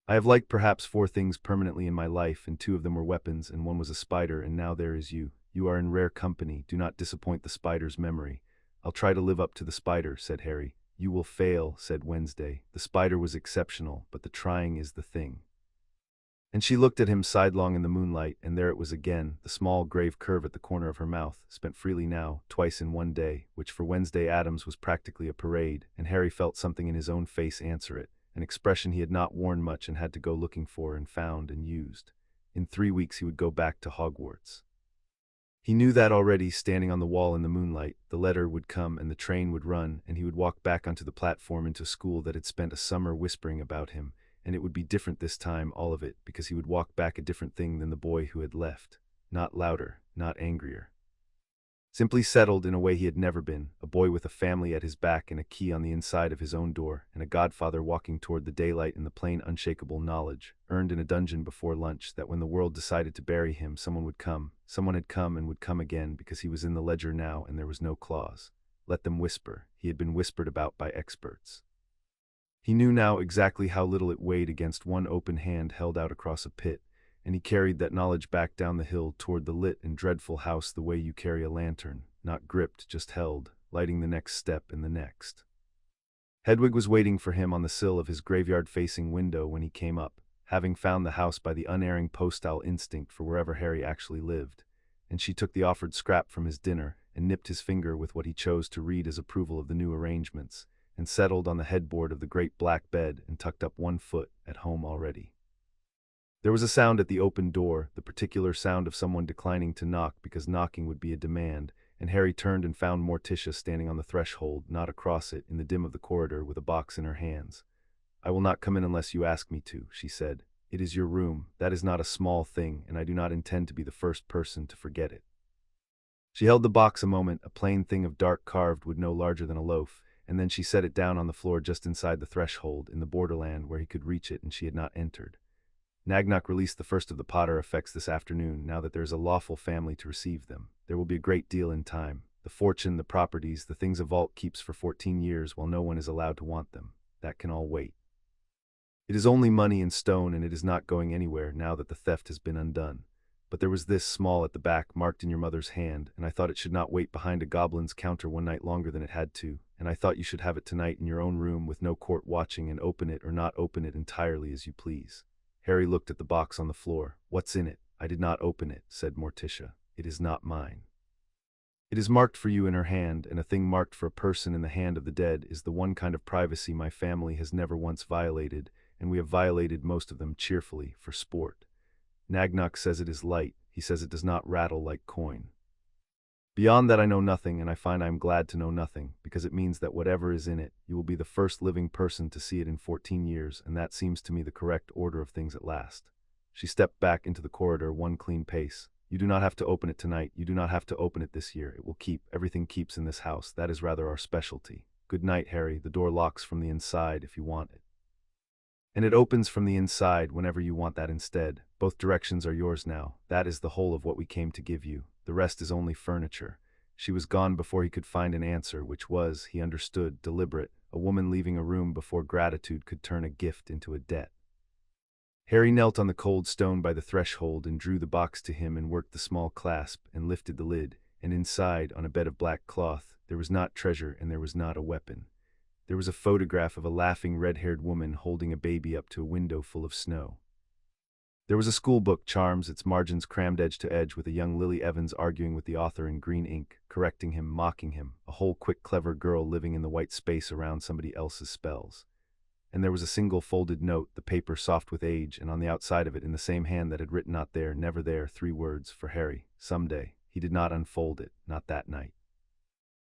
I have liked perhaps 4 things permanently in my life, and 2 of them were weapons, and 1 was a spider, and now there is you. You are in rare company. Do not disappoint the spider's memory. I'll try to live up to the spider, said Harry. You will fail, said Wednesday. The spider was exceptional, but the trying is the thing. And she looked at him sidelong in the moonlight, and there it was again, the small grave curve at the corner of her mouth, spent freely now, twice in one day, which for Wednesday Addams was practically a parade, and Harry felt something in his own face answer it, an expression he had not worn much and had to go looking for and found and used. In 3 weeks he would go back to Hogwarts. He knew that already, standing on the wall in the moonlight. The letter would come and the train would run, and he would walk back onto the platform into school that had spent a summer whispering about him, and it would be different this time, all of it, because he would walk back a different thing than the boy who had left. Not louder, not angrier. Simply settled in a way he had never been, a boy with a family at his back and a key on the inside of his own door, and a godfather walking toward the daylight in the plain unshakable knowledge, earned in a dungeon before lunch, that when the world decided to bury him, someone would come. Someone had come and would come again because he was in the ledger now and there was no clause. Let them whisper. He had been whispered about by experts. He knew now exactly how little it weighed against one open hand held out across a pit, and he carried that knowledge back down the hill toward the lit and dreadful house the way you carry a lantern, not gripped, just held, lighting the next step and the next. Hedwig was waiting for him on the sill of his graveyard-facing window when he came up, having found the house by the unerring postal instinct for wherever Harry actually lived, and she took the offered scrap from his dinner and nipped his finger with what he chose to read as approval of the new arrangements, and settled on the headboard of the great black bed and tucked up 1 foot, at home already. There was a sound at the open door, the particular sound of someone declining to knock because knocking would be a demand, and Harry turned and found Morticia standing on the threshold, not across it, in the dim of the corridor, with a box in her hands. I will not come in unless you ask me to, she said. It is your room. That is not a small thing, and I do not intend to be the first person to forget it. She held the box a moment, a plain thing of dark carved wood no larger than a loaf, and then she set it down on the floor just inside the threshold, in the borderland where he could reach it, and she had not entered. Nagnok released the first of the Potter effects this afternoon, now that there is a lawful family to receive them. There will be a great deal in time. The fortune, the properties, the things a vault keeps for 14 years while no one is allowed to want them. That can all wait. It is only money and stone, and it is not going anywhere now that the theft has been undone. But there was this, small at the back, marked in your mother's hand, and I thought it should not wait behind a goblin's counter one night longer than it had to, and I thought you should have it tonight in your own room with no court watching, and open it or not open it entirely as you please. Harry looked at the box on the floor. What's in it? I did not open it, said Morticia. It is not mine. It is marked for you in her hand, and a thing marked for a person in the hand of the dead is the one kind of privacy my family has never once violated, and we have violated most of them cheerfully, for sport. Nagnok says it is light. He says it does not rattle like coin. Beyond that I know nothing, and I find I am glad to know nothing, because it means that whatever is in it, you will be the first living person to see it in 14 years, and that seems to me the correct order of things at last. She stepped back into the corridor 1 clean pace. You do not have to open it tonight. You do not have to open it this year. It will keep. Everything keeps in this house. That is rather our specialty. Good night, Harry. The door locks from the inside if you want it. And it opens from the inside whenever you want that instead. Both directions are yours now. That is the whole of what we came to give you. The rest is only furniture. She was gone before he could find an answer, which was, he understood, deliberate, a woman leaving a room before gratitude could turn a gift into a debt. Harry knelt on the cold stone by the threshold and drew the box to him and worked the small clasp and lifted the lid, and inside, on a bed of black cloth, there was not treasure and there was not a weapon. There was a photograph of a laughing red-haired woman holding a baby up to a window full of snow. There was a schoolbook, Charms, its margins crammed edge to edge with a young Lily Evans arguing with the author in green ink, correcting him, mocking him, a whole quick, clever girl living in the white space around somebody else's spells. And there was a single folded note, the paper soft with age, and on the outside of it, in the same hand that had written "Not there, never there," 3 words, for Harry, someday. He did not unfold it, not that night.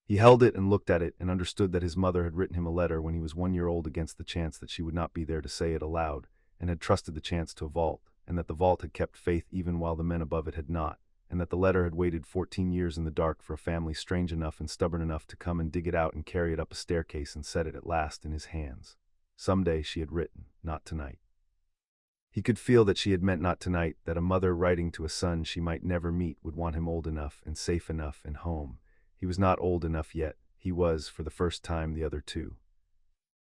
He held it and looked at it and understood that his mother had written him a letter when he was 1 year old against the chance that she would not be there to say it aloud, and had trusted the chance to a vault, and that the vault had kept faith even while the men above it had not, and that the letter had waited 14 years in the dark for a family strange enough and stubborn enough to come and dig it out and carry it up a staircase and set it at last in his hands. Someday, she had written, not tonight. He could feel that she had meant not tonight, that a mother writing to a son she might never meet would want him old enough and safe enough and home. He was not old enough yet. He was, for the first time, the other two.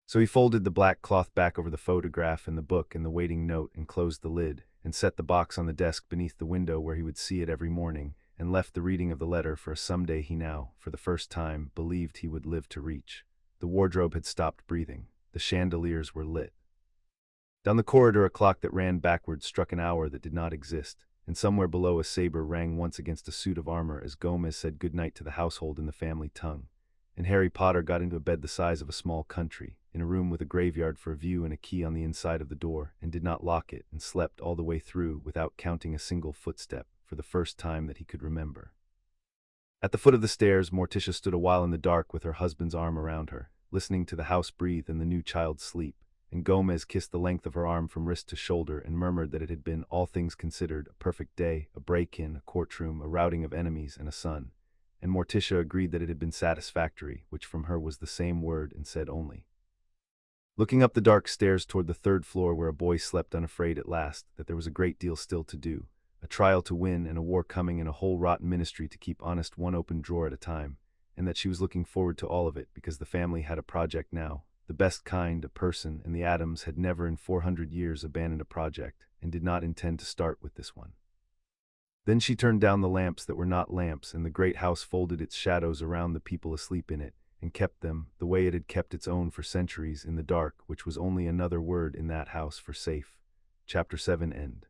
So he folded the black cloth back over the photograph and the book and the waiting note and closed the lid, and set the box on the desk beneath the window where he would see it every morning, and left the reading of the letter for a someday he now, for the first time, believed he would live to reach. The wardrobe had stopped breathing. The chandeliers were lit. Down the corridor, a clock that ran backwards struck an hour that did not exist, and somewhere below a saber rang once against a suit of armor as Gomez said goodnight to the household in the family tongue. And Harry Potter got into a bed the size of a small country, in a room with a graveyard for a view and a key on the inside of the door, and did not lock it, and slept all the way through without counting a single footstep, for the first time that he could remember. At the foot of the stairs, Morticia stood a while in the dark with her husband's arm around her, listening to the house breathe and the new child sleep, and Gomez kissed the length of her arm from wrist to shoulder and murmured that it had been, all things considered, a perfect day, a break-in, a courtroom, a routing of enemies, and a son. And Morticia agreed that it had been satisfactory, which from her was the same word and said only. Looking up the dark stairs toward the 3rd floor where a boy slept unafraid at last, that there was a great deal still to do, a trial to win and a war coming and a whole rotten ministry to keep honest, one open drawer at a time, and that she was looking forward to all of it because the family had a project now, the best kind, a person, and the Addams had never in 400 years abandoned a project and did not intend to start with this one. Then she turned down the lamps that were not lamps, and the great house folded its shadows around the people asleep in it, and kept them, the way it had kept its own for centuries, in the dark, which was only another word in that house for safe. Chapter 7 End.